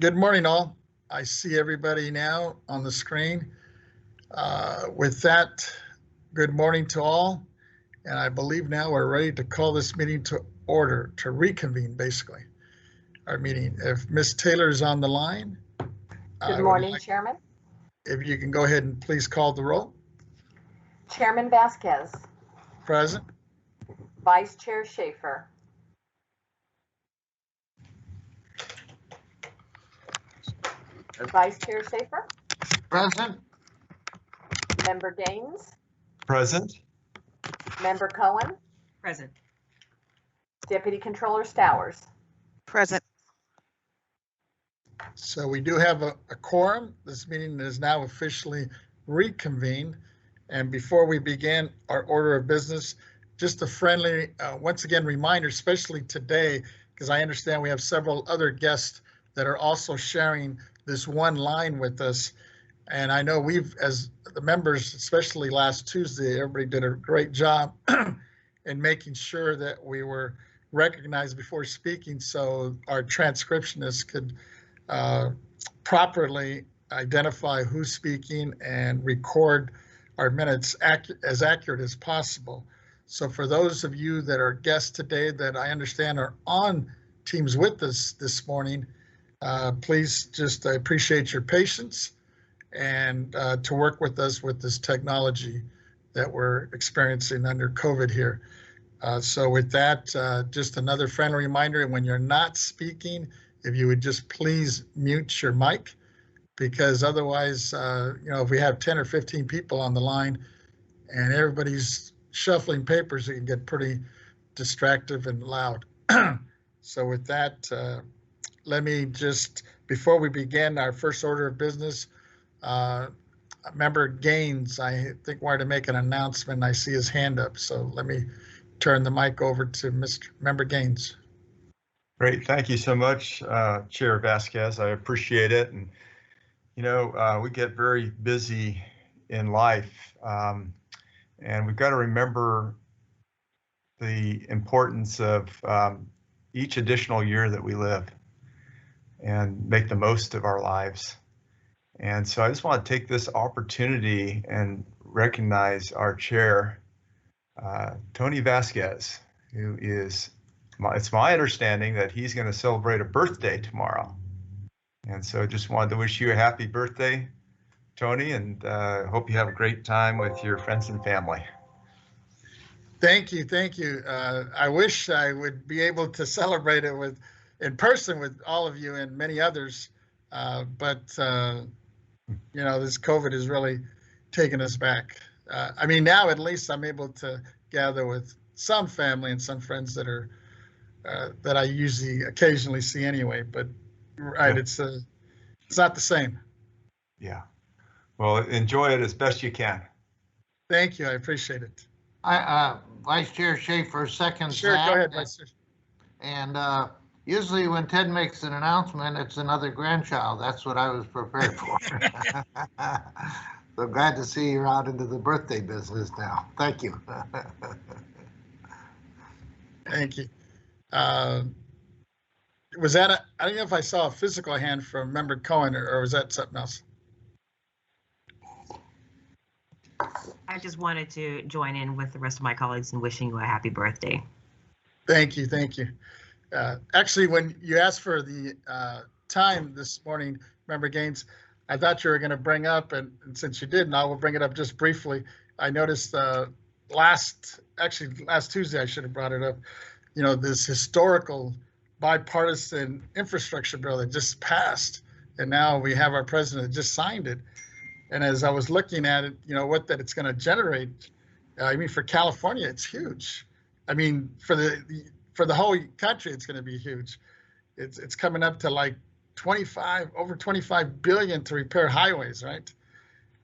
Good morning, all. I see everybody now on the screen. With that, good morning to all. And I believe now we're ready to call this meeting to order, to reconvene, basically, our meeting. If Ms. Taylor is on the line. Good morning, Chairman. If you can go ahead and please call the roll. Chairman Vasquez. Present. Vice Chair Schaefer. Vice Chair Schaefer. Present. Member Gaines. Present. Member Cohen. Present. Deputy Controller Stowers. Present. So we do have a quorum. This meeting is now officially reconvened. And before we begin our order of business, just a friendly, once again, reminder, especially today, because I understand we have several other guests that are also sharing this one line with us. And I know we've, as the members, especially last Tuesday, everybody did a great job in making sure that we were recognized before speaking so our transcriptionists could properly identify who's speaking and record our minutes as accurate as possible. So for those of you that are guests today that I understand are on Teams with us this morning, please just appreciate your patience and to work with us with this technology that we're experiencing under COVID here. So with that, just another friendly reminder, when you're not speaking, if you would just please mute your mic, because otherwise, if we have 10 or 15 people on the line and everybody's shuffling papers, it can get pretty distractive and loud. So with that, let me just, before we begin our first order of business, Member Gaines, I think, wanted to make an announcement. I see his hand up, so let me turn the mic over to Mr. Member Gaines. Great, thank you so much, Chair Vasquez. I appreciate it. And we get very busy in life, and we've got to remember the importance of each additional year that we live and make the most of our lives. And so I just want to take this opportunity and recognize our chair, Tony Vasquez, who is, it's my understanding that he's going to celebrate a birthday tomorrow. And so just wanted to wish you a happy birthday, Tony, and hope you have a great time with your friends and family. Thank you, thank you. I wish I would be able to celebrate it in person with all of you and many others, but this COVID has really taken us back. I mean, now at least I'm able to gather with some family and some friends that are that I usually occasionally see anyway. But right, it's not the same. Yeah. Well, enjoy it as best you can. Thank you. I appreciate it. Vice Chair Schaefer seconds Sure, that. go ahead, Vice Chair. And usually when Ted makes an announcement, it's another grandchild. That's what I was prepared for. So glad to see you're out into the birthday business now. Thank you. Thank you. Was that I don't know if I saw a physical hand from Member Cohen, or was that something else? I just wanted to join in with the rest of my colleagues in wishing you a happy birthday. Thank you, thank you. Actually, when you asked for the time this morning, Member Gaines, I thought you were going to bring up, and since you didn't, I will bring it up just briefly. I noticed last Tuesday, I should have brought it up, this historical bipartisan infrastructure bill that just passed, and now we have our president that just signed it. And as I was looking at it, what that it's going to generate, I mean, for California, it's huge. I mean, for the whole country, it's going to be huge. It's coming up to like over 25 billion to repair highways, right?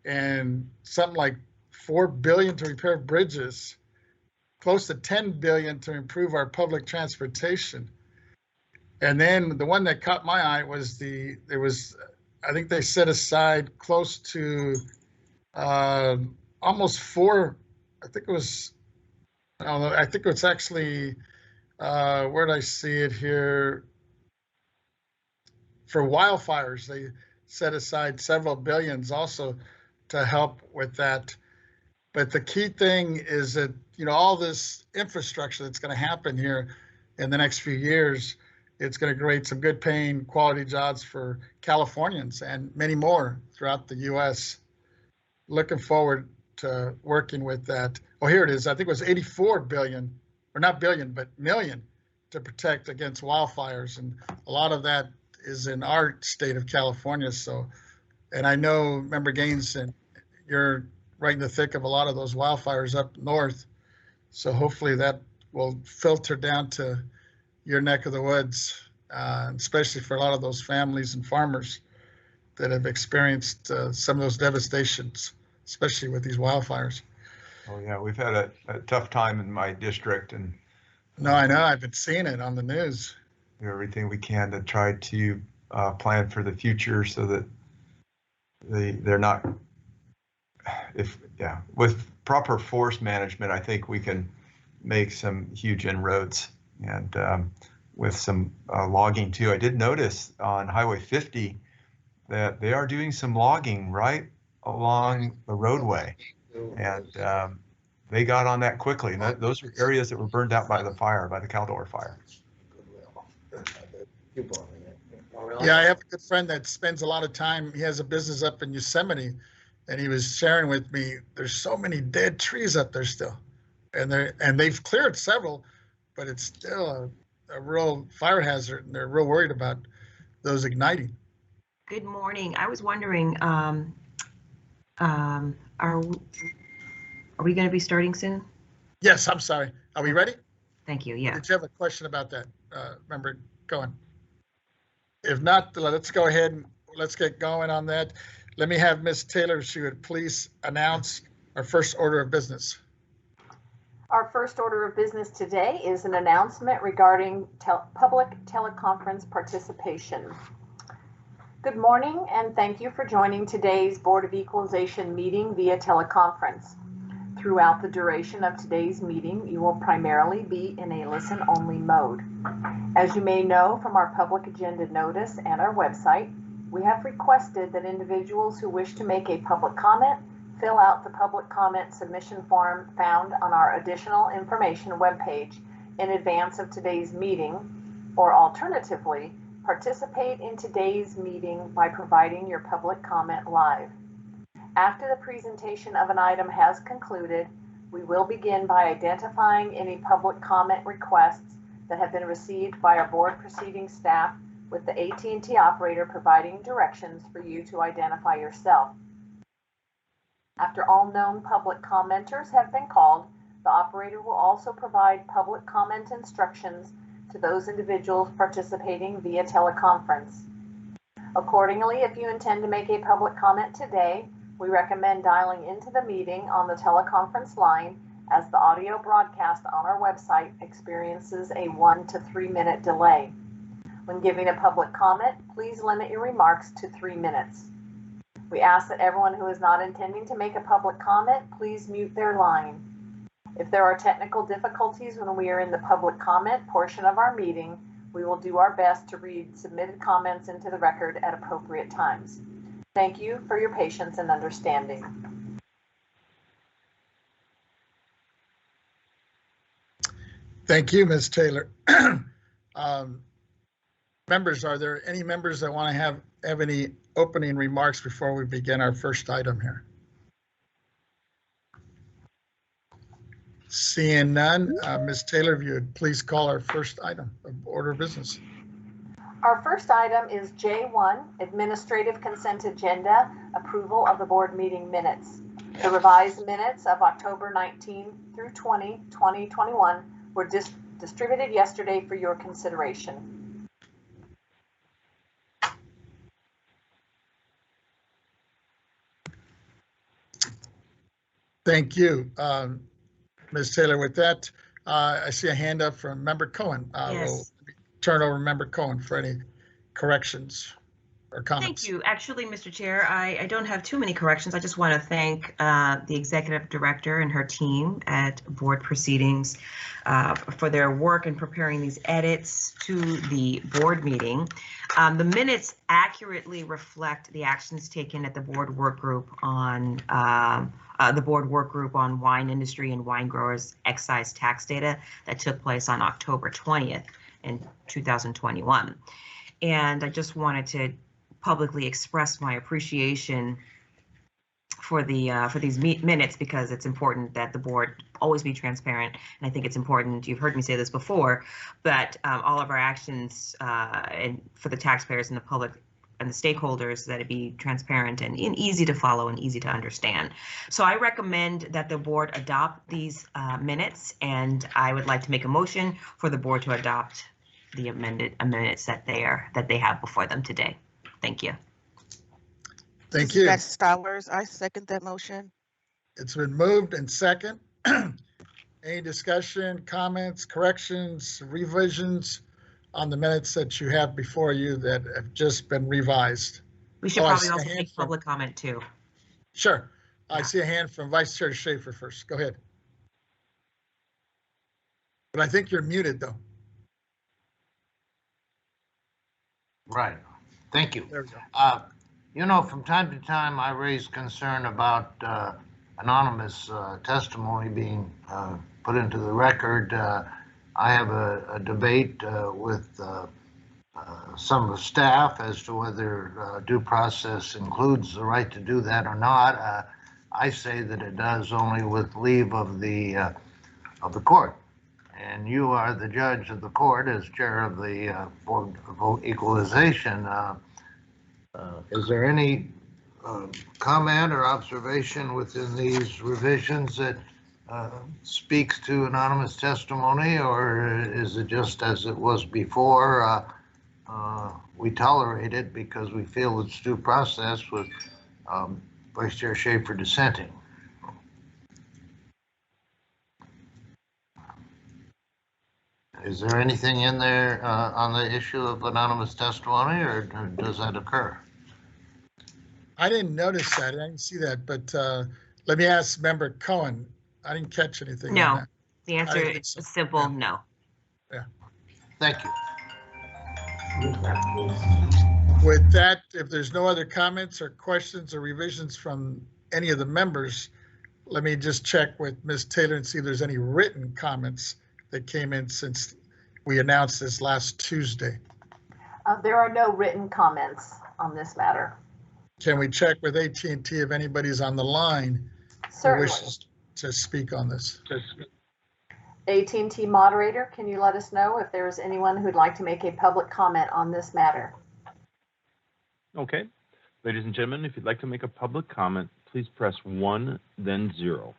And something like 4 billion to repair bridges, close to 10 billion to improve our public transportation. And then the one that caught my eye was I think they set aside close to almost I think it's actually, where did I see it here? for wildfires. They set aside several billions also to help with that. But the key thing is that, all this infrastructure that's going to happen here in the next few years, it's going to create some good paying quality jobs for Californians and many more throughout the U.S. Looking forward to working with that. Oh, here it is. I think it was 84 billion, or not billion, but million, to protect against wildfires. And a lot of that is in our state of California. So, and I know, Member Gaines, and you're right in the thick of a lot of those wildfires up north. So hopefully that will filter down to your neck of the woods, especially for a lot of those families and farmers that have experienced some of those devastations, especially with these wildfires. Oh yeah, we've had a tough time in my district, and No, I know, I've been seeing it on the news. do everything we can to try to plan for the future so that they're not, with proper forest management, I think we can make some huge inroads, and with some logging too. I did notice on Highway 50 that they are doing some logging right along the roadway, and they got on that quickly. And those are areas that were burned out by the fire, by the Caldor fire. Yeah, I have a good friend that spends a lot of time. He has a business up in Yosemite, and he was sharing with me, there's so many dead trees up there still. And they've cleared several, but it's still a real fire hazard, and they're real worried about those igniting. Good morning. I was wondering, are we going to be starting soon? Yes, I'm sorry. Are we ready? Thank you. Yeah. Did you have a question about that? Member Cohen? If not, let's go ahead and let's get going on that. Let me have Ms. Taylor, if she would please announce our first order of business. Our first order of business today is an announcement regarding public teleconference participation. Good morning, and thank you for joining today's Board of Equalization meeting via teleconference. Throughout the duration of today's meeting, you will primarily be in a listen-only mode. As you may know from our public agenda notice and our website, we have requested that individuals who wish to make a public comment fill out the public comment submission form found on our additional information webpage in advance of today's meeting, or alternatively, participate in today's meeting by providing your public comment live. After the presentation of an item has concluded, we will begin by identifying any public comment requests that have been received by our board proceeding staff, with the AT&T operator providing directions for you to identify yourself. After all known public commenters have been called, the operator will also provide public comment instructions to those individuals participating via teleconference. Accordingly, if you intend to make a public comment today, we recommend dialing into the meeting on the teleconference line, as the audio broadcast on our website experiences a 1 to 3 minute delay. When giving a public comment, please limit your remarks to 3 minutes. We ask that everyone who is not intending to make a public comment, please mute their line. If there are technical difficulties when we are in the public comment portion of our meeting, we will do our best to read submitted comments into the record at appropriate times. Thank you for your patience and understanding. Thank you, Ms. Taylor. Members, are there any members that want to have any opening remarks before we begin our first item here? Seeing none, Ms. Taylor, if you would please call our first item of order of business. Our first item is J1, Administrative Consent Agenda, Approval of the Board Meeting Minutes. The revised minutes of October 19 through 20, 2021 were distributed yesterday for your consideration. Thank you, Ms. Taylor. With that, I see a hand up from Member Cohen. Yes. We'll turn over to Member Cohen for any corrections. or comments? Thank you. Actually, Mr. Chair, I don't have too many corrections. I just want to thank the executive director and her team at Board Proceedings for their work in preparing these edits to the board meeting. The minutes accurately reflect the actions taken at the board work group on wine industry and wine growers excise tax data that took place on October 20th in 2021. And I just wanted to publicly express my appreciation for these minutes, because it's important that the board always be transparent. And I think it's important, you've heard me say this before, but all of our actions and for the taxpayers and the public and the stakeholders, that it be transparent and easy to follow and easy to understand. So I recommend that the board adopt these minutes, and I would like to make a motion for the board to adopt the amended minutes that they have before them today. Thank you. Thank you. That's Stowers. I second that motion. It's been moved and second. Any discussion, comments, corrections, revisions on the minutes that you have before you that have just been revised? We should I probably see a also hand take from- public comment too. Sure. I Yeah. see a hand from Vice Chair Schaefer first. Go ahead. But I think you're muted though. Right. Thank you. There we go. You know, from time to time, I raise concern about anonymous testimony being put into the record. I have a debate with some of the staff as to whether due process includes the right to do that or not. I say that it does, only with leave of the court. And you are the judge of the court as chair of the Board of Equalization. Is there any comment or observation within these revisions that speaks to anonymous testimony, or is it just as it was before? We tolerate it because we feel it's due process, with Vice Chair Schaefer dissenting. Is there anything in there on the issue of anonymous testimony, or does that occur? I didn't notice that. I didn't see that, but let me ask Member Cohen. I didn't catch anything. No. On that. The answer think is so. simple, Yeah. no. Thank you. With that, if there's no other comments or questions or revisions from any of the members, let me just check with Ms. Taylor and see if there's any written comments that came in since we announced this last Tuesday. There are no written comments on this matter. Can we check with AT&T if anybody's on the line who Certainly. wishes to speak on this? AT&T moderator, can you let us know if there is anyone who'd like to make a public comment on this matter? Okay. Ladies and gentlemen, if you'd like to make a public comment, please press 1, then 0.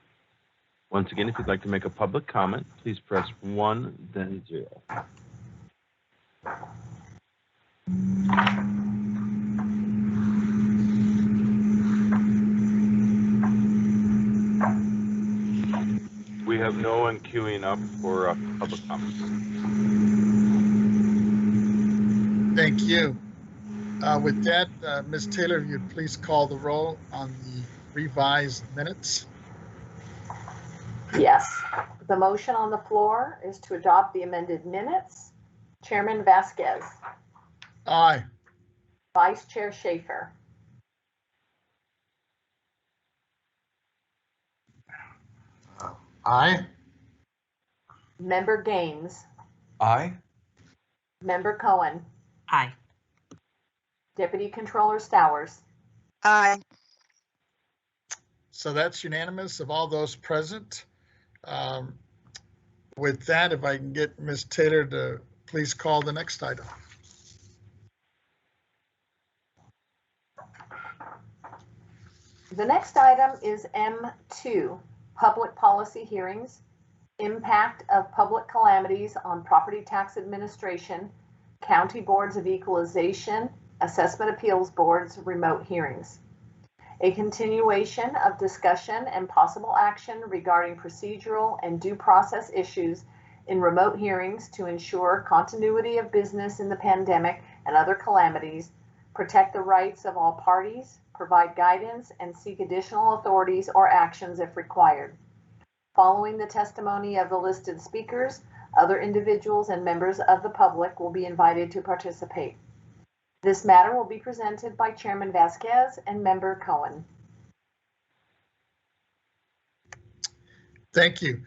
Once again, if you'd like to make a public comment, please press 1, then 0. We have no one queuing up for public comments. Thank you. With that, Ms. Taylor, if you'd please call the roll on the revised minutes. Yes. The motion on the floor is to adopt the amended minutes. Chairman Vasquez, Aye. Vice Chair Schaefer, Aye. Member Gaines, Aye. Member Cohen, Aye. Deputy Controller Stowers. Aye. So that's unanimous of all those present. With that, if I can get Ms. Taylor to please call the next item. The next item is M2, Public Policy Hearings, Impact of Public Calamities on Property Tax Administration, County Boards of Equalization, Assessment Appeals Boards, Remote Hearings. A continuation of discussion and possible action regarding procedural and due process issues in remote hearings to ensure continuity of business in the pandemic and other calamities, protect the rights of all parties, provide guidance, and seek additional authorities or actions if required. Following the testimony of the listed speakers, other individuals and members of the public will be invited to participate. This matter will be presented by Chairman Vasquez and Member Cohen. Thank you.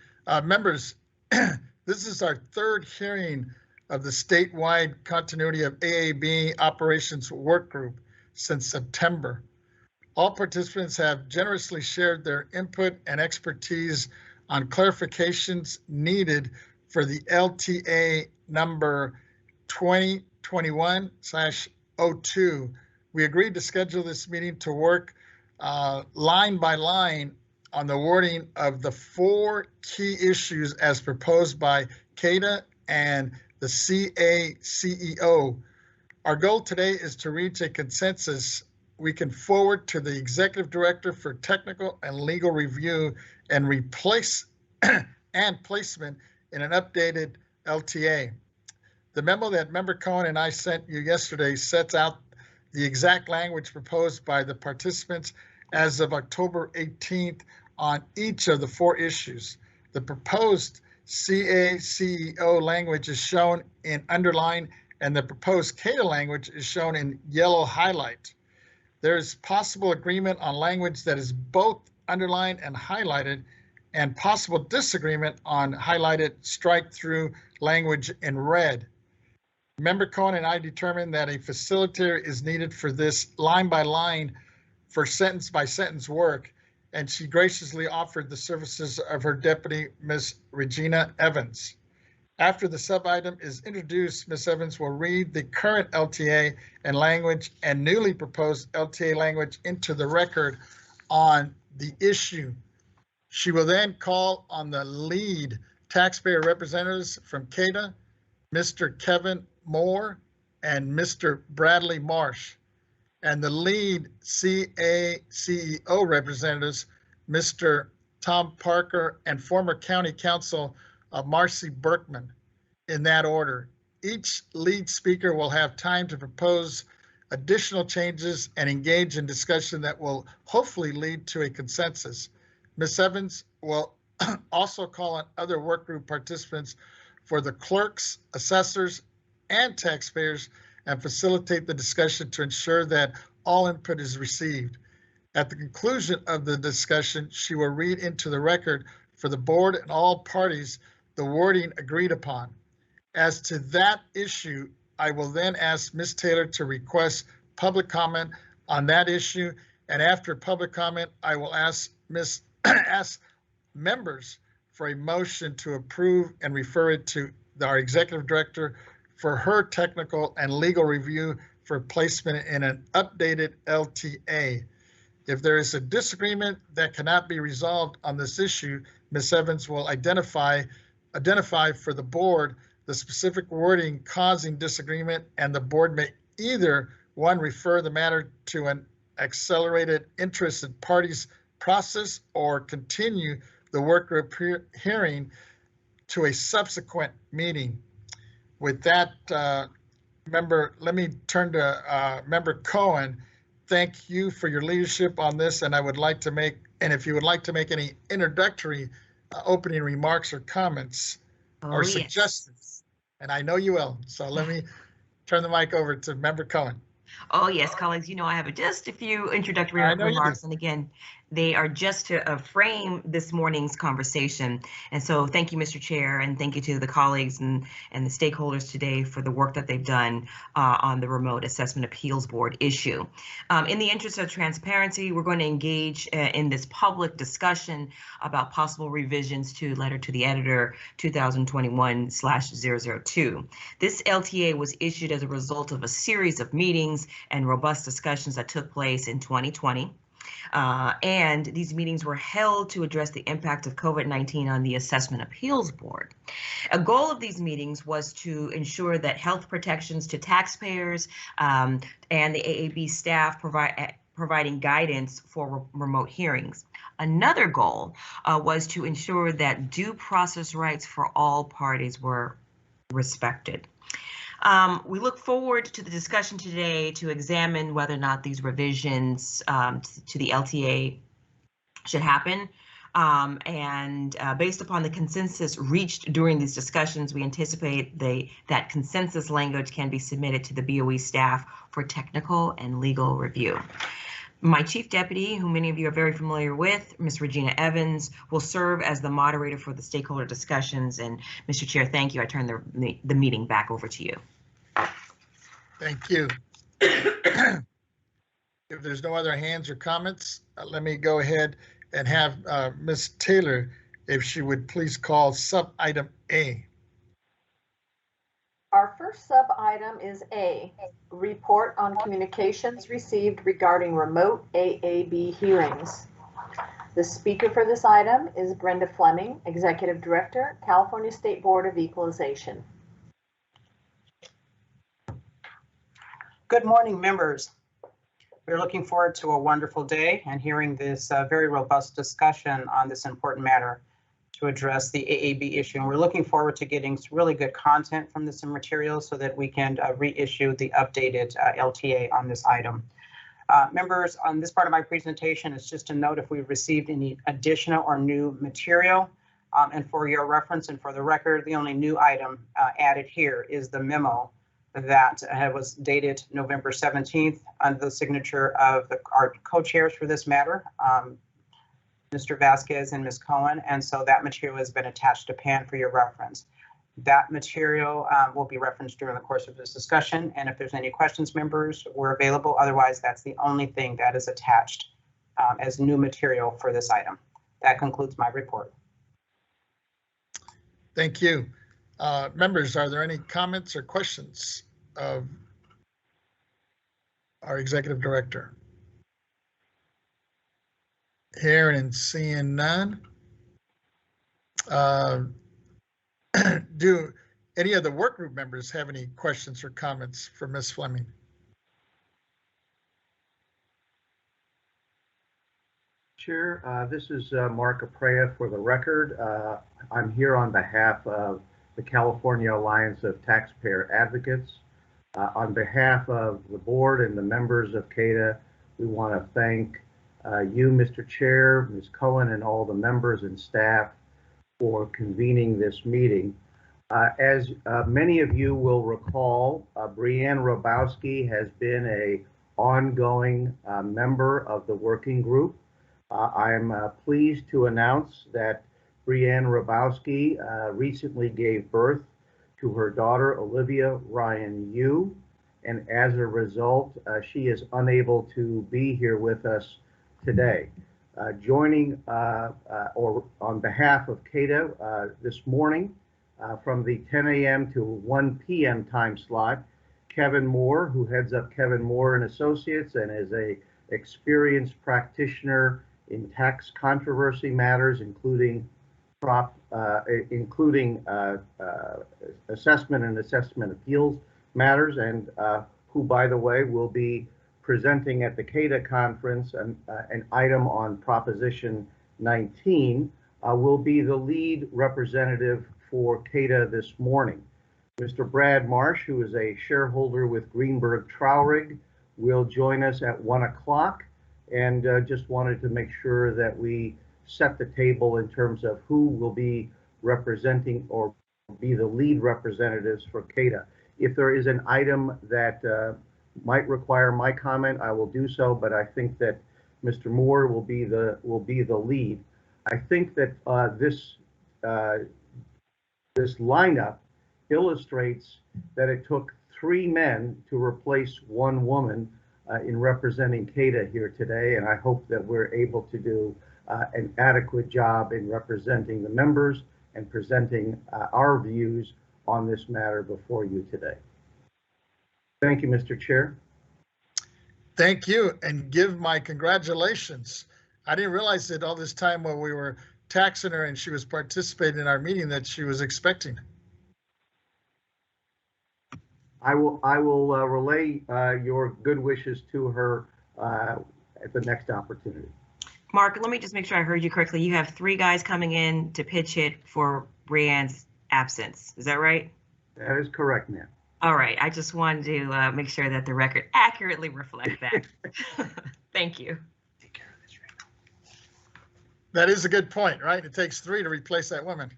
Members, this is our third hearing of the statewide continuity of AAB operations work group since September. All participants have generously shared their input and expertise on clarifications needed for the LTA number 2021/02. We agreed to schedule this meeting to work line by line on the wording of the 4 key issues as proposed by CADA and the CACEO. Our goal today is to reach a consensus we can forward to the Executive Director for Technical and Legal Review and replace and placement in an updated LTA. The memo that Member Cohen and I sent you yesterday sets out the exact language proposed by the participants as of October 18th on each of the 4 issues. The proposed CACEO language is shown in underline, and the proposed CADA language is shown in yellow highlight. There is possible agreement on language that is both underlined and highlighted, and possible disagreement on highlighted strike-through language in red. Member Cohen and I determined that a facilitator is needed for this line by line for sentence by sentence work, and she graciously offered the services of her deputy, Ms. Regina Evans. After the sub-item is introduced, Ms. Evans will read the current LTA and language and newly proposed LTA language into the record on the issue. She will then call on the lead taxpayer representatives from CADA, Mr. Kevin Moore and Mr. Bradley Marsh, and the lead CACEO representatives, Mr. Tom Parker and former County Counsel Marcy Berkman, in that order. Each lead speaker will have time to propose additional changes and engage in discussion that will hopefully lead to a consensus. Ms. Evans will also call on other work group participants for the clerks, assessors, and taxpayers and facilitate the discussion to ensure that all input is received. At the conclusion of the discussion, she will read into the record for the board and all parties the wording agreed upon. As to that issue, I will then ask Ms. Taylor to request public comment on that issue, and after public comment, I will ask members for a motion to approve and refer it to our executive director for her technical and legal review for placement in an updated LTA. If there is a disagreement that cannot be resolved on this issue, Ms. Evans will identify for the board the specific wording causing disagreement, and the board may either, one, refer the matter to an accelerated interested parties process or continue the work group hearing to a subsequent meeting. With that, let me turn to Member Cohen. Thank you for your leadership on this, and I would like to make, and if you would like to make any introductory opening remarks or comments or suggestions, and I know you will, so let me turn the mic over to Member Cohen. Oh, yes, colleagues, you know, I have just a few introductory remarks, and again, they are just to frame this morning's conversation. And so thank you, Mr. Chair, and thank you to the colleagues and the stakeholders today for the work that they've done on the Remote Assessment Appeals Board issue. In the interest of transparency, we're going to engage in this public discussion about possible revisions to Letter to the Editor 2021/002. This LTA was issued as a result of a series of meetings and robust discussions that took place in 2020. And these meetings were held to address the impact of COVID-19 on the Assessment Appeals Board. A goal of these meetings was to ensure that health protections to taxpayers and the AAB staff providing guidance for remote hearings. Another goal was to ensure that due process rights for all parties were respected. We look forward to the discussion today to examine whether or not these revisions to the LTA should happen. Based upon the consensus reached during these discussions, we anticipate that consensus language can be submitted to the BOE staff for technical and legal review. My chief deputy, who many of you are very familiar with, Ms. Regina Evans, will serve as the moderator for the stakeholder discussions. And Mr. Chair, thank you. I turn the meeting back over to you. Thank you. If there's no other hands or comments, let me go ahead and have Ms. Taylor, if she would please call sub-item A. Our first sub-item is A, report on communications received regarding remote AAB hearings. The speaker for this item is Brenda Fleming, Executive Director, California State Board of Equalization. Good morning, members. We're looking forward to a wonderful day and hearing this very robust discussion on this important matter to address the AAB issue. And we're looking forward to getting really good content from this material so that we can reissue the updated LTA on this item. Members, on this part of my presentation, it's just a note if we've received any additional or new material. And for your reference and for the record, the only new item added here is the memo that was dated November 17th under the signature of our co-chairs for this matter, Mr. Vasquez and Ms. Cohen. And so that material has been attached to PAN for your reference. That material will be referenced during the course of this discussion. And if there's any questions, members, we're available. Otherwise, that's the only thing that is attached as new material for this item. That concludes my report. Thank you. Members, are there any comments or questions of our Executive Director? Hearing and seeing none. Do any of the work group members have any questions or comments for Ms. Fleming? Chair, this is Mark Aprea for the record. I'm here on behalf of the California Alliance of Taxpayer Advocates. On behalf of the board and the members of CADA, we want to thank you, Mr. Chair, Ms. Cohen, and all the members and staff for convening this meeting. As many of you will recall, Brianne Robowski has been an ongoing member of the working group. I'm pleased to announce that Brianne Robowski recently gave birth to her daughter, Olivia Ryan Yu, and as a result, she is unable to be here with us today. Joining or on behalf of CADA this morning from the 10 a.m. to 1 p.m. time slot, Kevin Moore, who heads up Kevin Moore and Associates and is a experienced practitioner in tax controversy matters, including assessment and assessment appeals matters, and who, by the way, will be presenting at the CADA conference an item on Proposition 19, will be the lead representative for CADA this morning. Mr. Brad Marsh, who is a shareholder with Greenberg Traurig, will join us at 1 o'clock, and just wanted to make sure that we set the table in terms of who will be representing or be the lead representatives for CADA. If there is an item that might require my comment, I will do so, but I think that Mr. Moore will be the lead. I think that this lineup illustrates that it took 3 men to replace 1 woman in representing CADA here today, and I hope that we're able to do an adequate job in representing the members and presenting our views on this matter before you today. Thank you, Mr. Chair. Thank you, and give my congratulations. I didn't realize that all this time while we were taxing her and she was participating in our meeting that she was expecting. I will relay your good wishes to her at the next opportunity. Mark, let me just make sure I heard you correctly. You have 3 guys coming in to pitch it for Brianne's absence. Is that right? That is correct, ma'am. All right, I just wanted to make sure that the record accurately reflects that. Thank you. That is a good point, right? It takes 3 to replace that woman.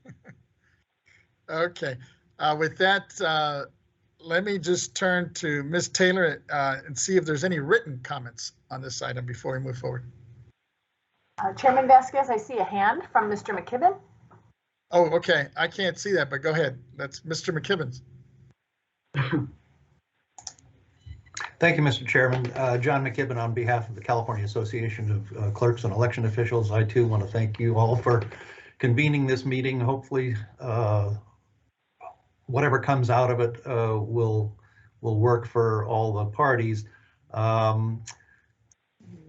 Okay. With that, let me just turn to Ms. Taylor and see if there's any written comments on this item before we move forward. Chairman Vasquez, I see a hand from Mr. McKibben. Oh, okay. I can't see that, but go ahead. That's Mr. McKibben's. Thank you, Mr. Chairman. John McKibben on behalf of the California Association of Clerks and Election Officials. I too want to thank you all for convening this meeting. Hopefully, whatever comes out of it will work for all the parties.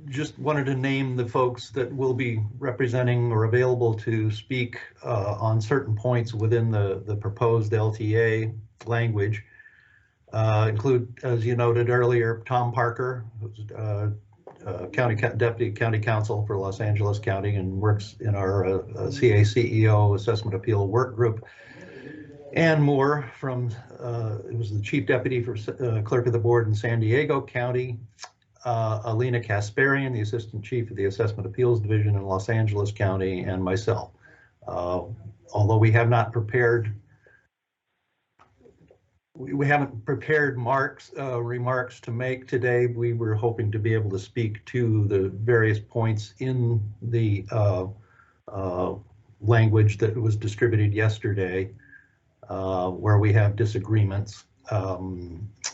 Just wanted to name the folks that will be representing or available to speak on certain points within the proposed LTA language. Include, as you noted earlier, Tom Parker, who's Deputy County Counsel for Los Angeles County and works in our CACEO Assessment Appeal Work Group. Ann Moore from, it was the Chief Deputy for Clerk of the Board in San Diego County. Alina Kasparian, the Assistant Chief of the Assessment Appeals Division in Los Angeles County, and myself. Although we have not prepared, we haven't prepared remarks to make today, we were hoping to be able to speak to the various points in the language that was distributed yesterday, where we have disagreements.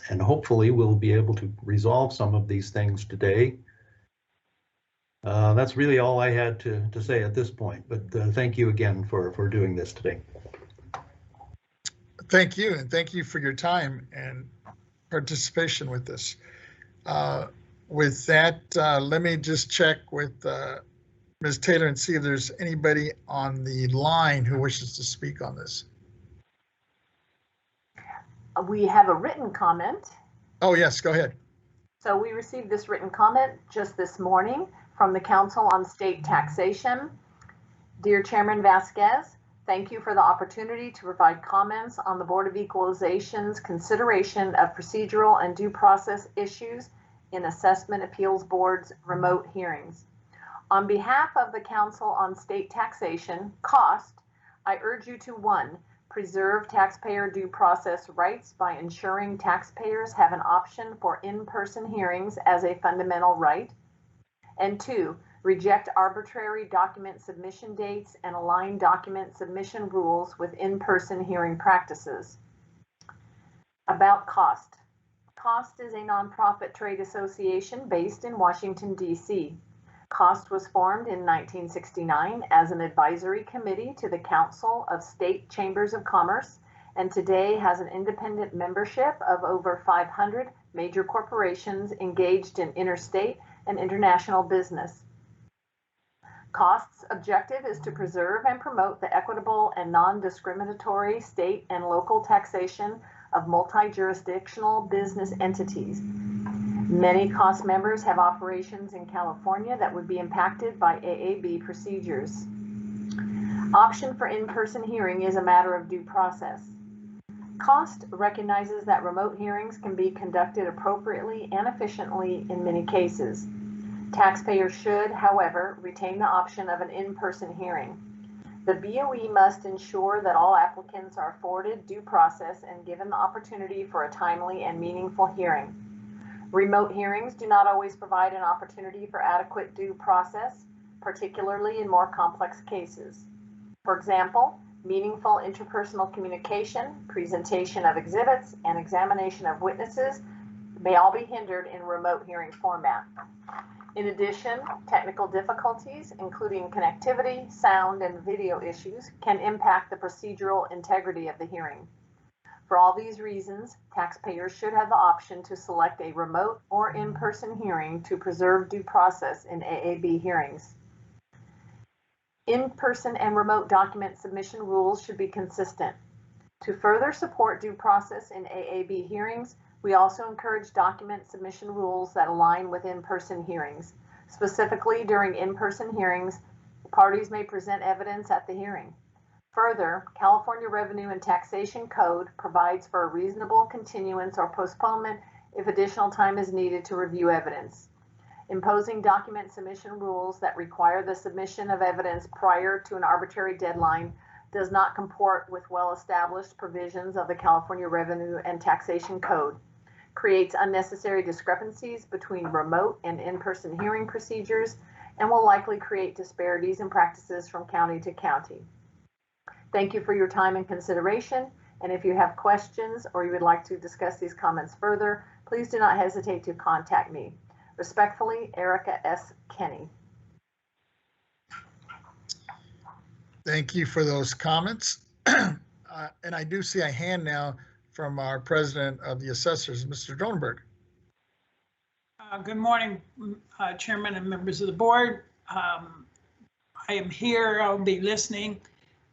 And hopefully we'll be able to resolve some of these things today. That's really all I had to say at this point, but thank you again for doing this today. Thank you, and thank you for your time and participation with this. With that, let me just check with Ms. Taylor and see if there's anybody on the line who wishes to speak on this. We have a written comment. Oh, yes, go ahead. So we received this written comment just this morning from the Council on State Taxation. Dear Chairman Vasquez, thank you for the opportunity to provide comments on the Board of Equalization's consideration of procedural and due process issues in Assessment Appeals Board's remote hearings. On behalf of the Council on State Taxation, COST, I urge you to 1, preserve taxpayer due process rights by ensuring taxpayers have an option for in-person hearings as a fundamental right, and 2, reject arbitrary document submission dates and align document submission rules with in-person hearing practices. About COST. COST is a nonprofit trade association based in Washington, D.C. COST was formed in 1969 as an advisory committee to the Council of State Chambers of Commerce, and today has an independent membership of over 500 major corporations engaged in interstate and international business. COST's objective is to preserve and promote the equitable and non-discriminatory state and local taxation of multi-jurisdictional business entities. Many COST members have operations in California that would be impacted by AAB procedures. Option for in-person hearing is a matter of due process. COST recognizes that remote hearings can be conducted appropriately and efficiently in many cases. Taxpayers should, however, retain the option of an in-person hearing. The BOE must ensure that all applicants are afforded due process and given the opportunity for a timely and meaningful hearing. Remote hearings do not always provide an opportunity for adequate due process, particularly in more complex cases. For example, meaningful interpersonal communication, presentation of exhibits, and examination of witnesses may all be hindered in remote hearing format. In addition, technical difficulties, including connectivity, sound, and video issues, can impact the procedural integrity of the hearing. For all these reasons, taxpayers should have the option to select a remote or in-person hearing to preserve due process in AAB hearings. In-person and remote document submission rules should be consistent. To further support due process in AAB hearings, we also encourage document submission rules that align with in-person hearings. Specifically, during in-person hearings, parties may present evidence at the hearing. Further, California Revenue and Taxation Code provides for a reasonable continuance or postponement if additional time is needed to review evidence. Imposing document submission rules that require the submission of evidence prior to an arbitrary deadline does not comport with well-established provisions of the California Revenue and Taxation Code, creates unnecessary discrepancies between remote and in-person hearing procedures, and will likely create disparities in practices from county to county. Thank you for your time and consideration, and if you have questions or you would like to discuss these comments further, please do not hesitate to contact me. Respectfully, Erica S. Kenny. Thank you for those comments. And I do see a hand now from our president of the assessors, Mr. Dronenberg. Good morning, Chairman and members of the board. I am here, I'll be listening,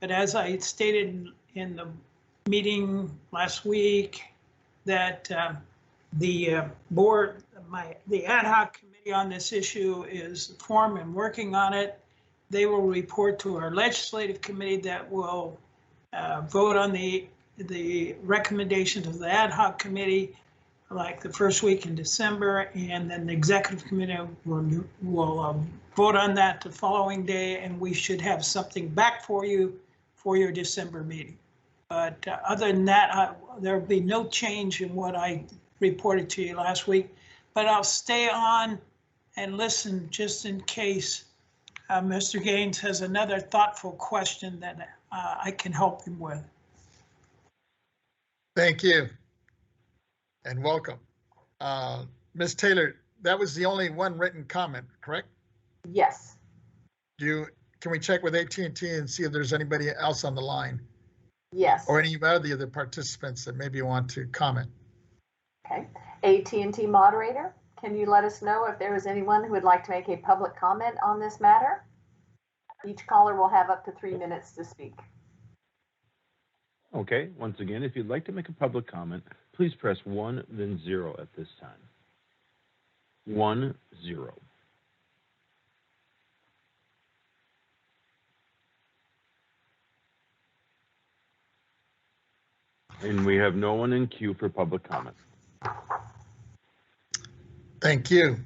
but as I stated in the meeting last week, that the board, the ad hoc committee on this issue is formed and working on it. They will report to our legislative committee that will vote on the recommendations of the ad hoc committee like the first week in December, and then the executive committee will vote on that the following day, and we should have something back for you for your December meeting. But other than that, there'll be no change in what I reported to you last week, but I'll stay on and listen just in case Mr. Gaines has another thoughtful question that I can help him with. Thank you. And welcome. Ms. Taylor, that was the only one written comment, correct? Yes. Can we check with AT&T and see if there's anybody else on the line? Yes. Or any of the other participants that maybe want to comment? Okay. AT&T moderator, can you let us know if there is anyone who would like to make a public comment on this matter? Each caller will have up to 3 minutes to speak. Okay, once again, if you'd like to make a public comment, please press 1, then 0 at this time. 1, 0. And we have no one in queue for public comment. Thank you.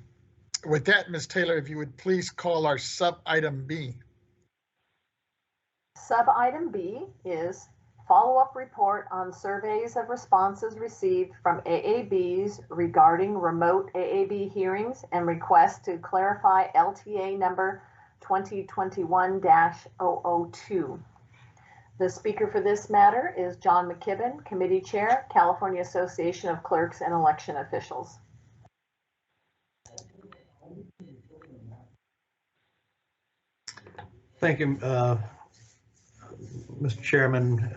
With that, Ms. Taylor, if you would please call our sub-item B. Sub-item B is follow-up report on surveys of responses received from AABs regarding remote AAB hearings and requests to clarify LTA number 2021-002. The speaker for this matter is John McKibben, Committee Chair, California Association of Clerks and Election Officials. Thank you, Mr. Chairman,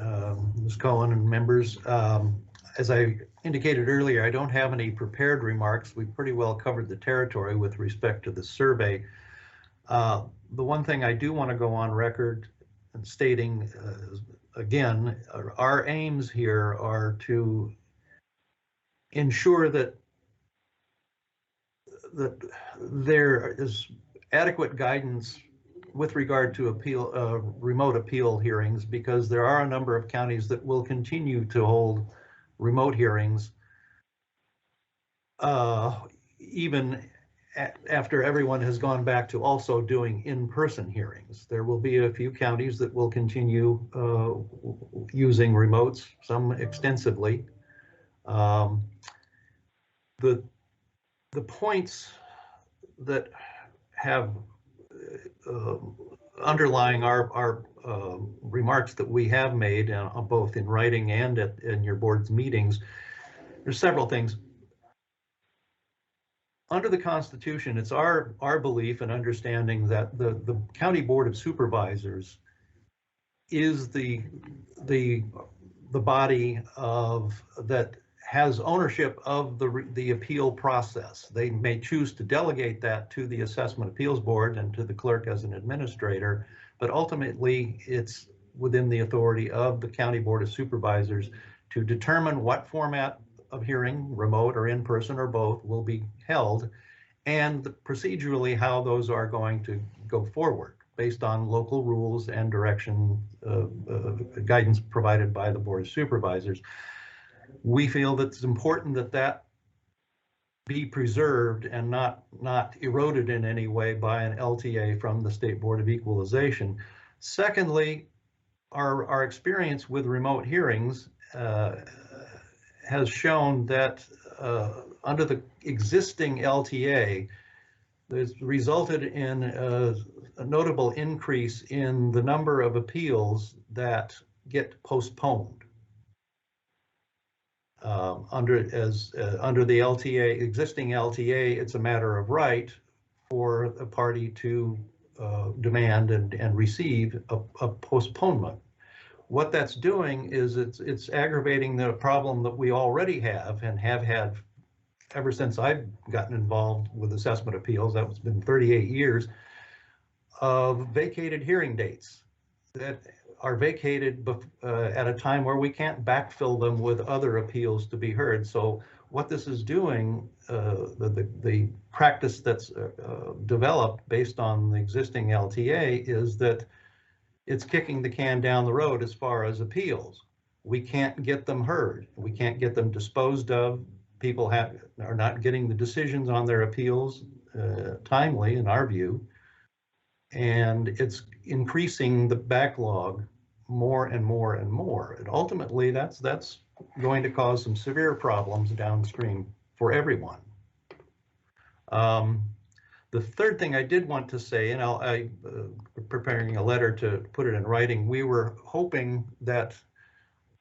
Ms. Cohen, and members. As I indicated earlier, I don't have any prepared remarks. We pretty well covered the territory with respect to the survey. The one thing I do want to go on record and stating, again, our aims here are to ensure that there is adequate guidance with regard to remote appeal hearings, because there are a number of counties that will continue to hold remote hearings even after everyone has gone back to also doing in-person hearings. There will be a few counties that will continue using remotes, some extensively. The points that have underlying our remarks that we have made both in writing and in your board's meetings, there's several things. Under the Constitution, it's our belief and understanding that the County Board of Supervisors is the body that has ownership of the appeal process. They may choose to delegate that to the Assessment Appeals Board and to the clerk as an administrator, but ultimately it's within the authority of the County Board of Supervisors to determine what format of hearing, remote or in person or both, will be held, and procedurally how those are going to go forward. based on local rules and direction, guidance provided by the Board of Supervisors. We feel that it's important that that be preserved and not eroded in any way by an LTA from the State Board of Equalization. Secondly, our experience with remote hearings has shown that under the existing LTA, there's resulted in a notable increase in the number of appeals that get postponed. Under the LTA, existing LTA, it's a matter of right for a party to demand and receive a postponement. What that's doing is it's aggravating the problem that we already have and have had ever since I've gotten involved with assessment appeals. That's been 38 years of vacated hearing dates that are vacated at a time where we can't backfill them with other appeals to be heard. So what this is doing, the practice that's developed based on the existing LTA, is that it's kicking the can down the road as far as appeals. We can't get them heard. We can't get them disposed of. People are not getting the decisions on their appeals timely, in our view. And it's increasing the backlog more and more and more. And ultimately, that's going to cause some severe problems downstream for everyone. The third thing I did want to say, and I'm preparing a letter to put it in writing, we were hoping that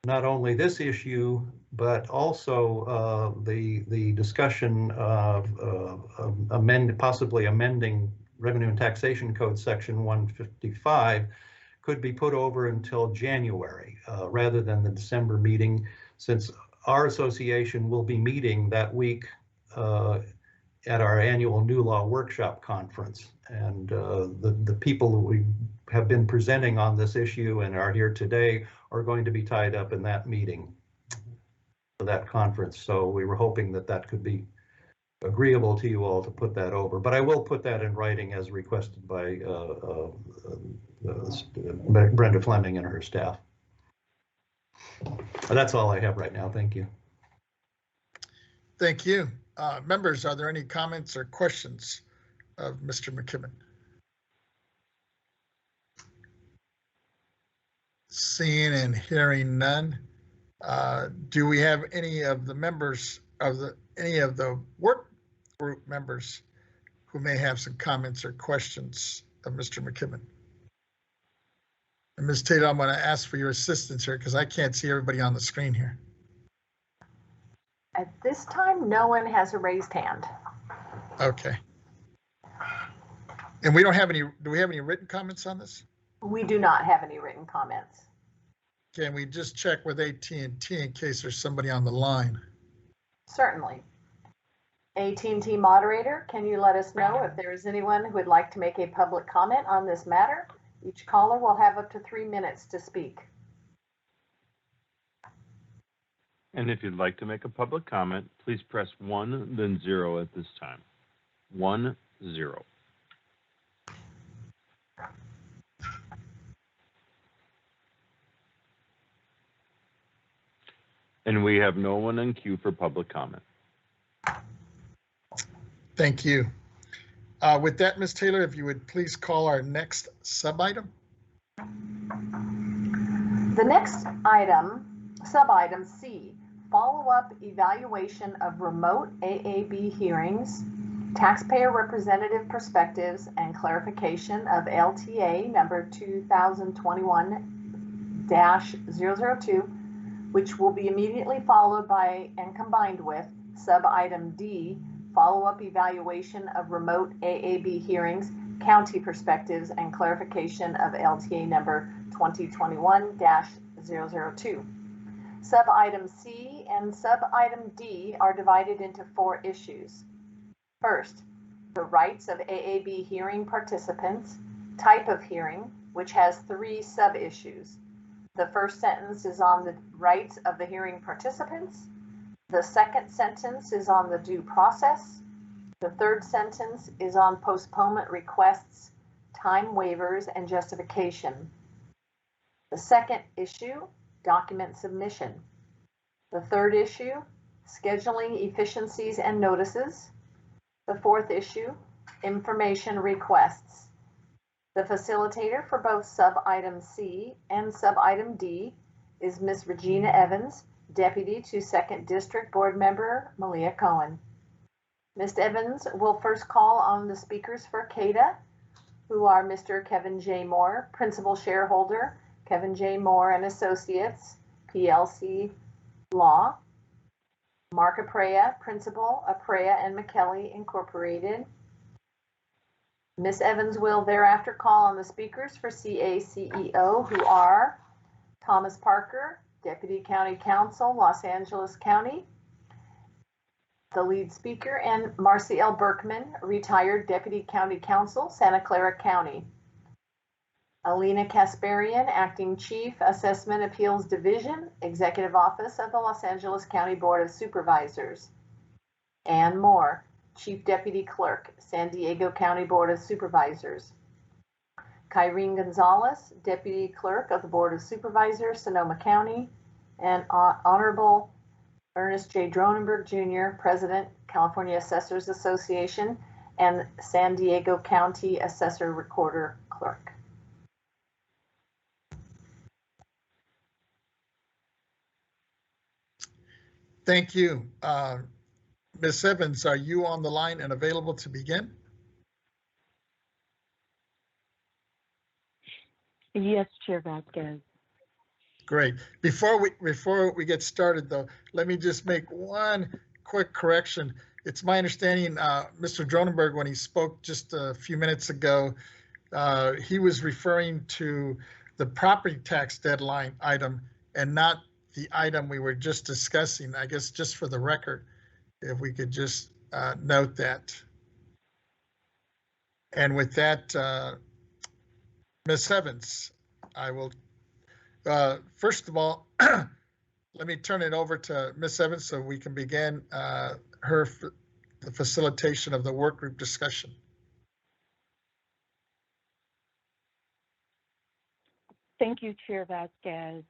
not only this issue, but also the discussion of possibly amending Revenue and Taxation Code Section 155 could be put over until January rather than the December meeting, since our association will be meeting that week at our annual New Law Workshop Conference. And the people that we have been presenting on this issue and are here today are going to be tied up in that meeting for that conference. So we were hoping that that could be agreeable to you all to put that over. But I will put that in writing as requested by Brenda Fleming and her staff. That's all I have right now. Thank you. Thank you. Members, are there any comments or questions of Mr. McKibben? Seeing and hearing none, do we have any of the members of any of the work group members who may have some comments or questions of Mr. McKibben? And Ms. Taylor, I'm going to ask for your assistance here because I can't see everybody on the screen here. At this time, no one has a raised hand. Okay. And we don't have any, do we have any written comments on this? We do not have any written comments. Can we just check with AT&T in case there's somebody on the line? Certainly. AT&T moderator, can you let us know if there is anyone who would like to make a public comment on this matter? Each caller will have up to 3 minutes to speak. And if you'd like to make a public comment, please press 1, then 0 at this time. 1, 0. And we have no one in queue for public comment. Thank you. With that, Ms. Taylor, if you would please call our next sub-item. The next item, sub-item C, follow-up evaluation of remote AAB hearings, taxpayer representative perspectives, and clarification of LTA number 2021-002, which will be immediately followed by and combined with sub-item D, follow-up evaluation of remote AAB hearings, county perspectives, and clarification of LTA number 2021-002. Sub-item C and sub-item D are divided into 4 issues. First, the rights of AAB hearing participants, type of hearing, which has 3 sub-issues. The first sentence is on the rights of the hearing participants. The second sentence is on the due process. The third sentence is on postponement requests. time waivers and justification. The second issue, document submission. The third issue, scheduling efficiencies and notices. The fourth issue, information requests. The facilitator for both sub-item C and sub-item D is Ms. Regina Evans, Deputy to 2nd District Board Member Malia Cohen. Ms. Evans will first call on the speakers for CADA, who are Mr. Kevin J. Moore, Principal Shareholder, Kevin J. Moore and Associates, PLC Law, Mark Aprea, Principal, Aprea and McKelly Incorporated. Ms. Evans will thereafter call on the speakers for CACEO, who are Thomas Parker, Deputy County Counsel, Los Angeles County, the lead speaker, and Marcy L. Berkman, retired Deputy County Counsel, Santa Clara County. Alina Kasparian, Acting Chief, Assessment Appeals Division, Executive Office of the Los Angeles County Board of Supervisors. Ann Moore, Chief Deputy Clerk, San Diego County Board of Supervisors. Kyrene Gonzalez, Deputy Clerk of the Board of Supervisors, Sonoma County, and Honorable Ernest J. Dronenberg Jr., President, California Assessors Association, and San Diego County Assessor Recorder Clerk. Thank you. Ms. Evans, are you on the line and available to begin? Yes, Chair Vasquez. Great. Before we get started, though, let me just make one quick correction. It's my understanding, Mr. Dronenberg, when he spoke just a few minutes ago, he was referring to the property tax deadline item and not the item we were just discussing. I guess just for the record, if we could just note that. And with that, Ms. Evans, I will, first of all, let me turn it over to Ms. Evans so we can begin the facilitation of the work group discussion. Thank you, Chair Vasquez.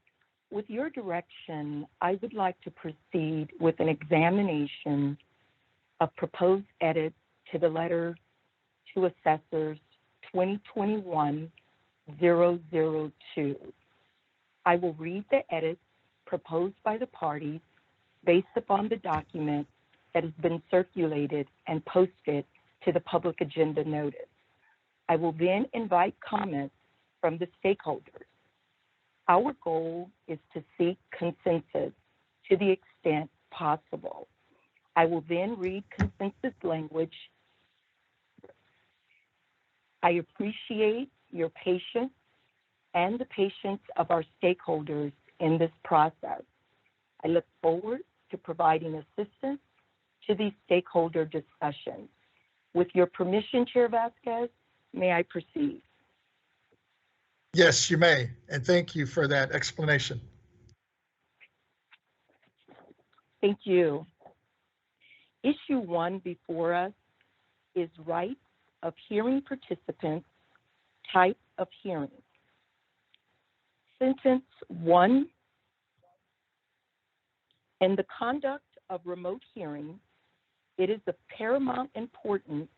With your direction, I would like to proceed with an examination of proposed edits to the letter to assessors 2021-002. I will read the edits proposed by the parties based upon the document that has been circulated and posted to the public agenda notice. I will then invite comments from the stakeholders. Our goal is to seek consensus to the extent possible. I will then read consensus language. I appreciate your patience and the patience of our stakeholders in this process. I look forward to providing assistance to these stakeholder discussions. With your permission, Chair Vasquez, may I proceed? Yes, you may, and thank you for that explanation. Thank you. Issue 1 before us is rights of hearing participants, type of hearing. Sentence 1, in the conduct of remote hearings, it is of paramount importance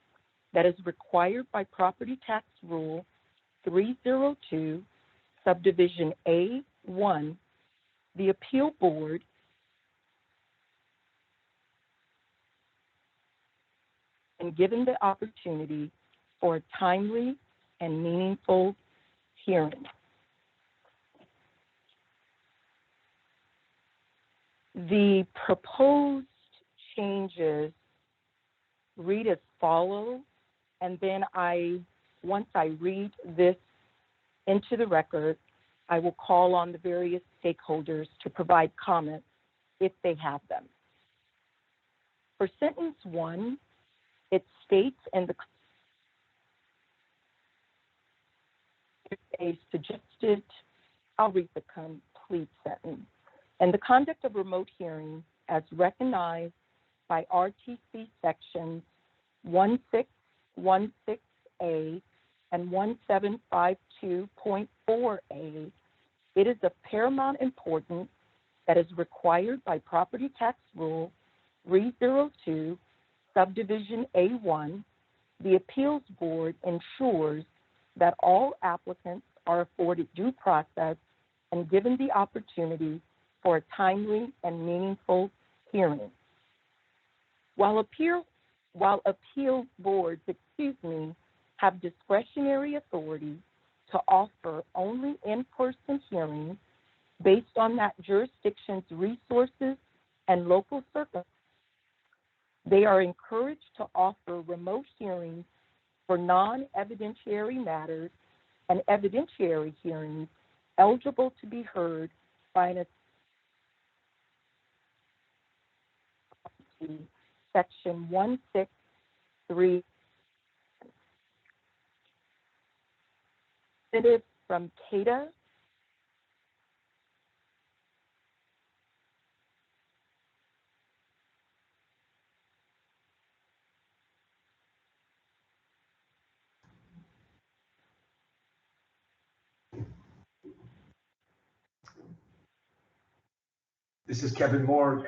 that is required by Property Tax Rule 302, Subdivision A1, the Appeal Board and given the opportunity for a timely and meaningful hearing. The proposed changes read as follows, and then once I read this into the record, I will call on the various stakeholders to provide comments if they have them. For sentence 1, it states in a suggested, I'll read the complete sentence. And the conduct of remote hearings as recognized by RTC sections 1616A and 1752.4A, it is of paramount importance that is required by Property Tax Rule 302, Subdivision A1, the Appeals Board ensures that all applicants are afforded due process and given the opportunity for a timely and meaningful hearing. While appeals boards, have discretionary authority to offer only in-person hearings based on that jurisdiction's resources and local circumstances, they are encouraged to offer remote hearings for non-evidentiary matters and evidentiary hearings eligible to be heard by an authority, Section 163. From CADA. This is Kevin Moore.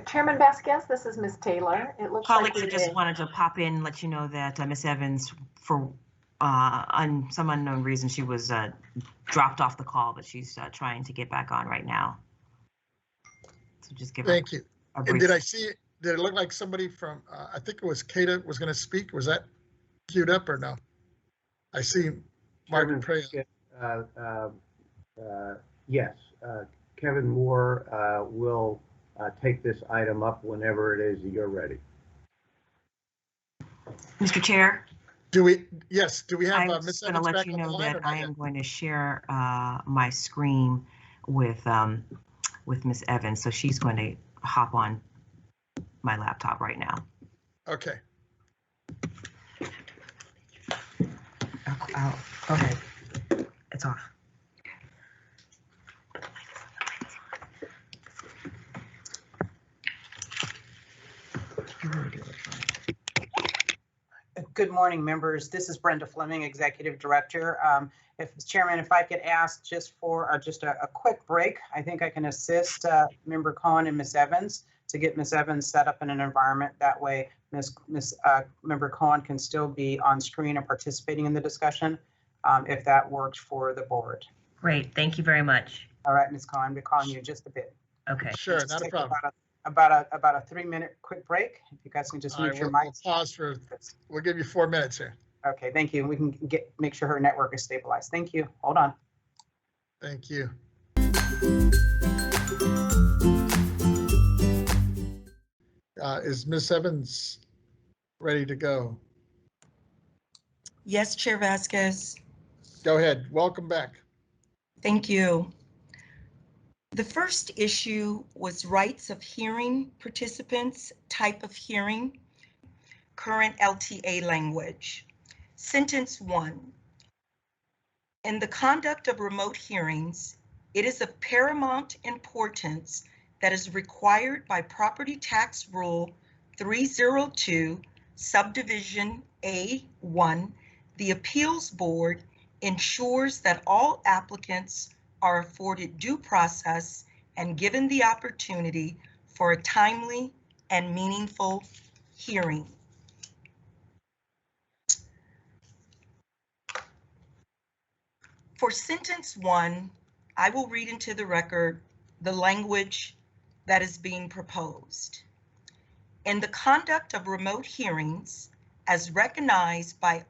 Chairman Vasquez, this is Ms. Taylor. It looks Colleagues, like I just wanted to pop in and let you know that Ms. Evans, for on some unknown reason, she was dropped off the call, but she's trying to get back on right now. So just give Thank you. a And brief. did it look like somebody from, I think it was Kata was going to speak? Was that queued up or no? I see Martin Prea. Yes, Kevin Moore will take this item up whenever it is you're ready. Mr. Chair? Do we have I'm Ms. just going to Evans let back you on the know line that or not I yet? am going to share my screen with Ms. Evans, so she's going to hop on my laptop right now. Okay. Go ahead. It's off. Good morning, members. This is Brenda Fleming, Executive Director. Chairman, if I could ask just for just a quick break, I think I can assist Member Cohen and Ms. Evans to get Ms. Evans set up in an environment. That way, Member Cohen can still be on screen and participating in the discussion, if that works for the board. Great. Thank you very much. All right, Ms. Cohen, I'll be calling you in just a bit. Okay. Sure, Just not a take problem. About a 3-minute quick break. If you guys can just All mute right, your we'll mics. pause we'll give you 4 minutes here. Okay, thank you. We can make sure her network is stabilized. Thank you. Hold on. Thank you. Is Ms. Evans ready to go? Yes, Chair Vasquez. Go ahead. Welcome back. Thank you. The first issue was rights of hearing participants, type of hearing, current LTA language. Sentence 1. In the conduct of remote hearings, it is of paramount importance that is required by Property Tax Rule 302, Subdivision A1, the Appeals Board ensures that all applicants are afforded due process and given the opportunity for a timely and meaningful hearing. For sentence 1, I will read into the record the language that is being proposed. In the conduct of remote hearings, as recognized by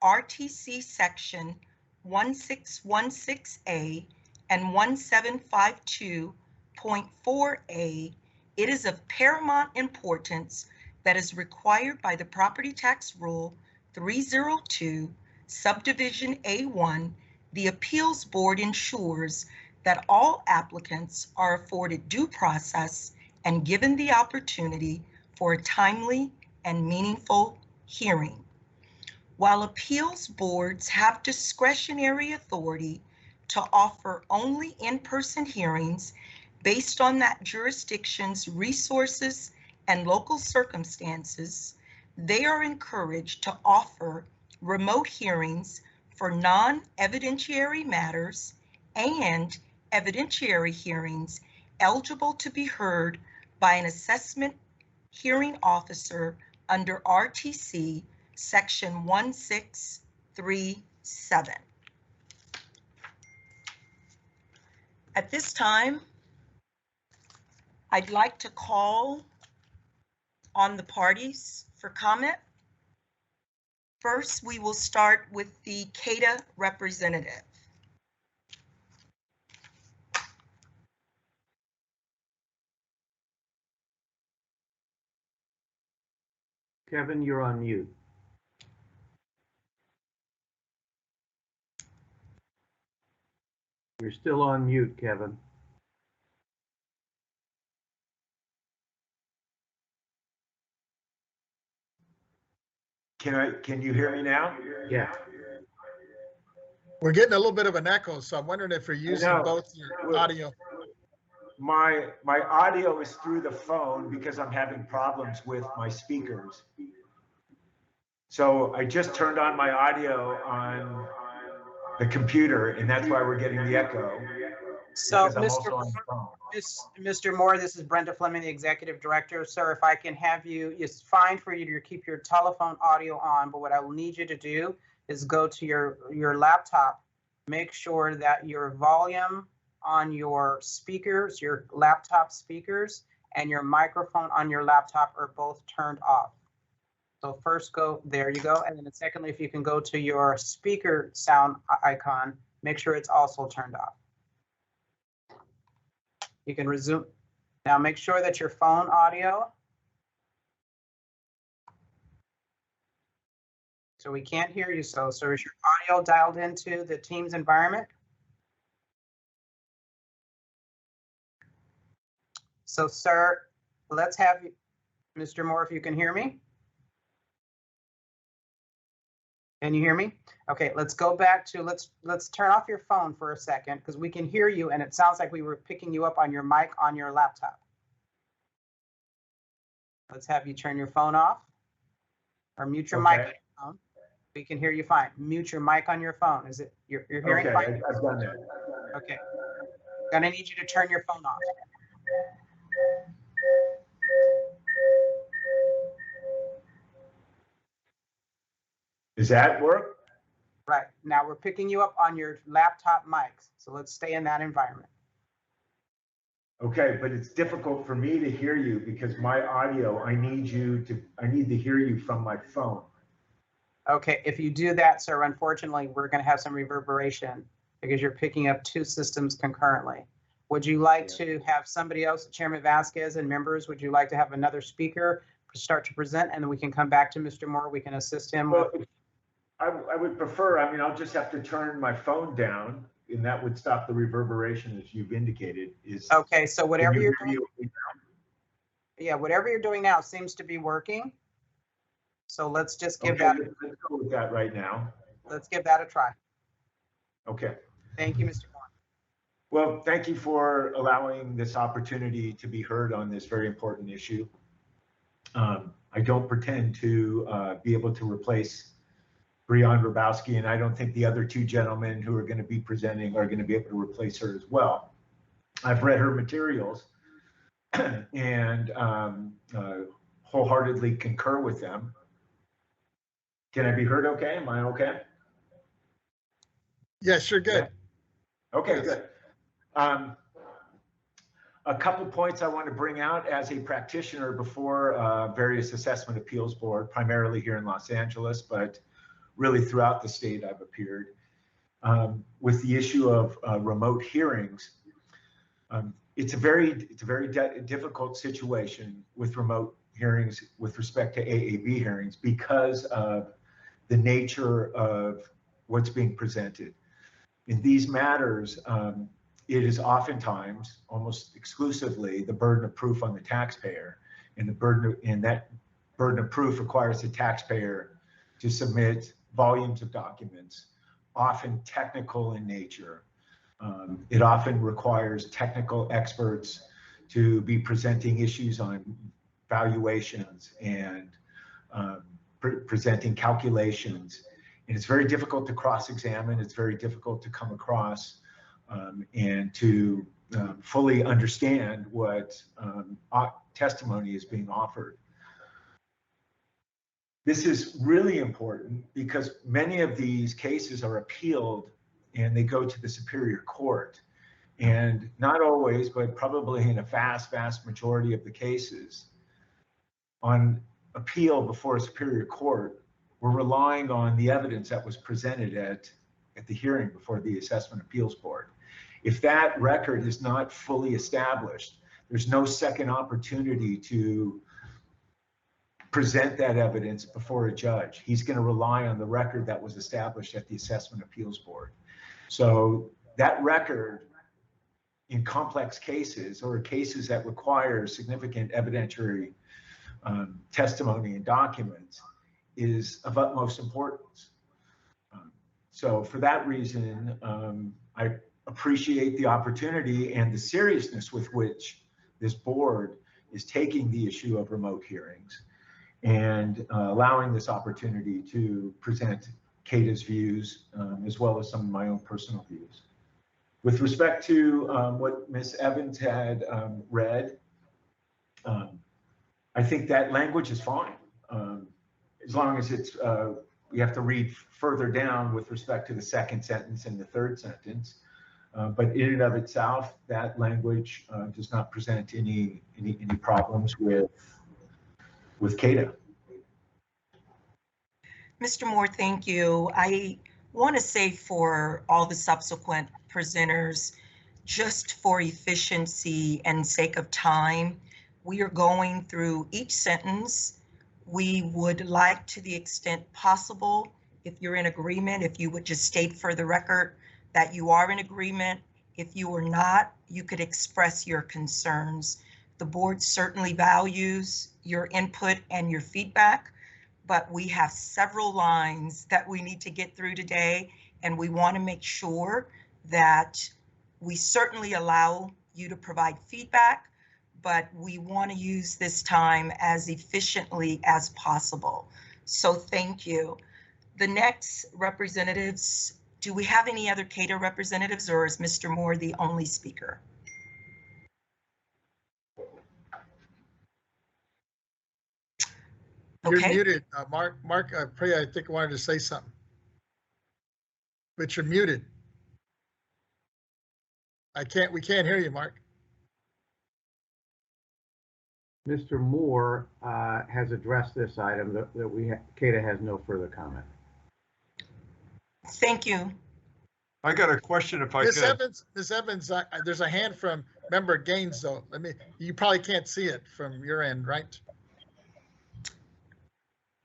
RTC Section 1616A and 1752.4A, it is of paramount importance that is required by the Property Tax Rule 302, Subdivision A1, the Appeals Board ensures that all applicants are afforded due process and given the opportunity for a timely and meaningful hearing. While appeals boards have discretionary authority to offer only in-person hearings Based on that jurisdiction's resources and local circumstances, they are encouraged to offer remote hearings for non-evidentiary matters and evidentiary hearings eligible to be heard by an assessment hearing officer under RTC Section 1637. At this time, I'd like to call on the parties for comment. First, we will start with the CADA representative. Kevin, you're on mute. You're still on mute, Kevin. Can you hear me now? Yeah. We're getting a little bit of an echo, so I'm wondering if you're using No. both your audio. My audio is through the phone because I'm having problems with my speakers. So I just turned on my audio on the computer, and that's why we're getting the echo. So, because I'm also on the phone. Mr. Moore, this is Brenda Fleming, the Executive Director. Sir, if I can have you, it's fine for you to keep your telephone audio on, but what I will need you to do is go to your laptop, make sure that your volume on your speakers, your laptop speakers, and your microphone on your laptop are both turned off. So first go, there you go. And then secondly, if you can go to your speaker sound icon, make sure it's also turned off. You can resume. Now make sure that your phone audio. So we can't hear you, so is your audio dialed into the Teams environment? So sir, let's have you, Mr. Moore, if you can hear me. Can you hear me? Okay, let's go back to, let's turn off your phone for a second because we can hear you and it sounds like we were picking you up on your mic on your laptop. Let's have you turn your phone off or mute your mic on your phone. We can hear you fine. Mute your mic on your phone. Is it, you're hearing fine? Okay, I've done that. Okay. Gonna need you to turn your phone off. Does that work? Right, now we're picking you up on your laptop mics. So let's stay in that environment. Okay, but it's difficult for me to hear you because my audio, I need to hear you from my phone. Okay, if you do that, sir, unfortunately, we're gonna have some reverberation because you're picking up two systems concurrently. Would you like to have somebody else, Chairman Vasquez and members, would you like to have another speaker start to present and then we can come back to Mr. Moore, we can assist him? Well, I would prefer, I mean, I'll just have to turn my phone down and that would stop the reverberation as you've indicated. Okay, so whatever you're doing, yeah, whatever you're doing now seems to be working. So let's just give that. Let's go with that right now. Let's give that a try. Okay. Thank you, Mr. Moore. Well, thank you for allowing this opportunity to be heard on this very important issue. I don't pretend to be able to replace Breon Grabowski, and I don't think the other two gentlemen who are going to be presenting are going to be able to replace her as well. I've read her materials and wholeheartedly concur with them. Can I be heard okay? Am I okay? Yes, you're good. Yeah. Okay, good. A couple points I want to bring out as a practitioner before various assessment appeals board, primarily here in Los Angeles, but really throughout the state I've appeared, with the issue of remote hearings. It's a very difficult situation with remote hearings with respect to AAB hearings because of the nature of what's being presented. In these matters, it is oftentimes, almost exclusively, the burden of proof on the taxpayer, and that burden of proof requires the taxpayer to submit volumes of documents, often technical in nature, It often requires technical experts to be presenting issues on valuations and presenting calculations. And it's very difficult to cross-examine. It's very difficult to come across and to fully understand what testimony is being offered. This is really important because many of these cases are appealed and they go to the Superior Court. And not always, but probably in a vast majority of the cases, on appeal before a Superior Court, we're relying on the evidence that was presented at the hearing before the Assessment Appeals Board. If that record is not fully established, there's no second opportunity to present that evidence before a judge. He's going to rely on the record that was established at the Assessment Appeals Board. So that record in complex cases or cases that require significant evidentiary testimony and documents is of utmost importance. So for that reason, I appreciate the opportunity and the seriousness with which this board is taking the issue of remote hearings and allowing this opportunity to present CADA's views as well as some of my own personal views. With respect to what Ms. Evans had read, I think that language is fine, as long as it's, we have to read further down with respect to the second sentence and the third sentence. But in and of itself, that language does not present any problems with CADA. Mr. Moore, thank you. I want to say for all the subsequent presenters, just for efficiency and sake of time, we are going through each sentence. We would like, to the extent possible, if you're in agreement, if you would just state for the record that you are in agreement. If you are not, you could express your concerns. The board certainly values your input and your feedback, but we have several lines that we need to get through today, and we want to make sure that we certainly allow you to provide feedback, but we want to use this time as efficiently as possible. So thank you. The next representatives, do we have any other CADA representatives, or is Mr. Moore the only speaker? You're Okay. muted, Mark. Priya, I think wanted to say something, but you're muted. We can't hear you, Mark. Mr. Moore has addressed this item that CADA has no further comment. Thank you. I got a question if I could. Ms. Evans, there's a hand from member Gaines though. You probably can't see it from your end, right?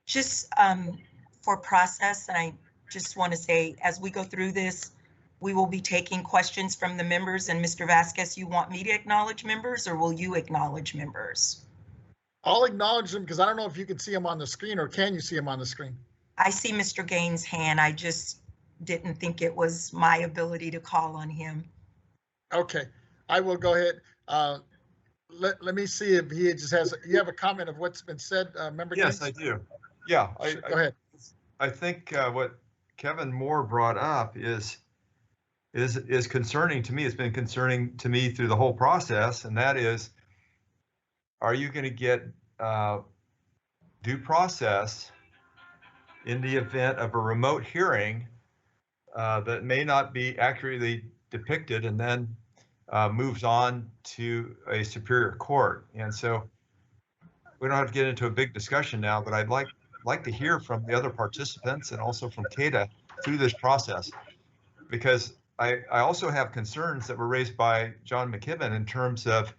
Just for process, I just want to say, as we go through this, we will be taking questions from the members. And Mr. Vasquez, you want me to acknowledge members, or will you acknowledge members? I'll acknowledge them because I don't know if you can see them on the screen, or can you see them on the screen? I see Mr. Gaines' hand. I just didn't think it was my ability to call on him. Okay, I will go ahead. Let me see if he just has, you have a comment of what's been said, member Gaines? Yes, I do. Yeah, go ahead. I think what Kevin Moore brought up is concerning to me. It's been concerning to me through the whole process, and that is, are you going to get due process in the event of a remote hearing that may not be accurately depicted and then moves on to a superior court? And so we don't have to get into a big discussion now, but I'd like to hear from the other participants and also from CADA through this process, because I also have concerns that were raised by John McKibben in terms of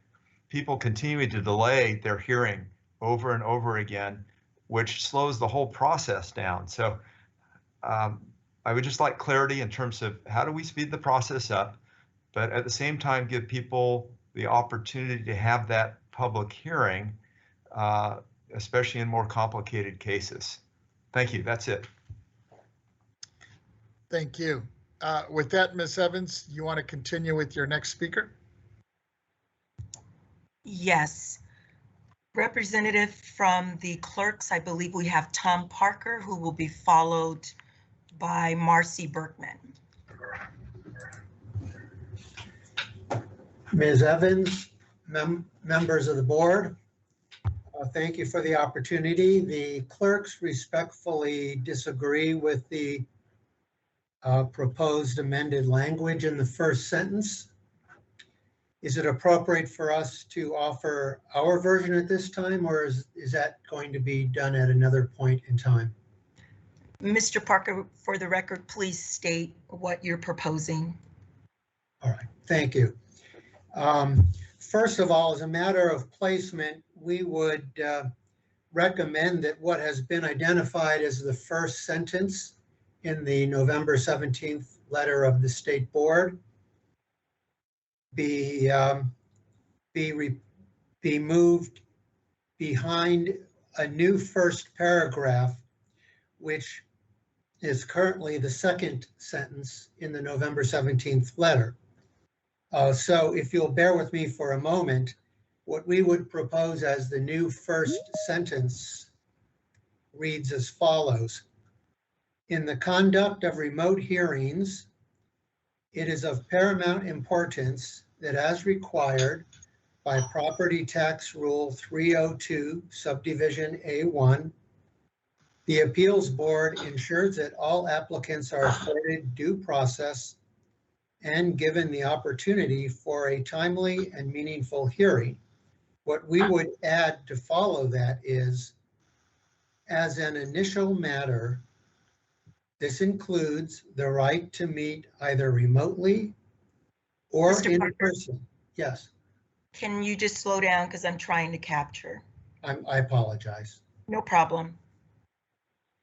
people continuing to delay their hearing over and over again, which slows the whole process down. So I would just like clarity in terms of how do we speed the process up, but at the same time give people the opportunity to have that public hearing, especially in more complicated cases. Thank you. That's it. Thank you. With that, Ms. Evans, you want to continue with your next speaker? Yes. Representative from the clerks, I believe we have Tom Parker, who will be followed by Marcy Berkman. Ms. Evans, members of the board, thank you for the opportunity. The clerks respectfully disagree with the proposed amended language in the first sentence. Is it appropriate for us to offer our version at this time, or is that going to be done at another point in time? Mr. Parker, for the record, please state what you're proposing. All right, thank you. First of all, as a matter of placement, we would recommend that what has been identified as the first sentence in the November 17th letter of the State Board be moved behind a new first paragraph, which is currently the second sentence in the November 17th letter. So if you'll bear with me for a moment, what we would propose as the new first sentence reads as follows. In the conduct of remote hearings, it is of paramount importance that as required by Property Tax Rule 302, Subdivision A1, the Appeals Board ensures that all applicants are afforded due process and given the opportunity for a timely and meaningful hearing. What we would add to follow that is, as an initial matter, this includes the right to meet either remotely or Mr. in Parker, person. Yes, can you just slow down because I'm trying to capture? I apologize. No problem.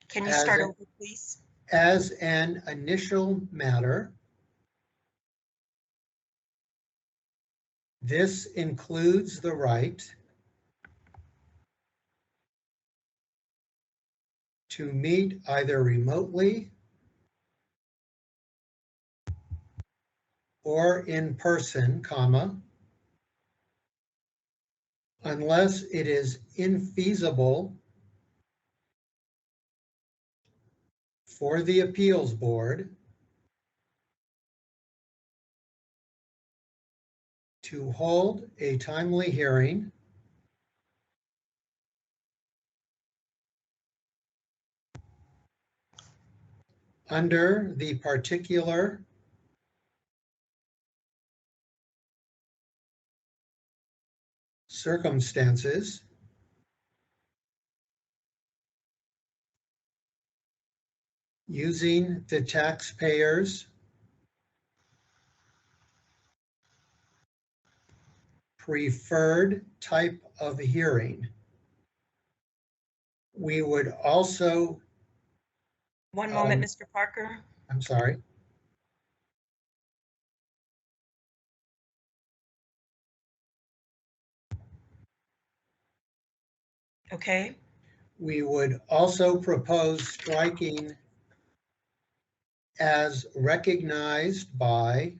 Can you start over, please? As an initial matter, this includes the right to meet either remotely or in person, comma, unless it is infeasible for the Appeals Board to hold a timely hearing under the particular circumstances using the taxpayer's preferred type of hearing. We would also... One moment, Mr. Parker. I'm sorry. Okay. We would also propose striking as recognized by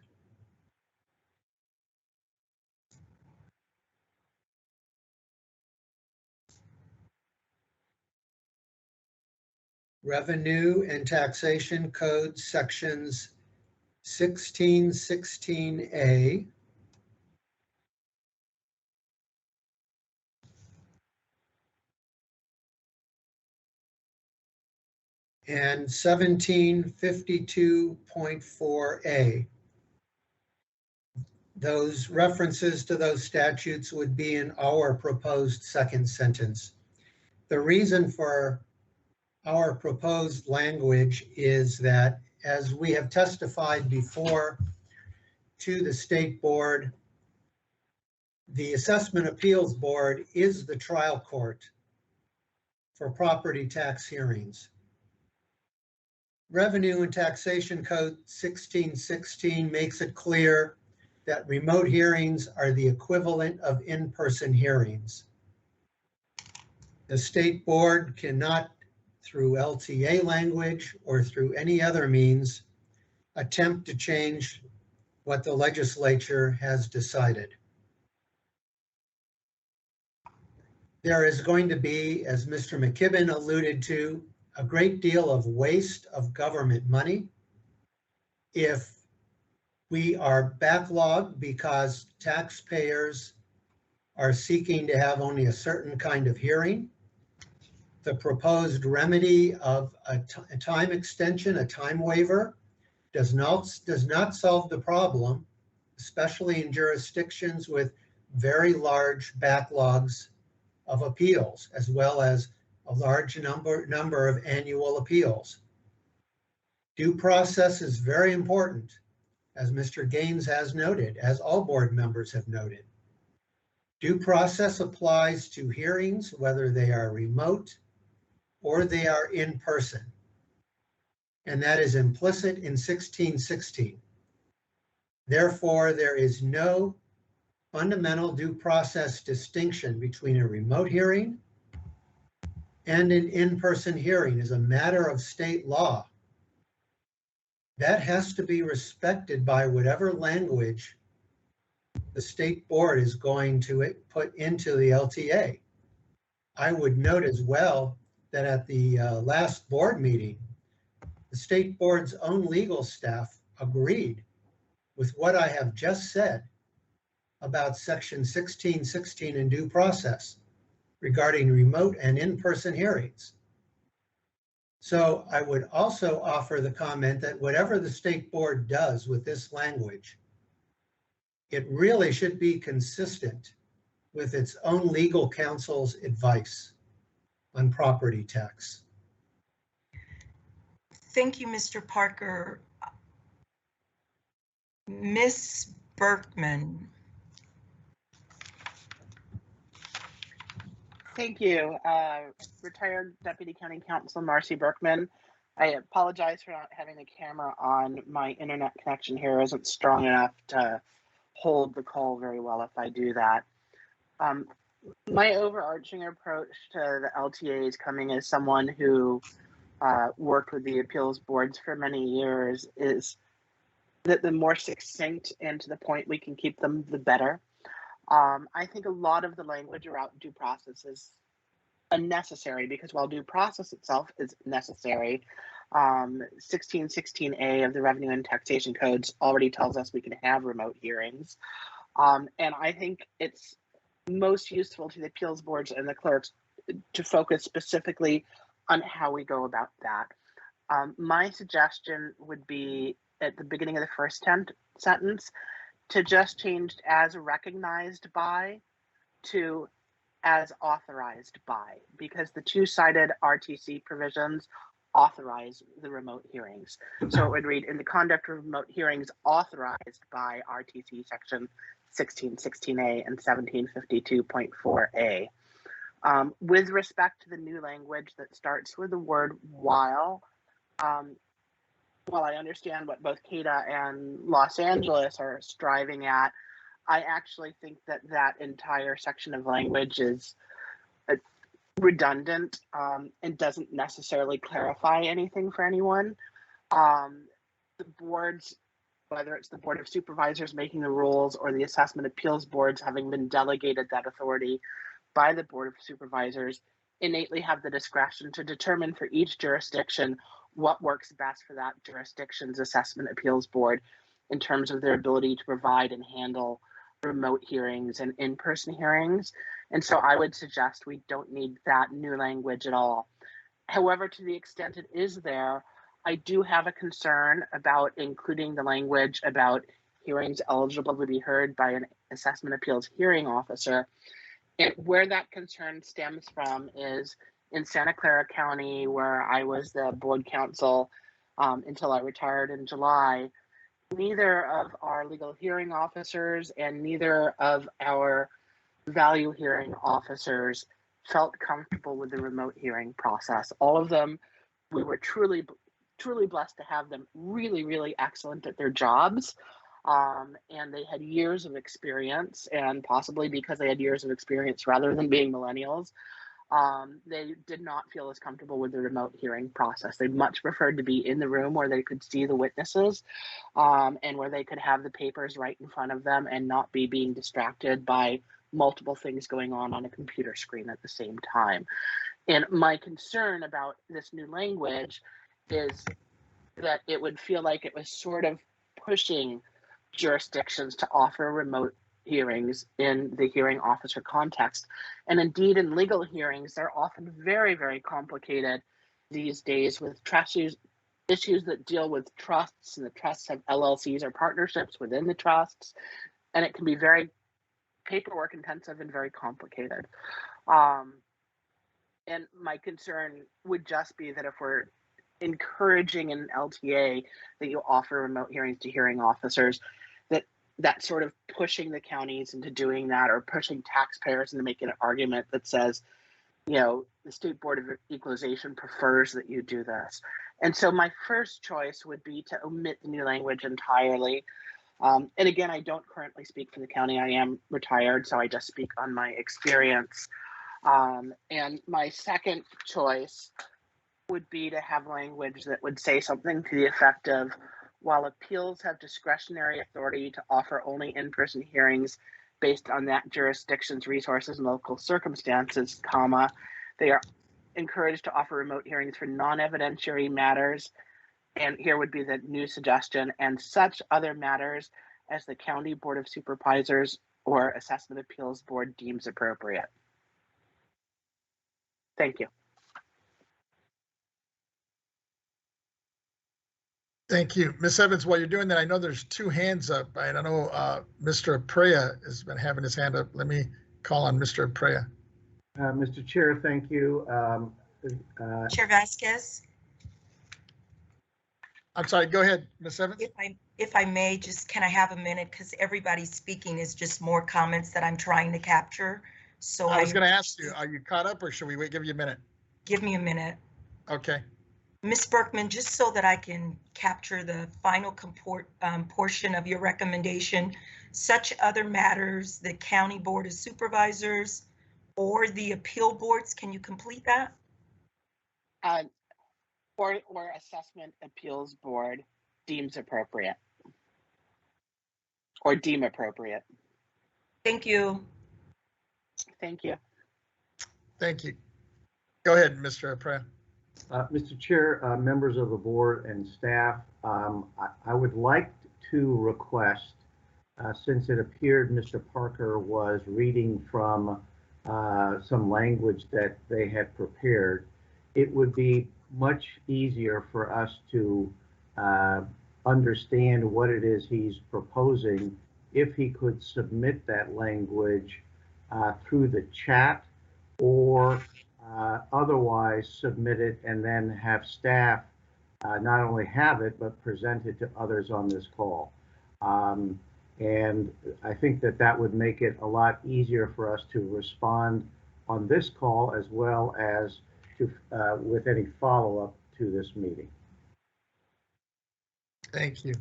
Revenue and Taxation Code sections 1616A and 1752.4A. Those references to those statutes would be in our proposed second sentence. The reason for our proposed language is that, as we have testified before to the State Board, the Assessment Appeals Board is the trial court for property tax hearings. Revenue and Taxation Code 1616 makes it clear that remote hearings are the equivalent of in-person hearings. The State Board cannot, through LTA language or through any other means, attempt to change what the legislature has decided. There is going to be, as Mr. McKibben alluded to, a great deal of waste of government money if we are backlogged because taxpayers are seeking to have only a certain kind of hearing. The proposed remedy of a time extension, a time waiver, does not solve the problem, especially in jurisdictions with very large backlogs of appeals, as well as a large number of annual appeals. Due process is very important, as Mr. Gaines has noted, as all board members have noted. Due process applies to hearings, whether they are remote or they are in person. And that is implicit in 1616. Therefore, there is no fundamental due process distinction between a remote hearing and an in-person hearing as a matter of state law. That has to be respected by whatever language the state board is going to put into the LTA. I would note as well that at the last board meeting, the state board's own legal staff agreed with what I have just said about section 1616 in due process regarding remote and in-person hearings. So I would also offer the comment that whatever the state board does with this language, it really should be consistent with its own legal counsel's advice on property tax. Thank you, Mr. Parker. Ms. Berkman. Thank you. Retired Deputy County Counsel Marcy Berkman. I apologize for not having the camera on. My internet connection here isn't strong enough to hold the call very well if I do that. My overarching approach to the LTA is coming as someone who worked with the appeals boards for many years is that the more succinct and to the point we can keep them, the better. I think a lot of the language around due process is unnecessary because while due process itself is necessary, 1616A of the Revenue and Taxation Codes already tells us we can have remote hearings. And I think it's most useful to the appeals boards and the clerks to focus specifically on how we go about that. My suggestion would be at the beginning of the first sentence to just change as recognized by to as authorized by, because the two-sided RTC provisions authorize the remote hearings. So it would read, in the conduct of remote hearings authorized by RTC section 1616A and 1752.4A. With respect to the new language that starts with the word while I understand what both CADA and Los Angeles are striving at, I actually think that that entire section of language is redundant and doesn't necessarily clarify anything for anyone. The boards, whether it's the Board of Supervisors making the rules or the assessment appeals boards having been delegated that authority by the Board of Supervisors, innately have the discretion to determine for each jurisdiction what works best for that jurisdiction's assessment appeals board in terms of their ability to provide and handle remote hearings and in-person hearings. And so I would suggest we don't need that new language at all. However, to the extent it is there, I do have a concern about including the language about hearings eligible to be heard by an assessment appeals hearing officer. And where that concern stems from is in Santa Clara County, where I was the board counsel until I retired in July. Neither of our legal hearing officers and neither of our value hearing officers felt comfortable with the remote hearing process. All of them, we were truly blessed to have them really excellent at their jobs. And they had years of experience, and possibly because they had years of experience rather than being millennials, They did not feel as comfortable with the remote hearing process. They much preferred to be in the room where they could see the witnesses, and where they could have the papers right in front of them and not be being distracted by multiple things going on a computer screen at the same time. And my concern about this new language is that it would feel like it was sort of pushing jurisdictions to offer remote hearings in the hearing officer context. And indeed, in legal hearings, they're often very, very complicated these days with issues that deal with trusts, and the trusts have LLCs or partnerships within the trusts, and it can be very paperwork intensive and very complicated. And my concern would just be that if we're encouraging an LTA that you offer remote hearings to hearing officers, that sort of pushing the counties into doing that, or pushing taxpayers into making an argument that says, the State Board of Equalization prefers that you do this. And so my first choice would be to omit the new language entirely. And again, I don't currently speak for the county. I am retired, so I just speak on my experience. And my second choice would be to have language that would say something to the effect of, while appeals have discretionary authority to offer only in-person hearings based on that jurisdiction's resources and local circumstances, they are encouraged to offer remote hearings for non-evidentiary matters. And here would be the new suggestion, and such other matters as the County Board of Supervisors or Assessment Appeals Board deems appropriate. Thank you. Thank you. Ms. Evans, while you're doing that, I know there's two hands up. I don't know, Mr. Aprea has been having his hand up. Let me call on Mr. Aprea. Mr. Chair, thank you. Chair Vasquez, I'm sorry, go ahead, Ms. Evans. if I may, just can I have a minute? Because everybody's speaking is just more comments that I'm trying to capture. So I was going to ask you, are you caught up, or should we give you a minute? Give me a minute. Okay. Ms. Berkman, just so that I can capture the final portion of your recommendation, such other matters, the County Board of Supervisors or the appeal boards, can you complete that? Or Assessment Appeals Board deems appropriate. Or deem appropriate. Thank you. Thank you. Thank you. Go ahead, Mr. Aprea. Mr. Chair, members of the board and staff, I would like to request, since it appeared Mr. Parker was reading from some language that they had prepared, it would be much easier for us to understand what it is he's proposing if he could submit that language through the chat, or otherwise submit it and then have staff not only have it, but present it to others on this call. And I think that that would make it a lot easier for us to respond on this call, as well as to with any follow-up to this meeting. Thank you.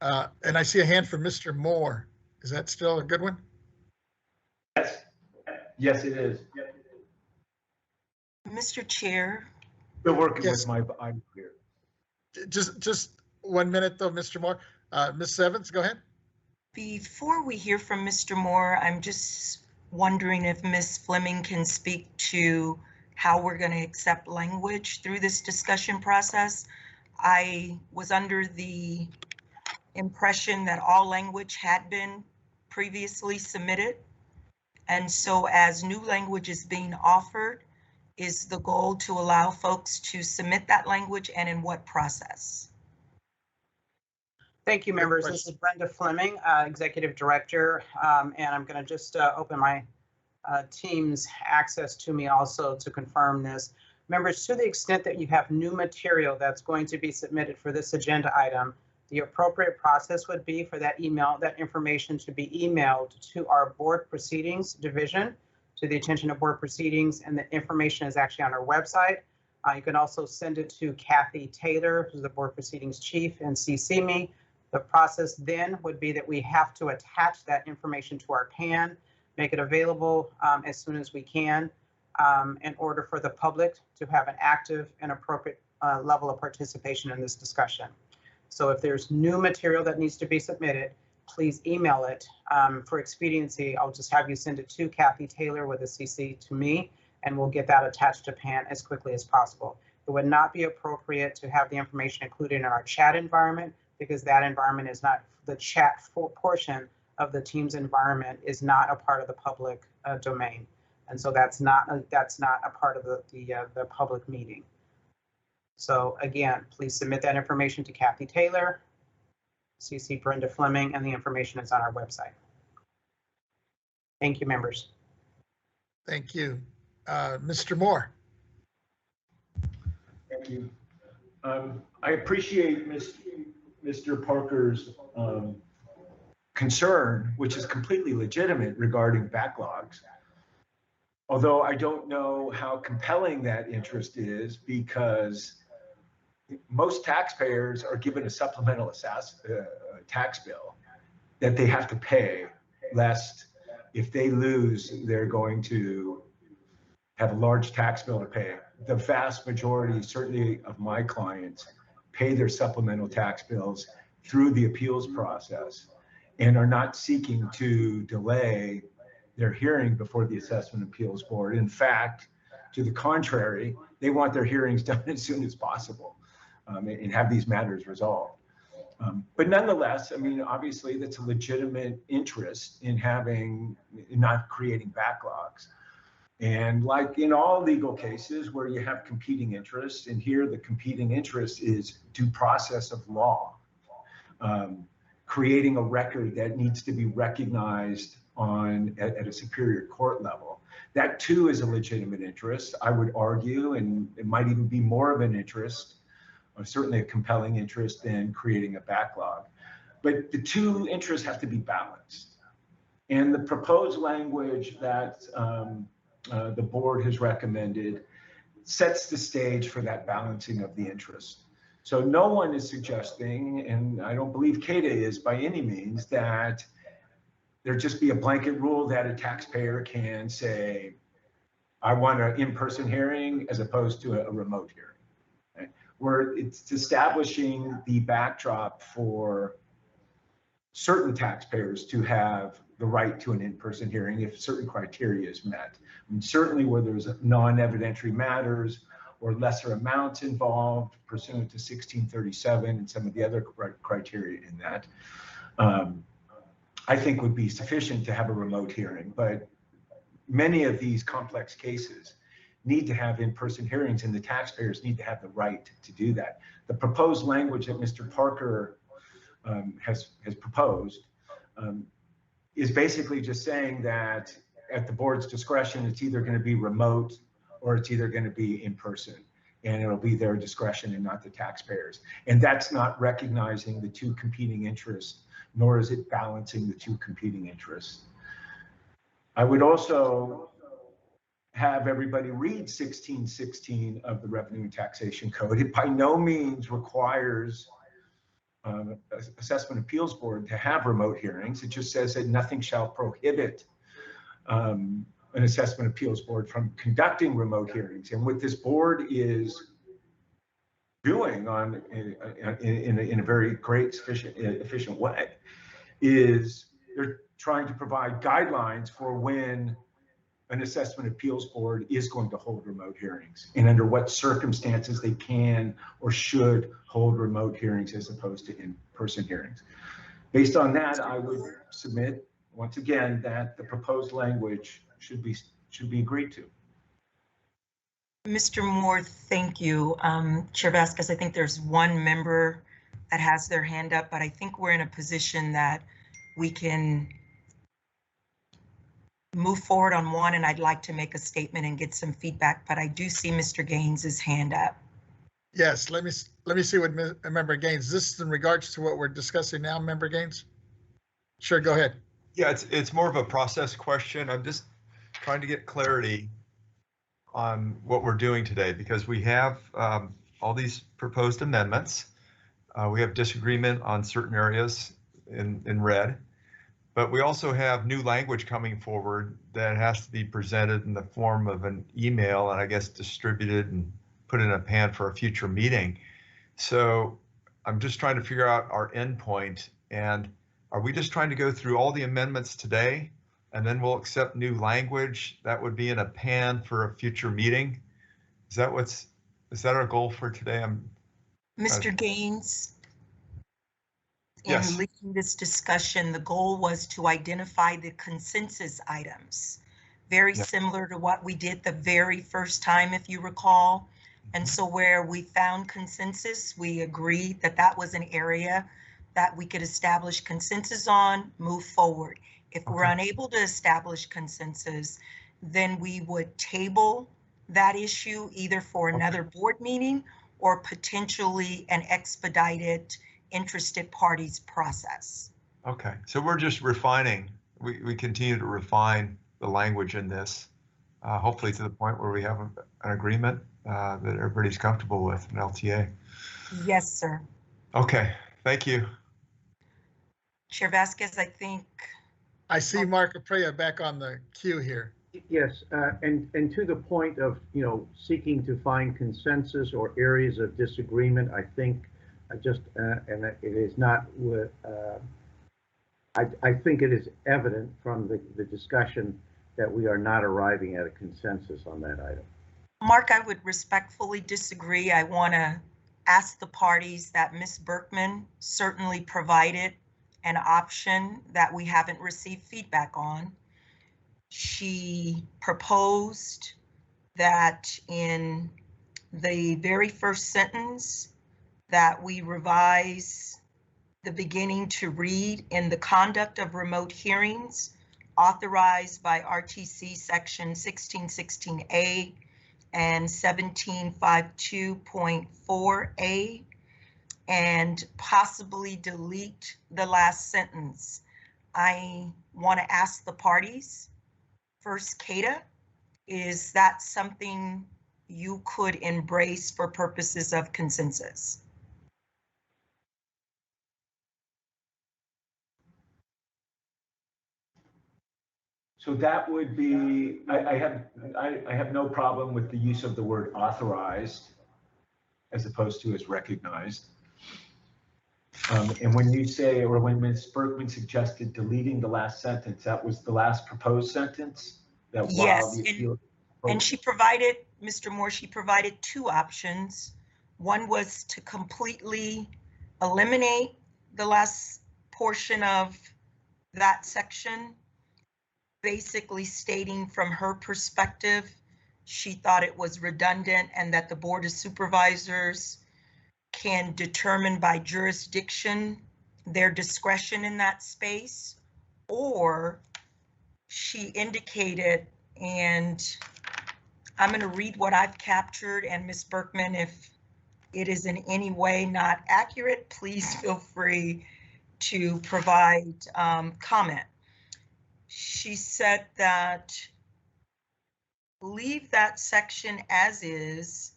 And I see a hand from Mr. Moore. Is that still a good one? Yes. Yes, it is. Mr. Chair. Still working Yes. with I'm clear. Just 1 minute though, Mr. Moore. Ms. Evans, go ahead. Before we hear from Mr. Moore, I'm just wondering if Ms. Fleming can speak to how we're going to accept language through this discussion process. I was under the impression that all language had been previously submitted. And so as new language is being offered, is the goal to allow folks to submit that language, and in what process? Thank you, members. This is Brenda Fleming, Executive Director, and I'm going to just open my team's access to me also to confirm this. Members, to the extent that you have new material that's going to be submitted for this agenda item, the appropriate process would be for that information to be emailed to our Board Proceedings Division, to the attention of Board Proceedings, and the information is actually on our website. You can also send it to Kathy Taylor, who's the Board Proceedings Chief, and CC me. The process then would be that we have to attach that information to our PAN, make it available as soon as we can. in order for the public to have an active and appropriate level of participation in this discussion. So if there's new material that needs to be submitted, please email it. For expediency, I'll just have you send it to Kathy Taylor with a CC to me, and we'll get that attached to PAN as quickly as possible. It would not be appropriate to have the information included in our chat environment, because that environment is not, the chat portion of the Teams environment is not a part of the public domain. And so that's not a part of the public meeting. So again, please submit that information to Kathy Taylor, CC Brenda Fleming, and the information is on our website. Thank you, members. Thank you. Mr. Moore. Thank you. I appreciate Mr. Parker's concern, which is completely legitimate regarding backlogs. Although I don't know how compelling that interest is, because most taxpayers are given a supplemental tax bill that they have to pay, lest if they lose, they're going to have a large tax bill to pay. The vast majority, certainly of my clients, pay their supplemental tax bills through the appeals process and are not seeking to delay their hearing before the Assessment Appeals Board. In fact, to the contrary, they want their hearings done as soon as possible and have these matters resolved. But nonetheless, I mean, obviously that's a legitimate interest in not creating backlogs. And like in all legal cases where you have competing interests, and here the competing interest is due process of law, creating a record that needs to be recognized at a superior court level. That too is a legitimate interest, I would argue, and it might even be more of an interest, or certainly a compelling interest in creating a backlog. But the two interests have to be balanced. And the proposed language that the board has recommended sets the stage for that balancing of the interest. So no one is suggesting, and I don't believe CADA is by any means, that there just be a blanket rule that a taxpayer can say, I want an in-person hearing as opposed to a remote hearing. Right? Where it's establishing the backdrop for certain taxpayers to have the right to an in-person hearing if certain criteria is met. I mean, certainly where there's non-evidentiary matters or lesser amounts involved pursuant to 1637 and some of the other criteria in that, I think would be sufficient to have a remote hearing. But many of these complex cases need to have in-person hearings, and the taxpayers need to have the right to do that. The proposed language that Mr. Parker has proposed is basically just saying that at the board's discretion, it's either going to be remote or it's either going to be in person, and it'll be their discretion and not the taxpayers. And that's not recognizing the two competing interests, nor is it balancing the two competing interests. I would also have everybody read 1616 of the Revenue and Taxation Code. It by no means requires Assessment Appeals Board to have remote hearings. It just says that nothing shall prohibit an Assessment Appeals Board from conducting remote hearings. And what this board is doing in a very great, efficient way is they're trying to provide guidelines for when an Assessment Appeals Board is going to hold remote hearings and under what circumstances they can or should hold remote hearings as opposed to in-person hearings. Based on that, I would submit once again that the proposed language should be agreed to. Mr. Moore, thank you. Chair Vasquez, I think there's one member that has their hand up, but I think we're in a position that we can move forward on one, and I'd like to make a statement and get some feedback, but I do see Mr. Gaines's hand up. Yes, let me see what Member Gaines, this is in regards to what we're discussing now, Member Gaines? Sure, go ahead. Yeah, it's more of a process question. I'm just trying to get clarity on what we're doing today, because we have all these proposed amendments. We have disagreement on certain areas in red. But we also have new language coming forward that has to be presented in the form of an email and I guess distributed and put in a pan for a future meeting. So I'm just trying to figure out our endpoint. And are we just trying to go through all the amendments today and then we'll accept new language that would be in a pan for a future meeting? Is that our goal for today? Mr. Gaines, in Yes. leading this discussion, the goal was to identify the consensus items, very similar to what we did the very first time, if you recall. And so where we found consensus, we agreed that that was an area that we could establish consensus on, move forward. If we're unable to establish consensus, then we would table that issue either for another board meeting or potentially an expedited interested parties process. Okay, so we're just refining. We continue to refine the language in this, hopefully to the point where we have an agreement that everybody's comfortable with, an LTA. Yes, sir. Okay, thank you. Chair Vasquez, I think. I see Mark Aprea back on the queue here. Yes, and to the point of, seeking to find consensus or areas of disagreement, I think and it is not what, I think it is evident from the discussion that we are not arriving at a consensus on that item. Mark, I would respectfully disagree. I want to ask the parties that Ms. Berkman certainly provided an option that we haven't received feedback on. She proposed that in the very first sentence that we revise the beginning to read, in the conduct of remote hearings authorized by RTC section 1616A and 1752.4A, and possibly delete the last sentence. I want to ask the parties, first, Kata, is that something you could embrace for purposes of consensus? So that would be, I have no problem with the use of the word authorized as opposed to as recognized. And when you say, or when Ms. Berkman suggested deleting the last sentence, that was the last proposed sentence? That Yes, and she provided, Mr. Moore, she provided two options. One was to completely eliminate the last portion of that section, basically stating from her perspective, she thought it was redundant and that the Board of Supervisors can determine by jurisdiction their discretion in that space. Or she indicated, and I'm going to read what I've captured, and Ms. Berkman, if it is in any way not accurate, please feel free to provide comment. She said that leave that section as is,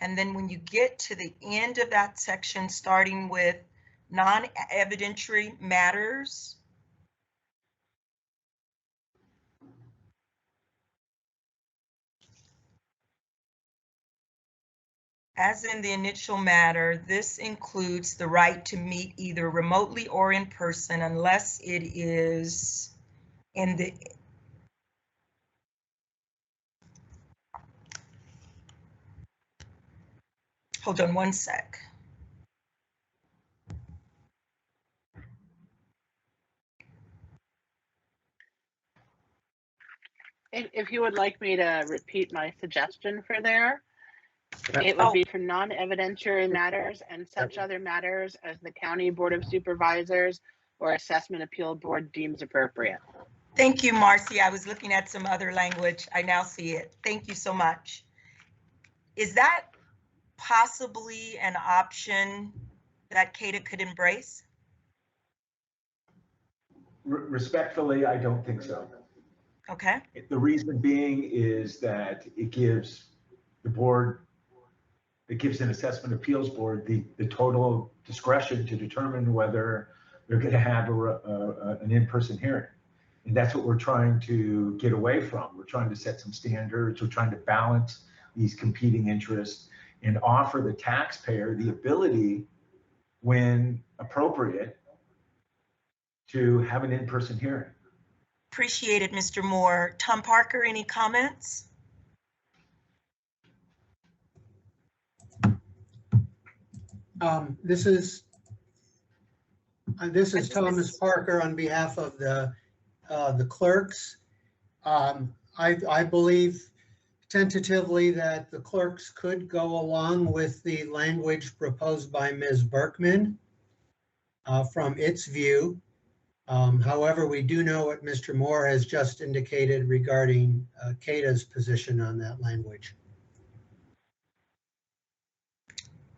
and then when you get to the end of that section, starting with non-evidentiary matters, as in the initial matter, this includes the right to meet either remotely or in person unless it is in the hold on one sec. If you would like me to repeat my suggestion for there, it would be for non-evidentiary matters and such other matters as the County Board of Supervisors or Assessment Appeal Board deems appropriate. Thank you, Marcy. I was looking at some other language. I now see it. Thank you so much. Is that possibly an option that Kata could embrace? Respectfully, I don't think so. Okay. The reason being is that it gives the board, it gives an assessment appeals board the total discretion to determine whether they're going to have an in-person hearing. And that's what we're trying to get away from. We're trying to set some standards. We're trying to balance these competing interests and offer the taxpayer the ability, when appropriate, to have an in-person hearing. Appreciate it, Mr. Moore. Tom Parker, any comments? This is Thomas Parker on behalf of the clerks. I believe tentatively that the clerks could go along with the language proposed by Ms. Berkman from its view. However, we do know what Mr. Moore has just indicated regarding CADA's position on that language.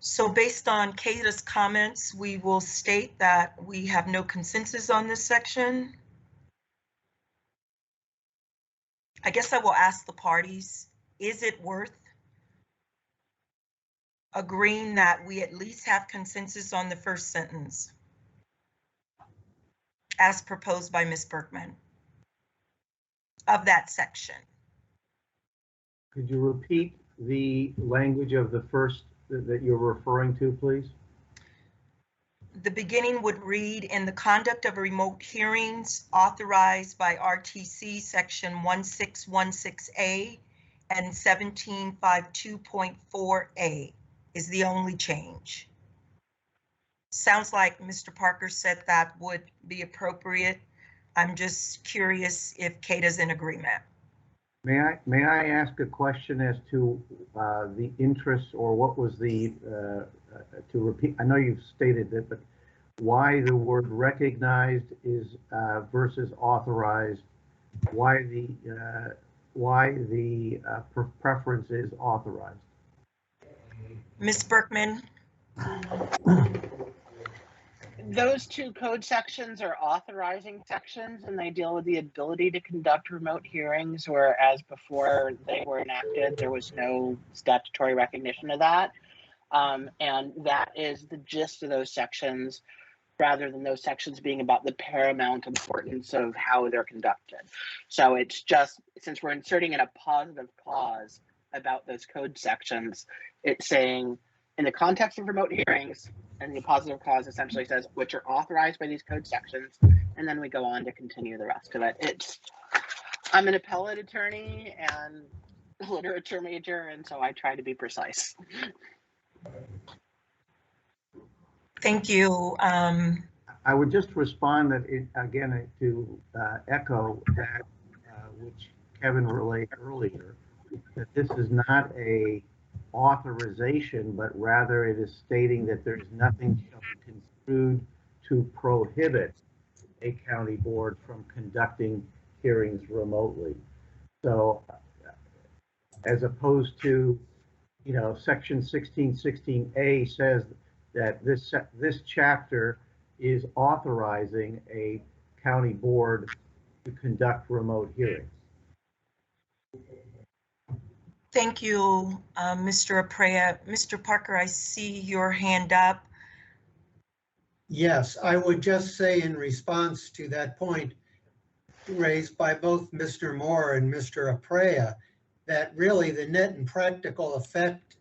So based on CADA's comments, we will state that we have no consensus on this section. I guess I will ask the parties, is it worth agreeing that we at least have consensus on the first sentence as proposed by Ms. Berkman of that section? Could you repeat the language of the first that you're referring to, please? The beginning would read, in the conduct of remote hearings authorized by RTC section 1616A and 1752.4A is the only change. Sounds like Mr. Parker said that would be appropriate. I'm just curious if CADA's in agreement. May I ask a question as to the interest, or what was the to repeat? I know you've stated it, but why the word recognized is versus authorized? Why the preference is authorized? Ms. Berkman. Those two code sections are authorizing sections, and they deal with the ability to conduct remote hearings, whereas before they were enacted, there was no statutory recognition of that. And that is the gist of those sections, rather than those sections being about the paramount importance of how they're conducted. So it's just, since we're inserting in a positive clause about those code sections, it's saying, in the context of remote hearings, and the positive clause essentially says, which are authorized by these code sections, and then we go on to continue the rest of it. I'm an appellate attorney and literature major, and so I try to be precise. Thank you. I would just respond that again to echo that which Kevin relayed earlier, that this is not a authorization, but rather it is stating that there's nothing shall be construed to prohibit a county board from conducting hearings remotely. So as opposed to, section 1616A says that this chapter is authorizing a county board to conduct remote hearings. Thank you, Mr. Aprea. Mr. Parker, I see your hand up. Yes, I would just say in response to that point raised by both Mr. Moore and Mr. Aprea, that really the net and practical effect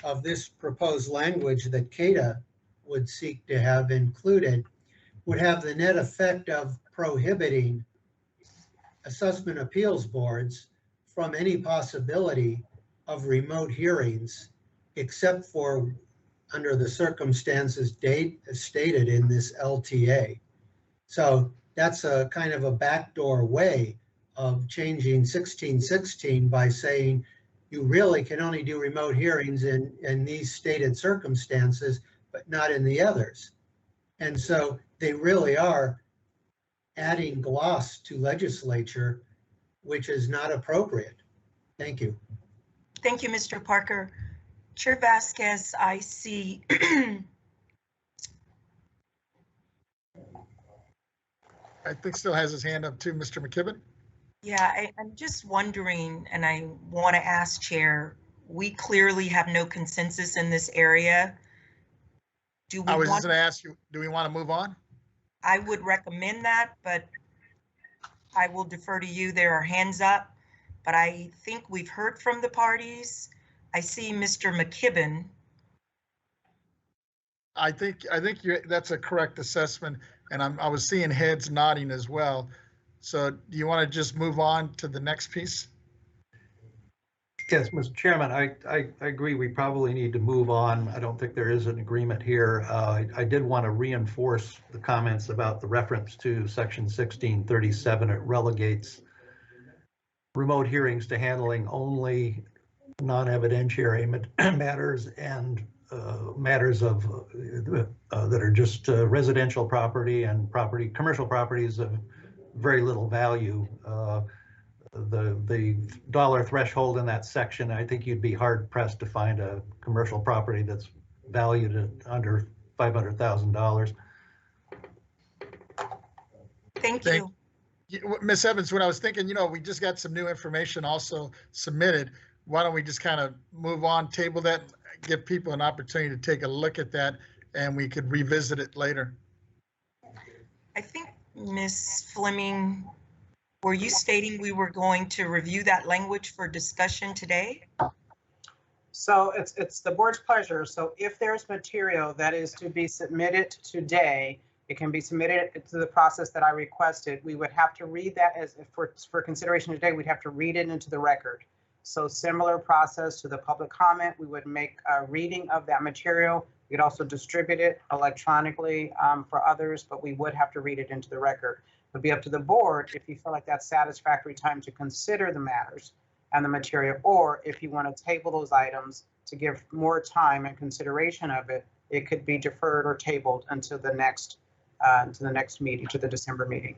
of this proposed language that CADA would seek to have included would have the net effect of prohibiting assessment appeals boards from any possibility of remote hearings, except for under the circumstances stated in this LTA. So that's a kind of a backdoor way of changing 1616 by saying you really can only do remote hearings in these stated circumstances, but not in the others. And so they really are adding gloss to legislature, which is not appropriate. Thank you. Thank you, Mr. Parker. Chair Vasquez, I see. I think still has his hand up too, Mr. McKibben. Yeah, I'm just wondering, and I want to ask Chair, we clearly have no consensus in this area. I was just going to ask you, do we want to move on? I would recommend that, but I will defer to you. There are hands up, but I think we've heard from the parties. I see Mr. McKibben. I think that's a correct assessment, and I was seeing heads nodding as well. So do you want to just move on to the next piece? Yes, Mr. Chairman, I agree. We probably need to move on. I don't think there is an agreement here. I did want to reinforce the comments about the reference to Section 1637. It relegates remote hearings to handling only non-evidentiary matters and matters of that are just residential property and commercial properties of very little value. The dollar threshold in that section, I think you'd be hard pressed to find a commercial property that's valued at under $500,000. Thank you. Ms. Evans, when I was thinking, we just got some new information also submitted. Why don't we just kind of move on, table that, give people an opportunity to take a look at that, and we could revisit it later. I think, Ms. Fleming, were you stating we were going to review that language for discussion today? So it's the board's pleasure. So if there's material that is to be submitted today, it can be submitted to the process that I requested. We would have to read that as for consideration today. We'd have to read it into the record. So similar process to the public comment. We would make a reading of that material. We could also distribute it electronically for others, but we would have to read it into the record. It would be up to the board if you feel like that's satisfactory time to consider the matters and the material, or if you want to table those items to give more time and consideration of it, it could be deferred or tabled until the next meeting, to the December meeting.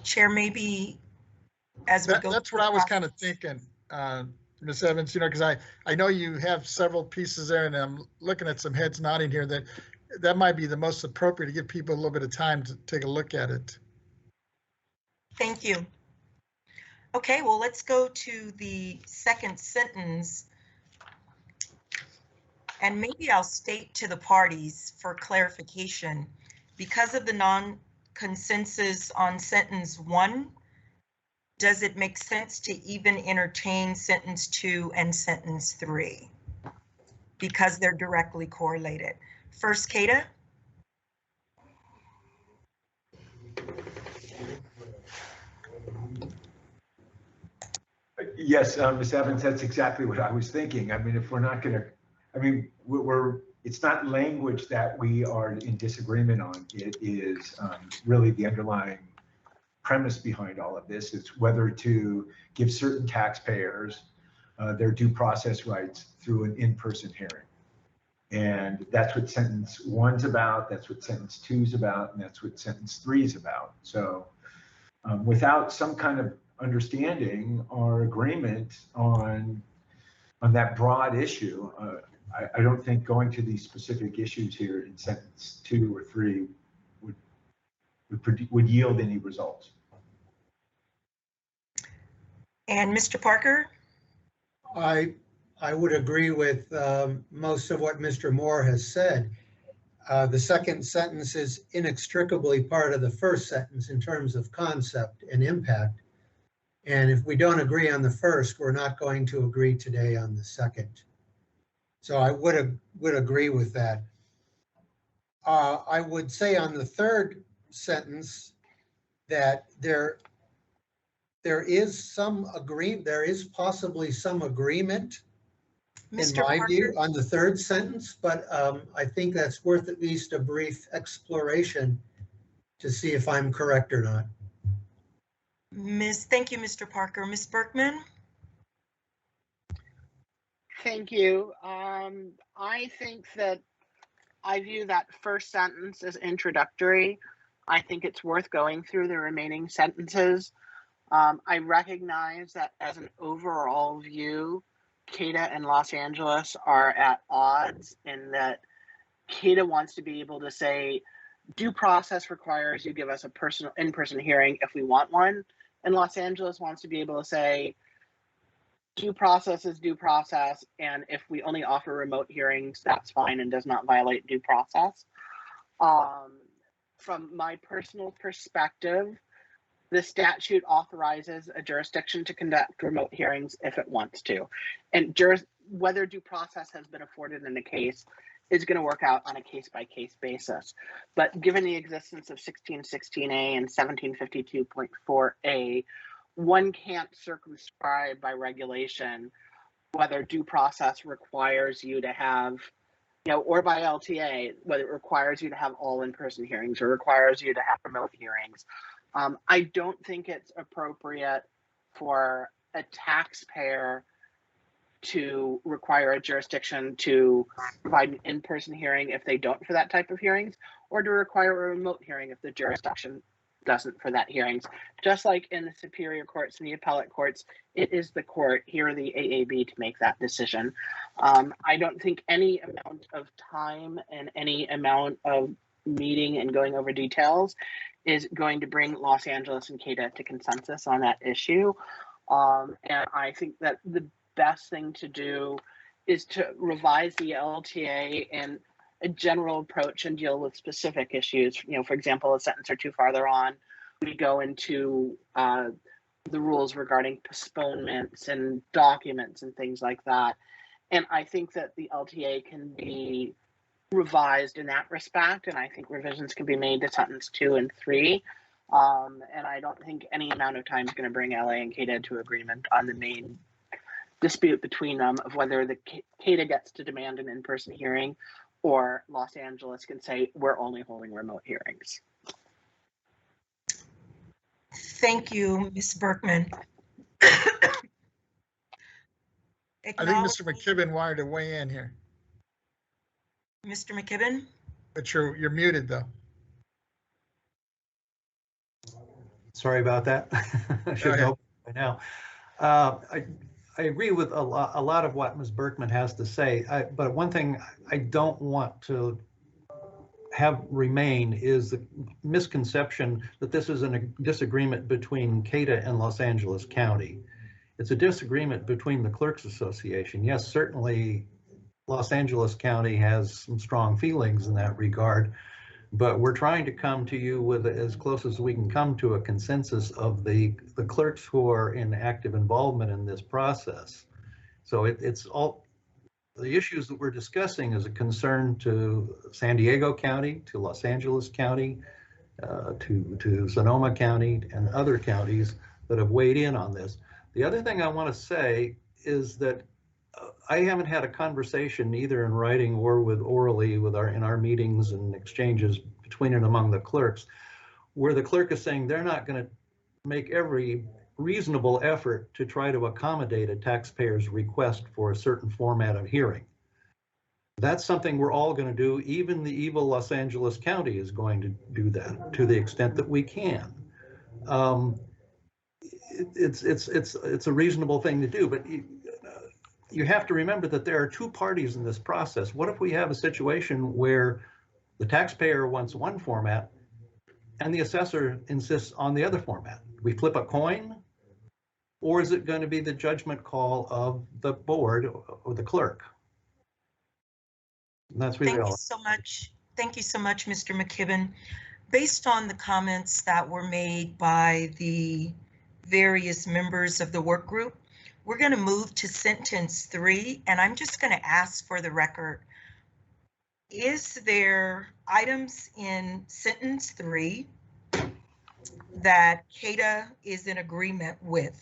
Chair, maybe as we go. That's what I was kind of thinking, Ms. Evans, because I know you have several pieces there, and I'm looking at some heads nodding here that might be the most appropriate to give people a little bit of time to take a look at it. Thank you. Okay, well, let's go to the second sentence. And maybe I'll state to the parties for clarification, because of the non-consensus on sentence 1, does it make sense to even entertain sentence 2 and sentence 3? Because they're directly correlated. First, Kata. Yes, Ms. Evans, that's exactly what I was thinking. I mean, if we're not going to, it's not language that we are in disagreement on. It is really the underlying premise behind all of this. It's whether to give certain taxpayers their due process rights through an in-person hearing. And that's what sentence 1's about, that's what sentence 2's about, and that's what sentence 3's about. So without some kind of understanding or agreement on that broad issue, I don't think going to these specific issues here in sentence 2 or 3 would yield any results. And Mr. Parker? I would agree with most of what Mr. Moore has said. The second sentence is inextricably part of the first sentence in terms of concept and impact. And if we don't agree on the first, we're not going to agree today on the second. So I would agree with that. I would say on the third sentence that there is some agreement, there is possibly some agreement in my view on the third sentence, but I think that's worth at least a brief exploration to see if I'm correct or not. Thank you, Mr. Parker. Ms. Berkman? Thank you. I think that I view that first sentence as introductory. I think it's worth going through the remaining sentences. I recognize that as an overall view, Kata and Los Angeles are at odds in that Kata wants to be able to say due process requires you give us a in-person hearing if we want one, and Los Angeles wants to be able to say due process is due process, and if we only offer remote hearings, that's fine and does not violate due process. From my personal perspective, the statute authorizes a jurisdiction to conduct remote hearings if it wants to. And whether due process has been afforded in a case is going to work out on a case-by-case basis. But given the existence of 1616A and 1752.4A, one can't circumscribe by regulation whether due process requires you to have, or by LTA, whether it requires you to have all in-person hearings or requires you to have remote hearings. I don't think it's appropriate for a taxpayer to require a jurisdiction to provide an in-person hearing if they don't for that type of hearings, or to require a remote hearing if the jurisdiction doesn't for that hearings. Just like in the superior courts and the appellate courts, it is the court, here the AAB, to make that decision. I don't think any amount of time and any amount of meeting and going over details is going to bring Los Angeles and CADA to consensus on that issue. And I think that the best thing to do is to revise the LTA and a general approach and deal with specific issues. For example, a sentence or two farther on, we go into the rules regarding postponements and documents and things like that. And I think that the LTA can be revised in that respect, and I think revisions can be made to sentence 2 and 3. And I don't think any amount of time is going to bring LA and CADA to agreement on the main dispute between them of whether the CADA gets to demand an in-person hearing or Los Angeles can say we're only holding remote hearings. Thank you, Ms. Berkman. I think Mr. McKibben wanted to weigh in here. Mr. McKibben? But you're muted though. Sorry about that. I should know by now. I agree with a lot of what Ms. Berkman has to say, but one thing I don't want to have remain is the misconception that this is a disagreement between CADA and Los Angeles County. It's a disagreement between the Clerks Association. Yes, certainly Los Angeles County has some strong feelings in that regard, but we're trying to come to you with as close as we can come to a consensus of the clerks who are in active involvement in this process. So it's all, the issues that we're discussing is a concern to San Diego County, to Los Angeles County, to Sonoma County and other counties that have weighed in on this. The other thing I want to say is that I haven't had a conversation either in writing or orally in our meetings and exchanges between and among the clerks, where the clerk is saying they're not going to make every reasonable effort to try to accommodate a taxpayer's request for a certain format of hearing. That's something we're all going to do. Even the evil Los Angeles County is going to do that to the extent that we can. It's a reasonable thing to do, but you have to remember that there are two parties in this process. What if we have a situation where the taxpayer wants one format and the assessor insists on the other format? We flip a coin, or is it going to be the judgment call of the board or the clerk? And that's really all. Thank you so much. Thank you so much, Mr. McKibben. Based on the comments that were made by the various members of the work group, we're going to move to sentence 3, and I'm just going to ask for the record. Is there items in sentence 3 that CADA is in agreement with?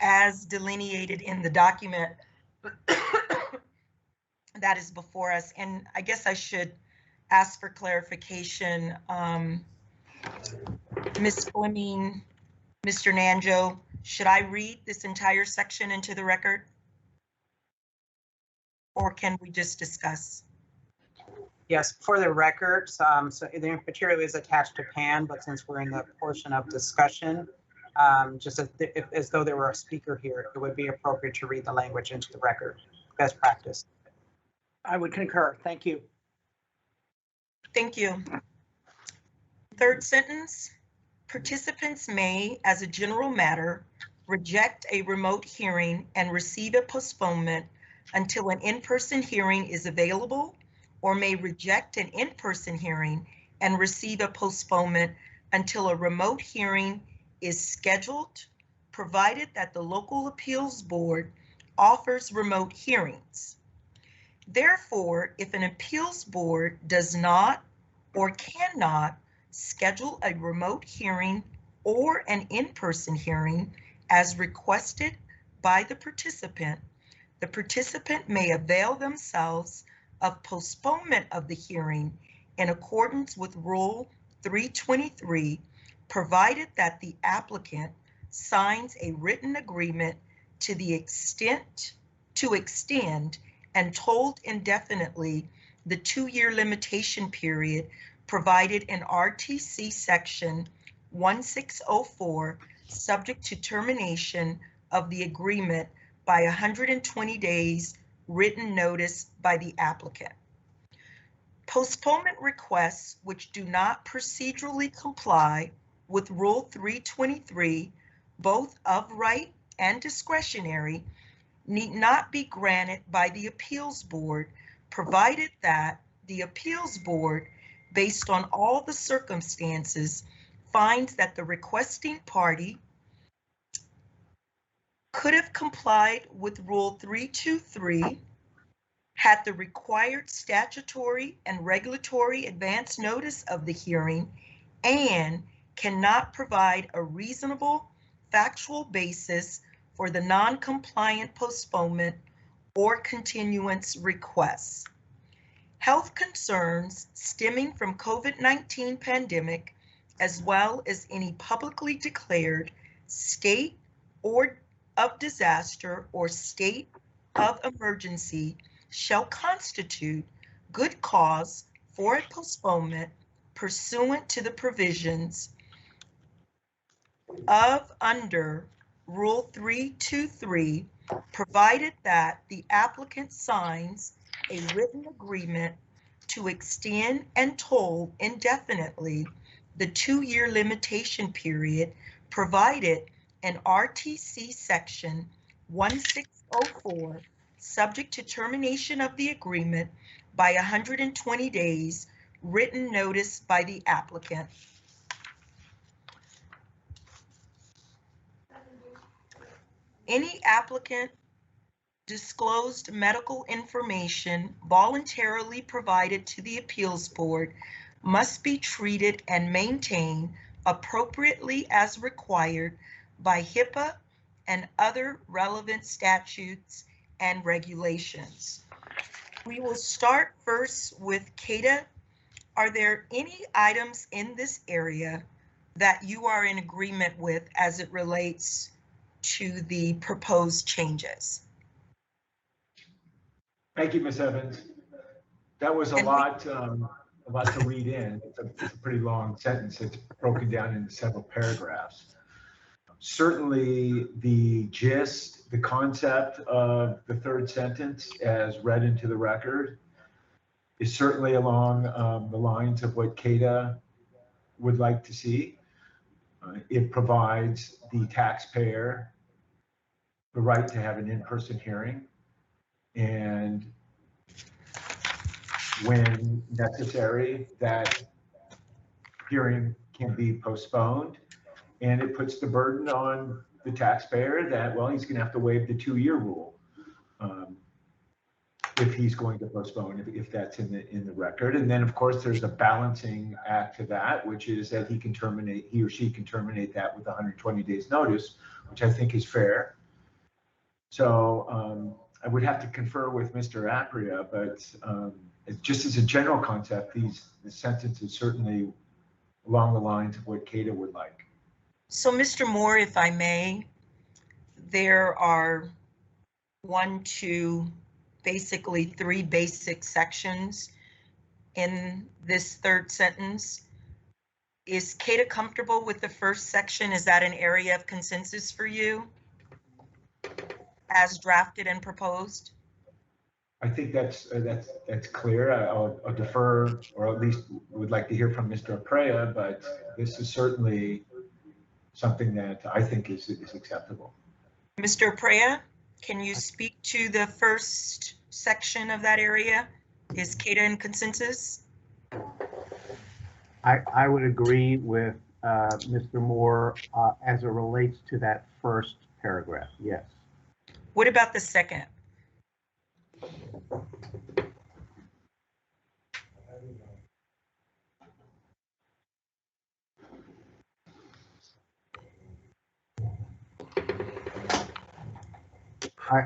As delineated in the document that is before us, and I guess I should ask for clarification. Ms. Fleming, Mr. Nanjo, should I read this entire section into the record? Or can we just discuss? Yes, for the record, so the material is attached to PAN, but since we're in the portion of discussion, just as though there were a speaker here, it would be appropriate to read the language into the record. Best practice. I would concur. Thank you. Thank you. Third sentence, participants may, as a general matter, reject a remote hearing and receive a postponement until an in-person hearing is available, or may reject an in-person hearing and receive a postponement until a remote hearing is scheduled, provided that the local appeals board offers remote hearings. Therefore, if an appeals board does not or cannot schedule a remote hearing or an in-person hearing as requested by the participant may avail themselves of postponement of the hearing in accordance with Rule 323, provided that the applicant signs a written agreement to extend and told indefinitely the 2-year limitation period provided in RTC section 1604, subject to termination of the agreement by 120 days written notice by the applicant. Postponement requests which do not procedurally comply with Rule 323, both of right and discretionary, need not be granted by the appeals board, provided that the appeals board, based on all the circumstances, finds that the requesting party could have complied with Rule 323, had the required statutory and regulatory advance notice of the hearing, and cannot provide a reasonable factual basis for the non-compliant postponement or continuance requests. Health concerns stemming from COVID-19 pandemic, as well as any publicly declared state or of disaster or state of emergency shall constitute good cause for a postponement pursuant to the provisions of under Rule 323, provided that the applicant signs a written agreement to extend and toll indefinitely the 2-year limitation period provided in RTC section 1604, subject to termination of the agreement by 120 days written notice by the applicant. Any applicant disclosed medical information voluntarily provided to the appeals board must be treated and maintained appropriately as required by HIPAA and other relevant statutes and regulations. We will start first with Kata. Are there any items in this area that you are in agreement with as it relates to the proposed changes? Thank you, Ms. Evans. That was a lot to read in. It's a pretty long sentence. It's broken down into several paragraphs. Certainly the gist, the concept of the third sentence as read into the record is certainly along the lines of what Kata would like to see. It provides the taxpayer the right to have an in-person hearing, and when necessary, that hearing can be postponed, and it puts the burden on the taxpayer that, well, he's going to have to waive the 2-year rule if he's going to postpone, if that's in the record. And then, of course, there's a balancing act to that, which is that he or she can terminate that with 120 days notice, which I think is fair. So I would have to confer with Mr. Apria, but just as a general concept, the sentence is certainly along the lines of what Kata would like. So, Mr. Moore, if I may, there are 3 basic sections in this third sentence. Is Kata comfortable with the first section? Is that an area of consensus for you as drafted and proposed? I think that's clear. I'll defer, or at least would like to hear from Mr. Aprea, but this is certainly something that I think is acceptable. Mr. Aprea, Can you speak to the first section of that area? Is CADA in consensus? I would agree with Mr. Moore as it relates to that first paragraph, yes. What about the second?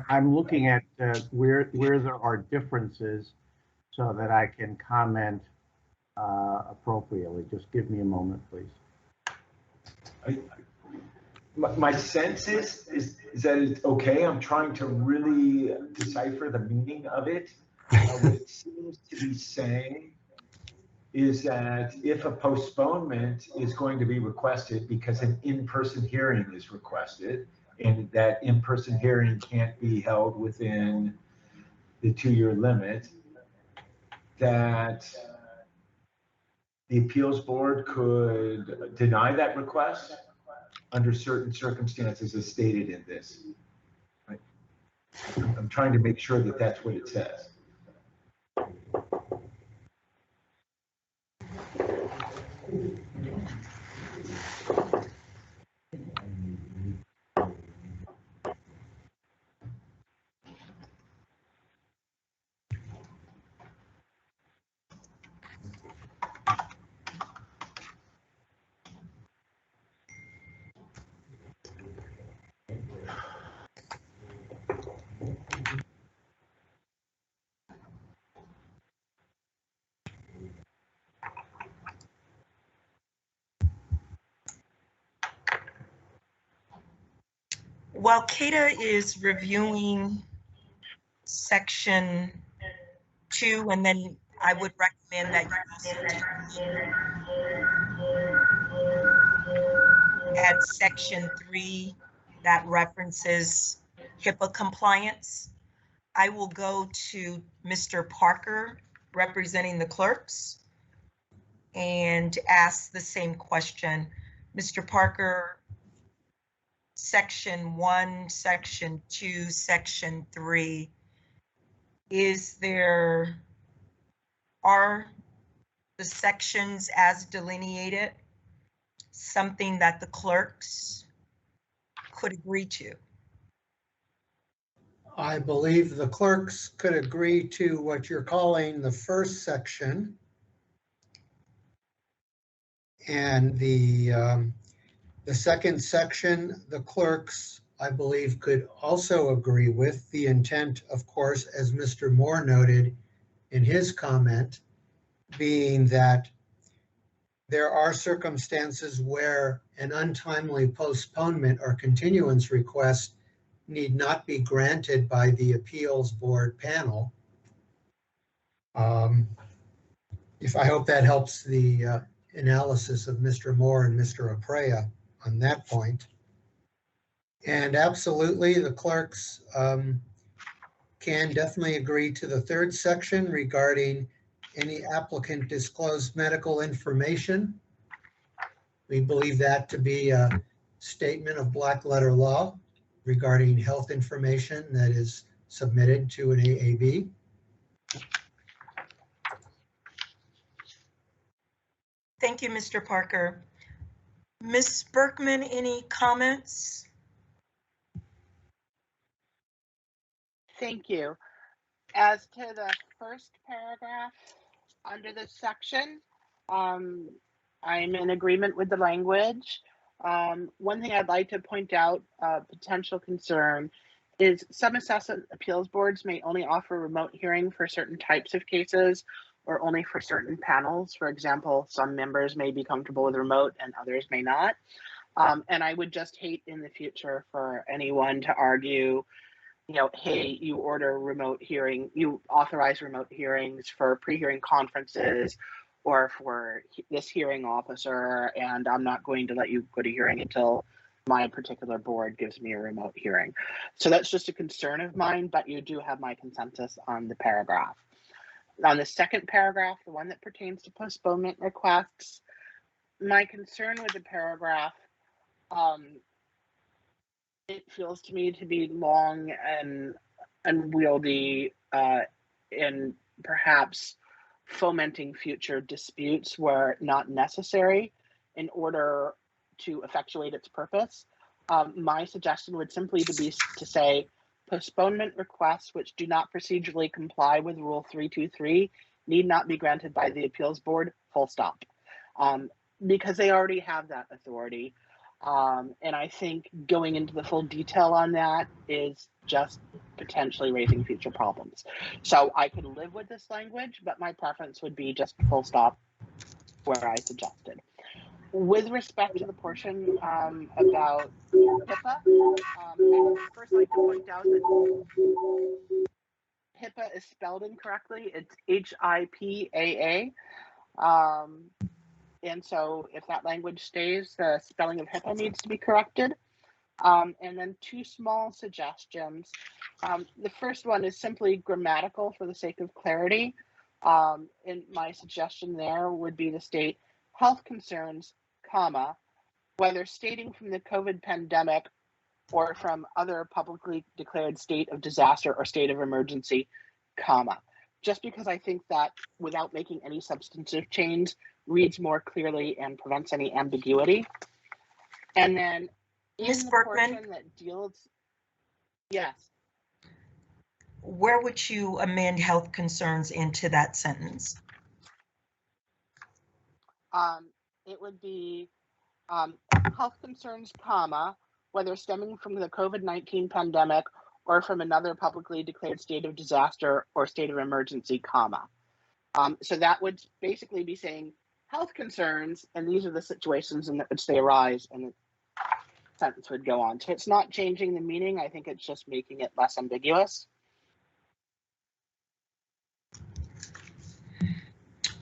I'm looking at where there are differences so that I can comment appropriately. Just give me a moment, please. My sense is that it's okay. I'm trying to really decipher the meaning of it. What it seems to be saying is that if a postponement is going to be requested because an in-person hearing is requested, and that in-person hearing can't be held within the 2-year limit, that the appeals board could deny that request under certain circumstances as stated in this. Right? I'm trying to make sure that that's what it says. While CADA is reviewing section 2, and then I would recommend that you also add section 3 that references HIPAA compliance. I will go to Mr. Parker representing the clerks and ask the same question. Mr. Parker, section 1, section 2, section 3, are the sections as delineated something that the clerks could agree to? I believe the clerks could agree to what you're calling the first section. And the second section, the clerks, I believe, could also agree with the intent, of course, as Mr. Moore noted in his comment, being that there are circumstances where an untimely postponement or continuance request need not be granted by the appeals board panel. If I hope that helps the analysis of Mr. Moore and Mr. Aprea on that point. And absolutely, the clerks can definitely agree to the third section regarding any applicant disclosed medical information. We believe that to be a statement of black letter law regarding health information that is submitted to an AAB. Thank you, Mr. Parker. Ms. Berkman, any comments? Thank you. As to the first paragraph under this section, I'm in agreement with the language. One thing I'd like to point out, potential concern, is some assessment appeals boards may only offer remote hearing for certain types of cases or only for certain panels. For example, some members may be comfortable with remote and others may not. And I would just hate in the future for anyone to argue, you know, hey, you order remote hearing, you authorize remote hearings for pre-hearing conferences or for this hearing officer, and I'm not going to let you go to hearing until my particular board gives me a remote hearing. So that's just a concern of mine, but you do have my consensus on the paragraph. On the second paragraph, the one that pertains to postponement requests, my concern with the paragraph it feels to me to be long and unwieldy, and perhaps fomenting future disputes where not necessary in order to effectuate its purpose. My suggestion would simply be to say postponement requests which do not procedurally comply with Rule 323 need not be granted by the appeals board, full stop. Because they already have that authority. And I think going into the full detail on that is just potentially raising future problems. So I could live with this language, but my preference would be just full stop where I suggested. With respect to the portion about HIPAA, I would first like to point out that HIPAA is spelled incorrectly. It's HIPAA. And so if that language stays, the spelling of HIPAA needs to be corrected. And then two small suggestions. The first one is simply grammatical for the sake of clarity. And my suggestion there would be to state health concerns, comma, whether stating from the COVID pandemic or from other publicly declared state of disaster or state of emergency, comma. Just because I think that without making any substantive change reads more clearly and prevents any ambiguity. And then Ms. in the Berkman, portion that deals, yes. Where would you amend health concerns into that sentence? It would be health concerns, comma, whether stemming from the COVID-19 pandemic or from another publicly declared state of disaster or state of emergency, comma. So that would basically be saying health concerns, and these are the situations in which they arise, and the sentence would go on. So it's not changing the meaning. I think it's just making it less ambiguous.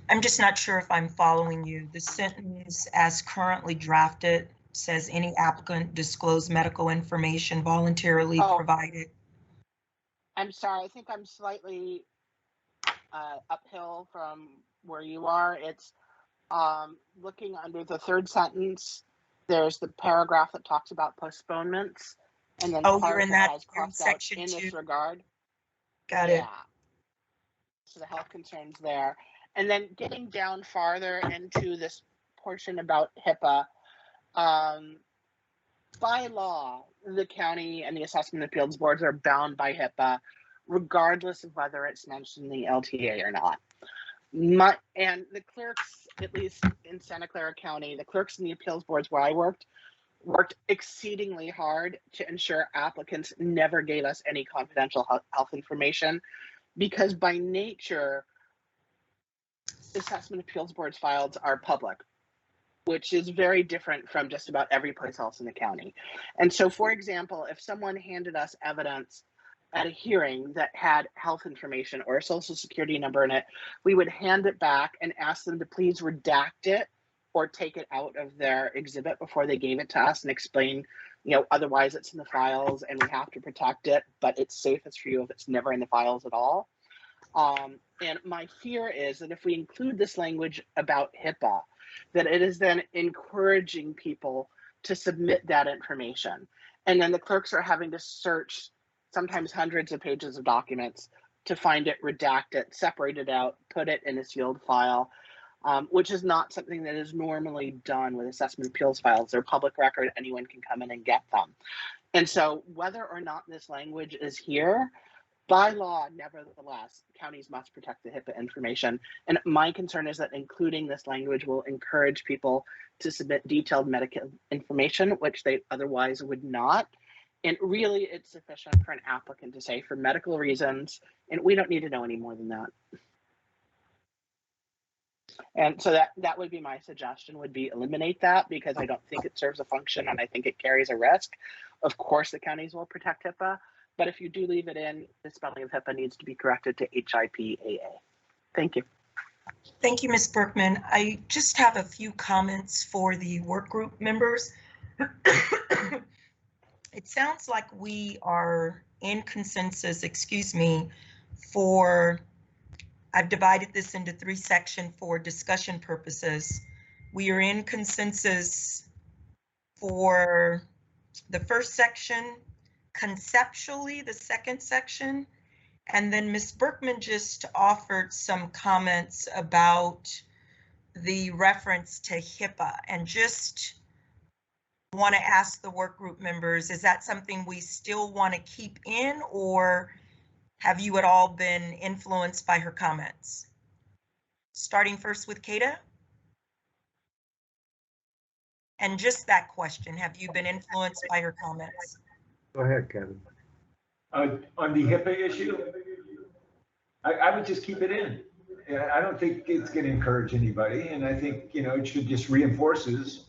I'm just not sure if I'm following you. The sentence as currently drafted says any applicant disclose medical information voluntarily provided. I'm sorry, I think I'm slightly uphill from where you are. It's looking under the third sentence, there's the paragraph that talks about postponements, and then you're in that section in this regard. Got it. So the health concerns there. And then getting down farther into this portion about HIPAA, by law, the county and the assessment appeals boards are bound by HIPAA, regardless of whether it's mentioned in the LTA or not. And the clerks, at least in Santa Clara County, the clerks in the appeals boards where I worked exceedingly hard to ensure applicants never gave us any confidential health information, because by nature, assessment appeals boards files are public, which is very different from just about every place else in the county. And so, for example, if someone handed us evidence at a hearing that had health information or a social security number in it, we would hand it back and ask them to please redact it or take it out of their exhibit before they gave it to us, and explain, otherwise it's in the files and we have to protect it, but it's safest for you if it's never in the files at all. And my fear is that if we include this language about HIPAA, that it is then encouraging people to submit that information. And then the clerks are having to search sometimes hundreds of pages of documents to find it, redact it, separate it out, put it in a sealed file, which is not something that is normally done with assessment appeals files. They're public record, anyone can come in and get them. And so whether or not this language is here, by law, nevertheless, counties must protect the HIPAA information. And my concern is that including this language will encourage people to submit detailed medical information, which they otherwise would not. And really, it's sufficient for an applicant to say for medical reasons, and we don't need to know any more than that. And so that would be my suggestion, would be eliminate that, because I don't think it serves a function and I think it carries a risk. Of course, the counties will protect HIPAA, but if you do leave it in, the spelling of HIPAA needs to be corrected to HIPAA. Thank you. Thank you, Ms. Berkman. I just have a few comments for the work group members. It sounds like we are in consensus, for, I've divided this into 3 sections for discussion purposes. We are in consensus for the first section, conceptually, the second section, and then Ms. Berkman just offered some comments about the reference to HIPAA, and just want to ask the work group members, is that something we still want to keep in, or have you at all been influenced by her comments? Starting first with Kata. And just that question, have you been influenced by her comments? Go ahead, Kevin. On the HIPAA issue, I would just keep it in. I don't think it's going to encourage anybody, and I think it should just reinforces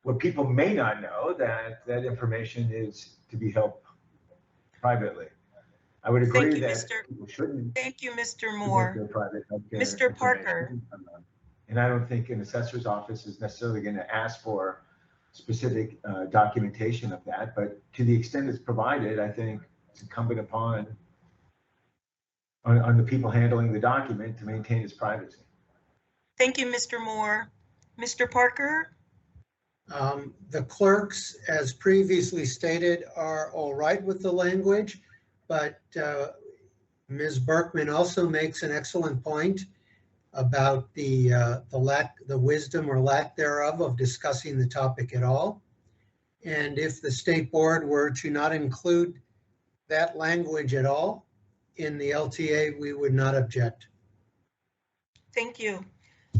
what people may not know, that information is to be held privately. I would agree that people shouldn't. Thank you, Mr. Moore. Their private healthcare Mr. Parker. And I don't think an assessor's office is necessarily going to ask for specific documentation of that, but to the extent it's provided, I think it's incumbent upon the people handling the document to maintain its privacy. Thank you, Mr. Moore. Mr. Parker? The clerks, as previously stated, are all right with the language, but Ms. Berkman also makes an excellent point about the wisdom or lack thereof of discussing the topic at all. And if the state board were to not include that language at all in the LTA, we would not object. Thank you.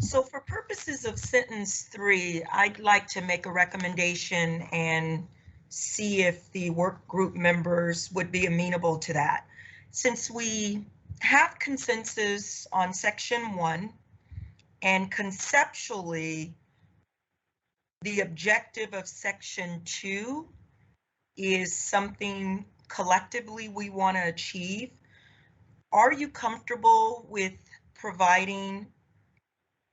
So for purposes of sentence 3, I'd like to make a recommendation and see if the work group members would be amenable to that. Since we have consensus on section 1, and conceptually, the objective of section 2 is something collectively we want to achieve, are you comfortable with providing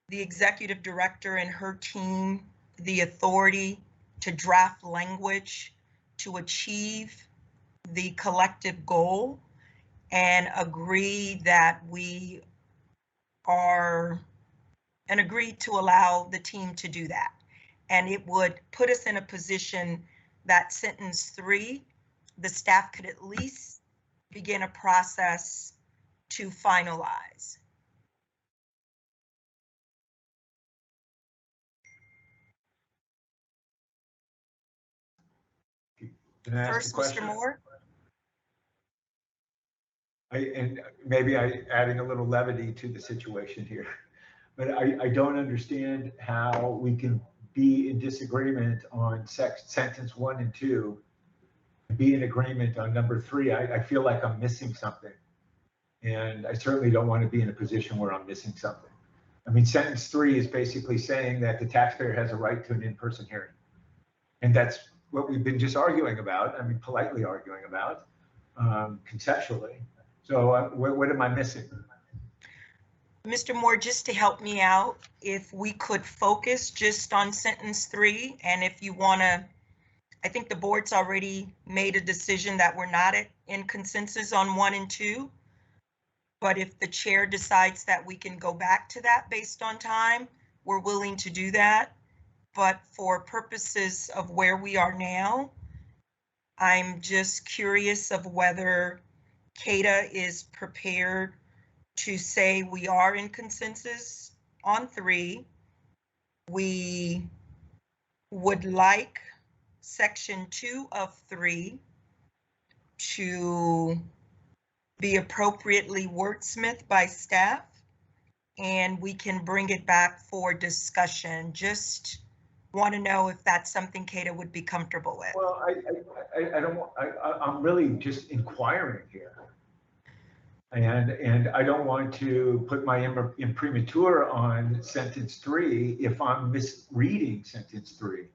the executive director and her team the authority to draft language to achieve the collective goal, and agree that we are, and agree to allow the team to do that? And it would put us in a position that sentence 3, the staff could at least begin a process to finalize. Can I ask First, a question? Mr. Moore. And maybe adding a little levity to the situation here, but I don't understand how we can be in disagreement on sentence 1 and 2, and be in agreement on number 3. I feel like I'm missing something, and I certainly don't want to be in a position where I'm missing something. I mean, sentence 3 is basically saying that the taxpayer has a right to an in-person hearing, and that's what we've been just arguing about. I mean, politely arguing about, conceptually. So what am I missing? Mr. Moore, just to help me out, if we could focus just on sentence 3, and if you want to, I think the board's already made a decision that we're not in consensus on 1 and 2. But if the chair decides that we can go back to that based on time, we're willing to do that. But for purposes of where we are now, I'm just curious of whether Kata is prepared to say we are in consensus on 3. We would like section 2 of 3 to be appropriately wordsmithed by staff, and we can bring it back for discussion. Just want to know if that's something Kata would be comfortable with. Well, I'm really just inquiring here. And I don't want to put my imprimatur on sentence 3 if I'm misreading sentence 3.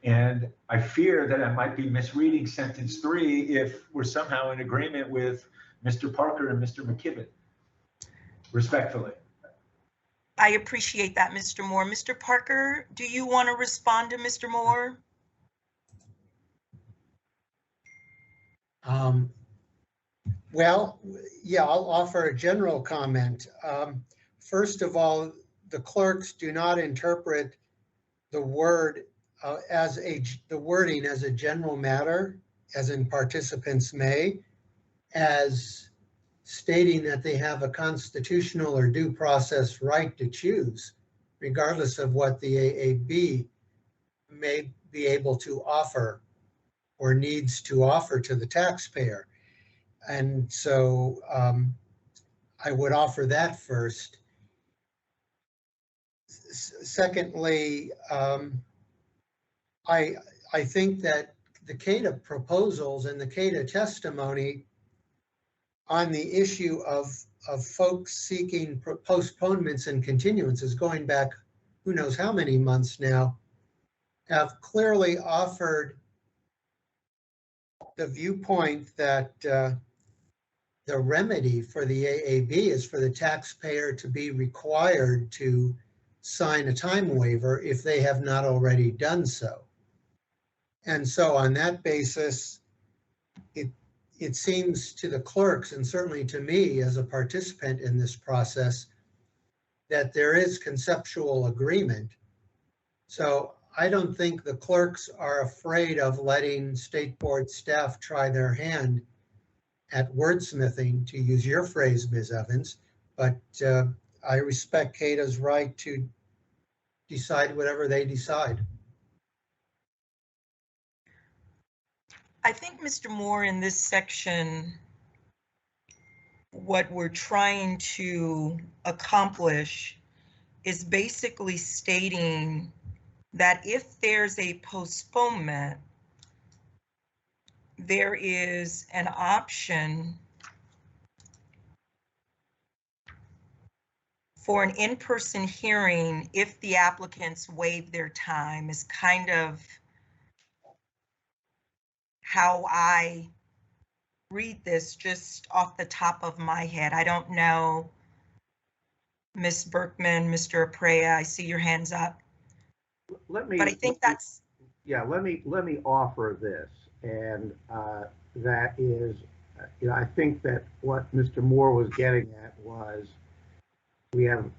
And I fear that I might be misreading sentence 3 if we're somehow in agreement with Mr. Parker and Mr. McKibben, respectfully. I appreciate that, Mr. Moore. Mr. Parker, do you want to respond to Mr. Moore? Well, yeah, I'll offer a general comment. First of all, the clerks do not interpret the word the wording as a general matter, as in participants may, as stating that they have a constitutional or due process right to choose, regardless of what the AAB may be able to offer or needs to offer to the taxpayer. And so I would offer that first. Secondly, I think that the CADA proposals and the CADA testimony on the issue of folks seeking postponements and continuances going back who knows how many months now, have clearly offered the viewpoint that the remedy for the AAB is for the taxpayer to be required to sign a time waiver if they have not already done so. And so on that basis, it seems to the clerks, and certainly to me as a participant in this process, that there is conceptual agreement. So I don't think the clerks are afraid of letting state board staff try their hand at wordsmithing, to use your phrase, Ms. Evans, but I respect CADA's right to decide whatever they decide. I think, Mr. Moore, in this section, what we're trying to accomplish is basically stating that if there's a postponement, there is an option for an in-person hearing if the applicants waive their time, is kind of how I read this just off the top of my head. I don't know, Ms. Berkman, Mr. Aprea, I see your hands up. Let me, but I think that's, yeah, let me offer this, and that is, you know, I think that what Mr. Moore was getting at was we have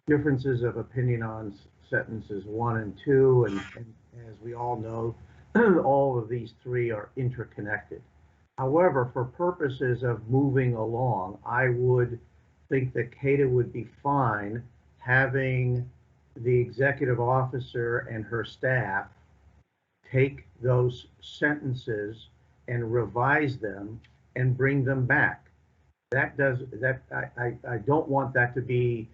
differences of opinion on sentences 1 and 2, and as we all know, all of these three are interconnected. However, for purposes of moving along, I would think that CADA would be fine having the executive officer and her staff take those sentences and revise them and bring them back. I don't want that to be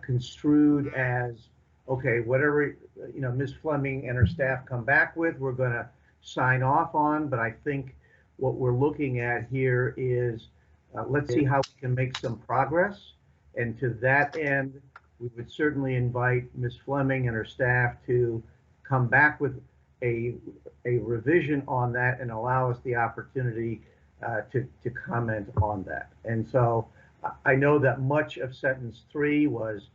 construed as, okay, whatever, you know, Ms. Fleming and her staff come back with, we're going to sign off on. But I think what we're looking at here is let's see how we can make some progress. And to that end, we would certainly invite Ms. Fleming and her staff to come back with a revision on that and allow us the opportunity to comment on that. And so I know that much of sentence 3 was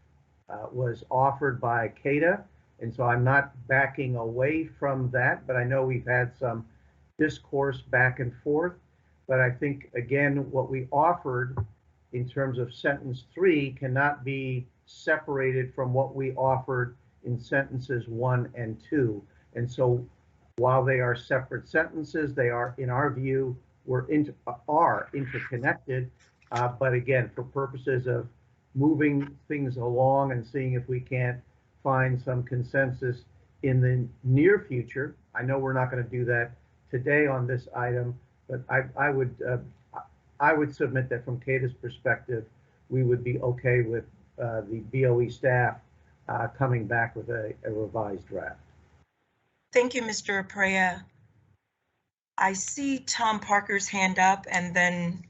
offered by CADA, and so I'm not backing away from that, but I know we've had some discourse back and forth. But I think, again, what we offered in terms of sentence 3 cannot be separated from what we offered in sentences 1 and 2. And so while they are separate sentences, they are, in our view, are interconnected. But again, for purposes of moving things along and seeing if we can't find some consensus in the near future, I know we're not going to do that today on this item, but I would submit that from CADA's perspective, we would be okay with the BOE staff coming back with a revised draft. thank you, Mr. Aprea. I see Tom Parker's hand up, and then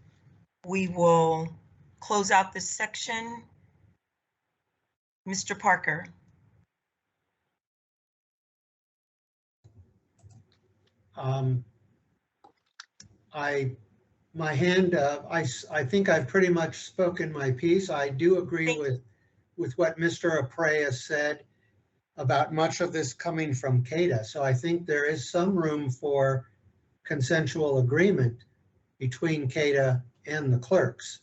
we will close out this section. Mr. Parker. My hand, I think I've pretty much spoken my piece. I do agree with what Mr. Aprea said about much of this coming from CADA. So I think there is some room for consensual agreement between CADA and the clerks.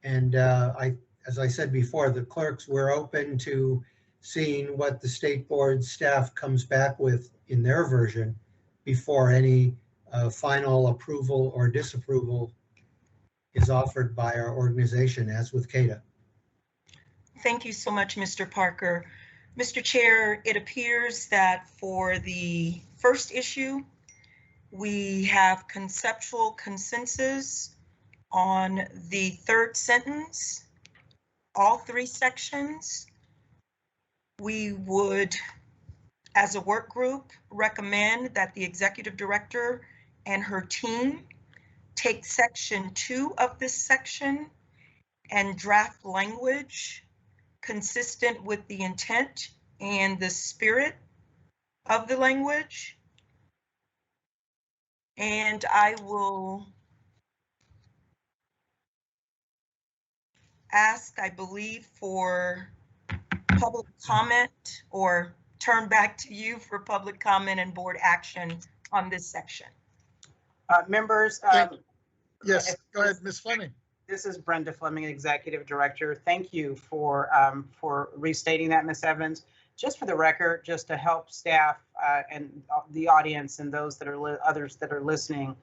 And as I said before, the clerks were open to seeing what the state board staff comes back with in their version before any final approval or disapproval is offered by our organization, as with CADA. Thank you so much, Mr. Parker. Mr. Chair, it appears that for the first issue, we have conceptual consensus on the third sentence, all three sections. We would, as a work group, recommend that the executive director and her team take section 2 of this section and draft language consistent with the intent and the spirit of the language. And I will ask, I believe, for public comment, or turn back to you for public comment and board action on this section. Members. Yes, go ahead, Ms. Fleming. This is Brenda Fleming, Executive Director. Thank you for restating that, Ms. Evans. Just for the record, just to help staff and the audience and those that are others that are listening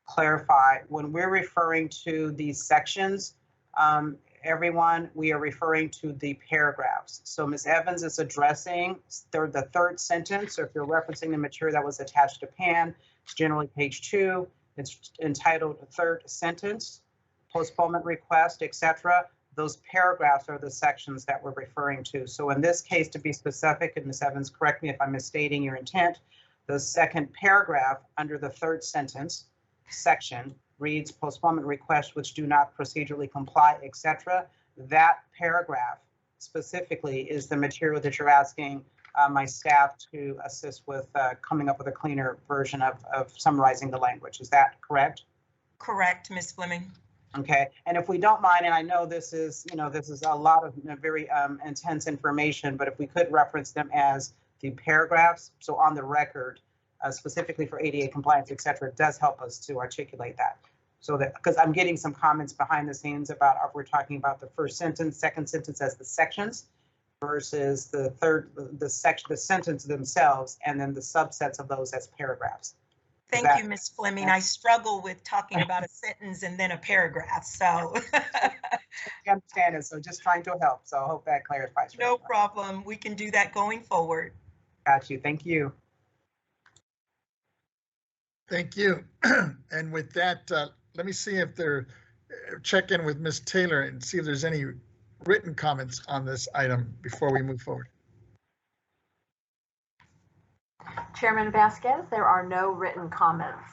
clarify, when we're referring to these sections, everyone, we are referring to the paragraphs. So Ms. Evans is addressing the third sentence. So if you're referencing the material that was attached to PAN, it's generally page 2. It's entitled third sentence, postponement request, etc. Those paragraphs are the sections that we're referring to. So in this case, to be specific, and Ms. Evans, correct me if I'm misstating your intent, the second paragraph under the third sentence section reads postponement requests which do not procedurally comply, etc. That paragraph specifically is the material that you're asking my staff to assist with coming up with a cleaner version of summarizing the language. Is that correct? Correct, Ms. Fleming. Okay, and if we don't mind, and I know this is, this is a lot of very intense information, but if we could reference them as the paragraphs, so on the record, specifically for ADA compliance, et cetera, it does help us to articulate that. So that, because I'm getting some comments behind the scenes about if we're talking about the first sentence, second sentence as the sections versus the third, the sentence themselves, and then the subsets of those as paragraphs. Thank you, Ms. Fleming. I struggle with talking about a sentence and then a paragraph, so. I understand it, so just trying to help. So I hope that clarifies. No problem. We can do that going forward. Got you. Thank you. Thank you. And with that, let me see if they're check in with Ms. Taylor and see if there's any written comments on this item before we move forward. Chairman Vasquez, there are no written comments.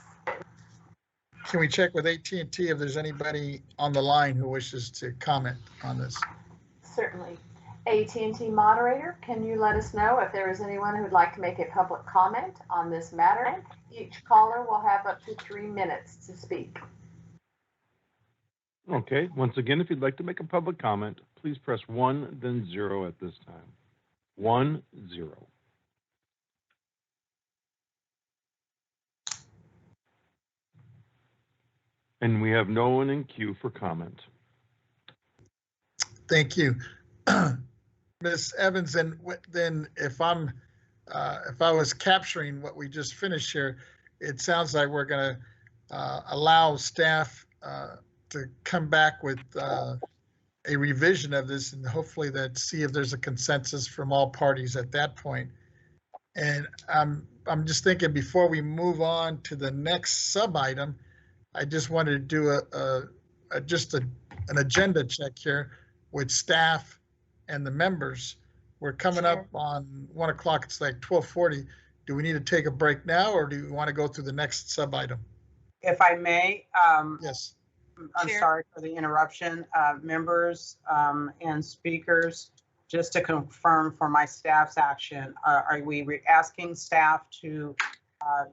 Can we check with AT&T if there's anybody on the line who wishes to comment on this? Certainly. AT&T moderator, can you let us know if there is anyone who would like to make a public comment on this matter? Each caller will have up to 3 minutes to speak. Okay, once again, if you'd like to make a public comment, please press 1, then 0 at this time. 1, 0. And we have no one in queue for comment. Thank you. Ms. Evans, and then if I was capturing what we just finished here, it sounds like we're going to allow staff to come back with a revision of this, and hopefully that see if there's a consensus from all parties at that point. And I'm just thinking before we move on to the next sub item, I just wanted to do an agenda check here with staff and the members. We're coming up on 1 o'clock. It's like 12:40. Do we need to take a break now, or do you want to go through the next sub item? If I may, yes. I'm sorry for the interruption, members and speakers. Just to confirm for my staff's action, are we asking staff to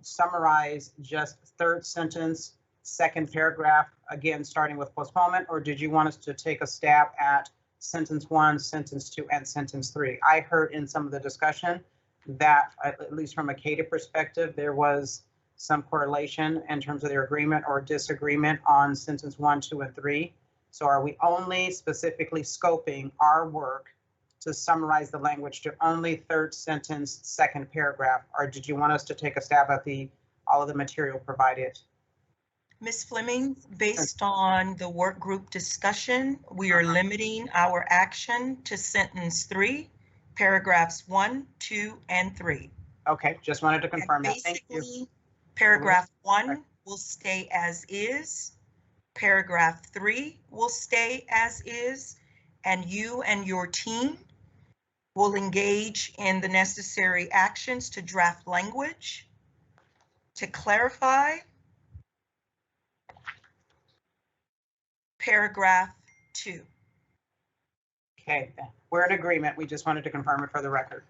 summarize just third sentence, second paragraph, again, starting with postponement, or did you want us to take a stab at sentence 1, sentence 2, and sentence 3? I heard in some of the discussion that, at least from a CADA perspective, there was some correlation in terms of their agreement or disagreement on sentence 1, 2, and 3. So are we only specifically scoping our work to summarize the language to only third sentence, second paragraph? Or did you want us to take a stab at all of the material provided? Ms. Fleming, based on the work group discussion, we are limiting our action to sentence 3, paragraphs 1, 2, and 3. Okay, just wanted to confirm that. Thank you. Basically, paragraph 1 will stay as is. Paragraph 3 will stay as is, and you and your team will engage in the necessary actions to draft language, to clarify paragraph 2. Okay, we're in agreement. We just wanted to confirm it for the record.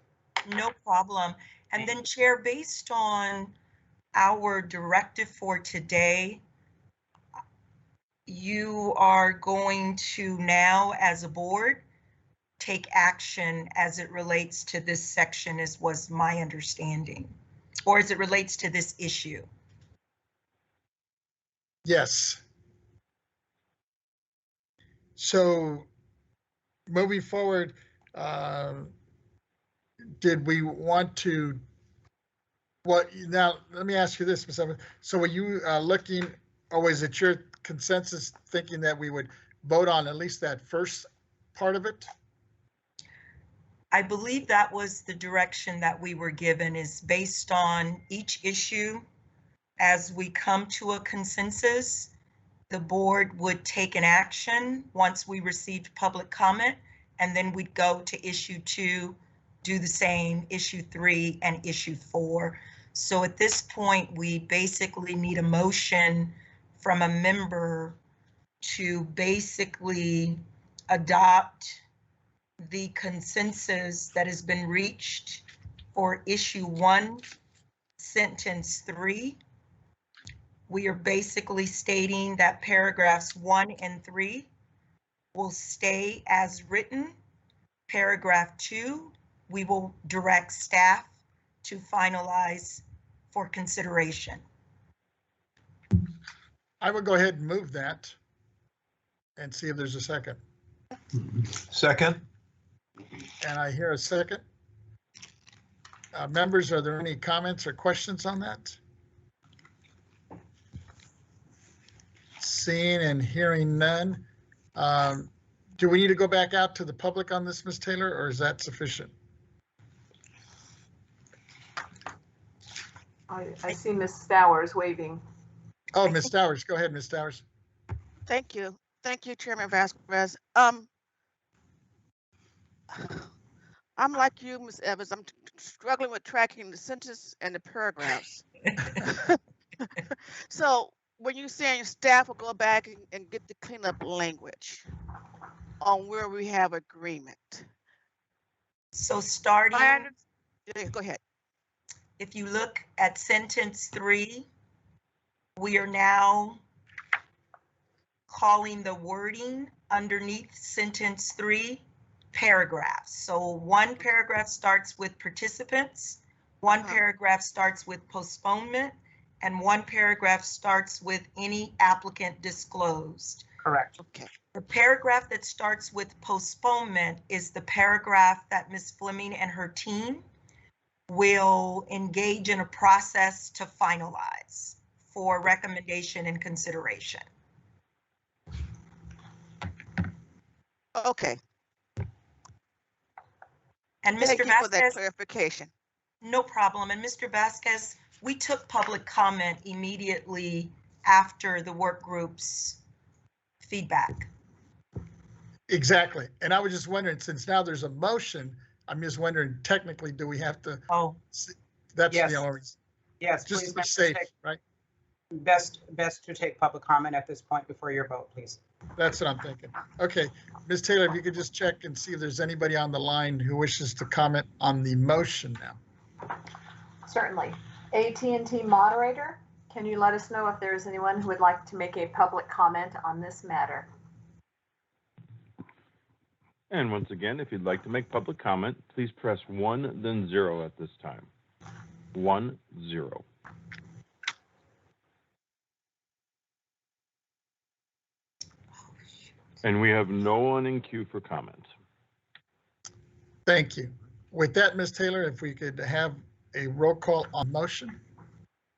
No problem. And then Chair, based on our directive for today, you are going to now, as a board, take action as it relates to this section, as was my understanding, or as it relates to this issue. Yes. So moving forward, did we want to, now let me ask you this, Ms. Evans. So were you looking, or was it your consensus thinking that we would vote on at least that first part of it? I believe that was the direction that we were given, is based on each issue. As we come to a consensus, the board would take an action once we received public comment, and then we'd go to issue 2, do the same, issue 3, and issue 4. So at this point, we basically need a motion from a member to basically adopt the consensus that has been reached for issue 1, sentence 3. We are basically stating that paragraphs 1 and 3 will stay as written. Paragraph 2, we will direct staff to finalize for consideration. I would go ahead and move that and see if there's a second. Second. And I hear a second. Members, are there any comments or questions on that? Seeing and hearing none. Do we need to go back out to the public on this, Ms. Taylor, or is that sufficient? I see Ms. Stowers waving. Oh, Ms. Stowers, go ahead, Ms. Stowers. Thank you. Thank you, Chairman Vasquez. I'm like you, Ms. Evans. I'm struggling with tracking the sentence and the paragraphs. So when you're saying staff will go back and get the cleanup language on where we have agreement. So starting, go ahead. If you look at sentence 3, we are now calling the wording underneath sentence 3 paragraphs. So one paragraph starts with participants, one paragraph starts with postponement, and one paragraph starts with any applicant disclosed. Correct. Okay. The paragraph that starts with postponement is the paragraph that Ms. Fleming and her team will engage in a process to finalize for recommendation and consideration. Okay. And Mr. Thank you Vasquez, for that clarification. No problem. And Mr. Vasquez, we took public comment immediately after the work group's feedback. Exactly. And I was just wondering, since now there's a motion, I'm just wondering, technically, do we have to? Oh, that's yes. the only reason. Yes, just please to be safe, right? Best to take public comment at this point before your vote, please. That's what I'm thinking. Okay, Ms. Taylor, if you could just check and see if there's anybody on the line who wishes to comment on the motion now. Certainly. AT&T moderator, can you let us know if there is anyone who would like to make a public comment on this matter? And once again, if you'd like to make public comment, please press 1, then 0 at this time. 1, 0. And we have no one in queue for comment. Thank you. With that, Ms. Taylor, if we could have a roll call on motion.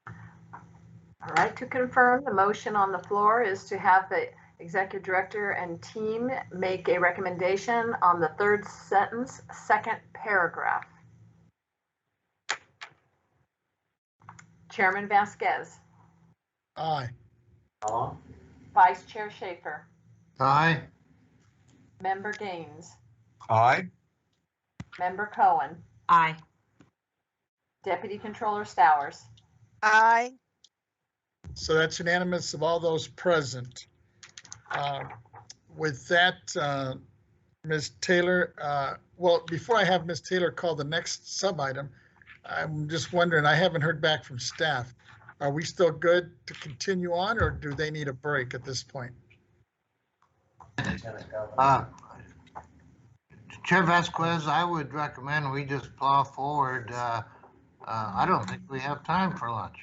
All right, to confirm, the motion on the floor is to have the executive director and team make a recommendation on the third sentence, second paragraph. Chairman Vasquez. Aye. Vice Chair Schaefer. Aye. Member Gaines. Aye. Member Cohen. Aye. Deputy Controller Stowers. Aye. So that's unanimous of all those present. With that, Ms. Taylor, well, before I have Ms. Taylor call the next sub-item, I'm just wondering, I haven't heard back from staff. Are we still good to continue on, or do they need a break at this point? Chair Vasquez, I would recommend we just plow forward. I don't think we have time for lunch.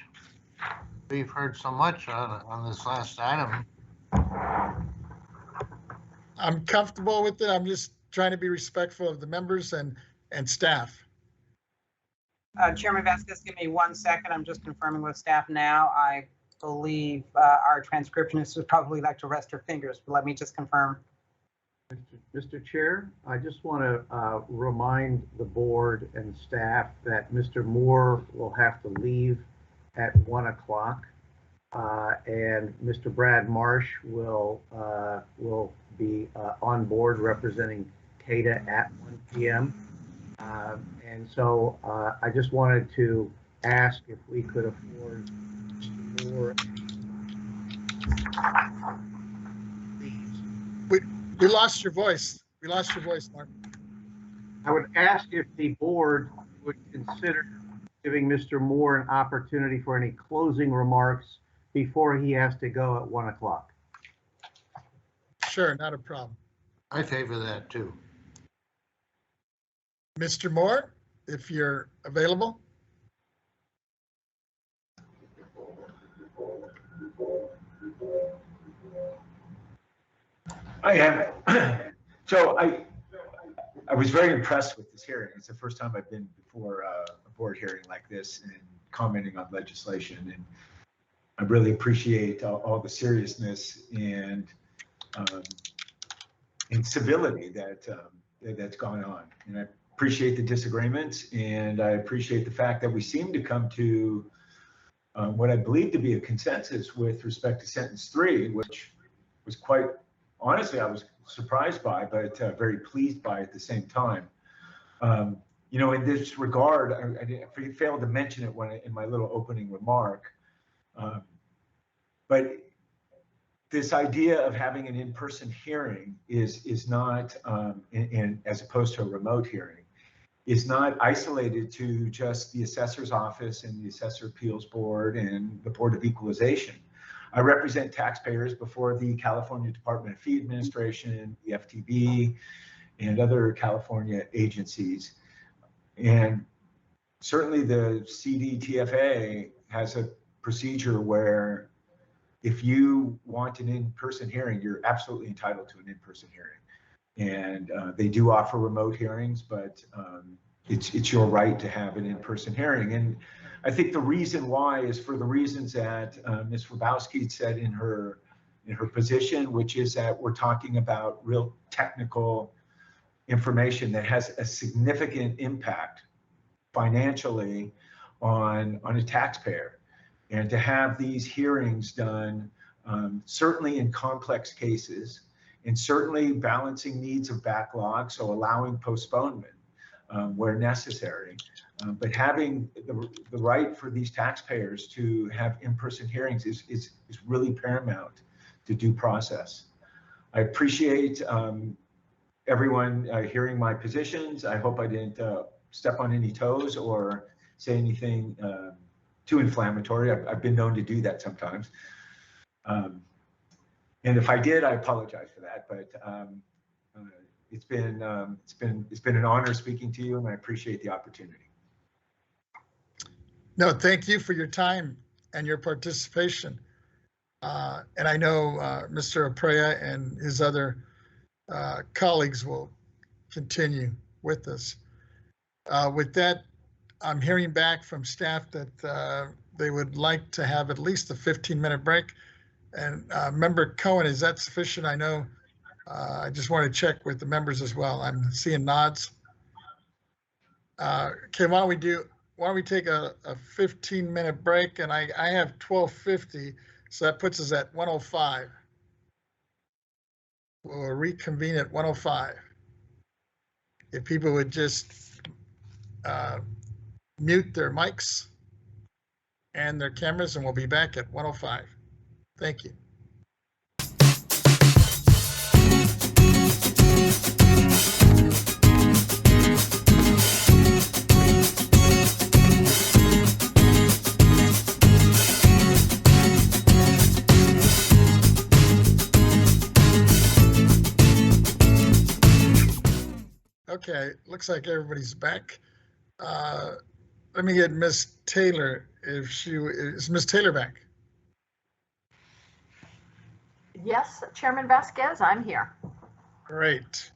We've heard so much on this last item. I'm comfortable with it. I'm just trying to be respectful of the members and staff. Chairman Vasquez, give me 1 second. I'm just confirming with staff now. I believe our transcriptionist would probably like to rest her fingers, but let me just confirm. Mr. Chair, I just want to remind the board and staff that Mr. Moore will have to leave at 1 o'clock, and Mr. Brad Marsh will be on board representing CADA at 1 p.m. And so I just wanted to ask if we could afford Mr. Moore. We lost your voice. We lost your voice, Mark. I would ask if the board would consider giving Mr. Moore an opportunity for any closing remarks before he has to go at 1 o'clock. Sure, not a problem. I favor that too. Mr. Moore, if you're available. I am. So I was very impressed with this hearing. It's the first time I've been before a board hearing like this and commenting on legislation. And I really appreciate all the seriousness and civility that's gone on. And I appreciate the disagreements, and I appreciate the fact that we seem to come to what I believe to be a consensus with respect to sentence 3, which was quite honestly, I was surprised by, but very pleased by at the same time. You know, in this regard, I failed to mention it in my little opening remark, but this idea of having an in-person hearing is not, as opposed to a remote hearing, is not isolated to just the assessor's office and the assessor appeals board and the Board of Equalization. I represent taxpayers before the California Department of Fee Administration, the FTB, and other California agencies. And certainly the CDTFA has a procedure where if you want an in-person hearing, you're absolutely entitled to an in-person hearing. And they do offer remote hearings, but it's your right to have an in-person hearing. And I think the reason why is for the reasons that Ms. Hrabowski said in her position, which is that we're talking about real technical information that has a significant impact financially on a taxpayer. And to have these hearings done, certainly in complex cases, and certainly balancing needs of backlog, so allowing postponement where necessary, but having the right for these taxpayers to have in-person hearings is really paramount to due process. I appreciate everyone hearing my positions. I hope I didn't step on any toes or say anything too inflammatory. I've been known to do that sometimes. And if I did, I apologize for that. But it's been an honor speaking to you, and I appreciate the opportunity. No, thank you for your time and your participation. And I know Mr. Aprea and his other colleagues will continue with us. With that, I'm hearing back from staff that they would like to have at least a 15-minute break. And Member Cohen, is that sufficient? I know, I just want to check with the members as well. I'm seeing nods. Okay, why don't we take a 15-minute break, and I have 12:50, so that puts us at 1:05. We'll reconvene at 1:05. If people would just mute their mics and their cameras, and we'll be back at 1:05. Thank you. Okay, looks like everybody's back. Let me get Ms. Taylor. Is Ms. Taylor back? Yes, Chairman Vasquez, I'm here. Great.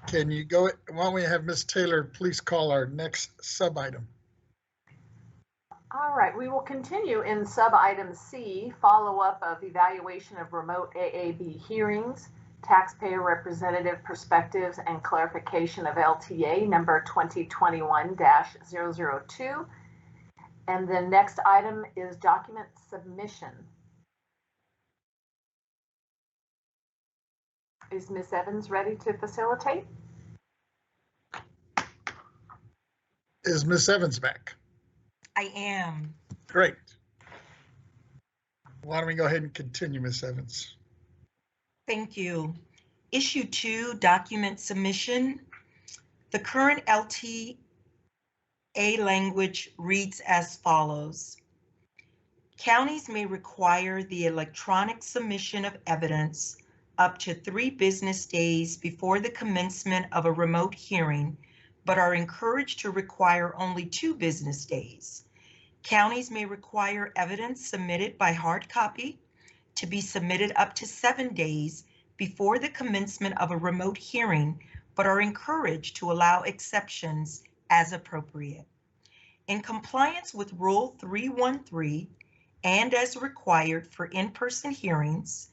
Can you go, why don't we have Ms. Taylor please call our next sub-item? All right, we will continue in sub-item C, follow-up of evaluation of remote AAB hearings, taxpayer representative perspectives and clarification of LTA number 2021-002. And the next item is document submission. Is Ms. Evans ready to facilitate? Is Ms. Evans back? I am. Great. Why don't we go ahead and continue, Ms. Evans? Thank you. Issue 2, document submission. The current LTA language reads as follows. Counties may require the electronic submission of evidence up to 3 business days before the commencement of a remote hearing, but are encouraged to require only 2 business days. Counties may require evidence submitted by hard copy to be submitted up to 7 days before the commencement of a remote hearing, but are encouraged to allow exceptions as appropriate. In compliance with Rule 313 and as required for in-person hearings,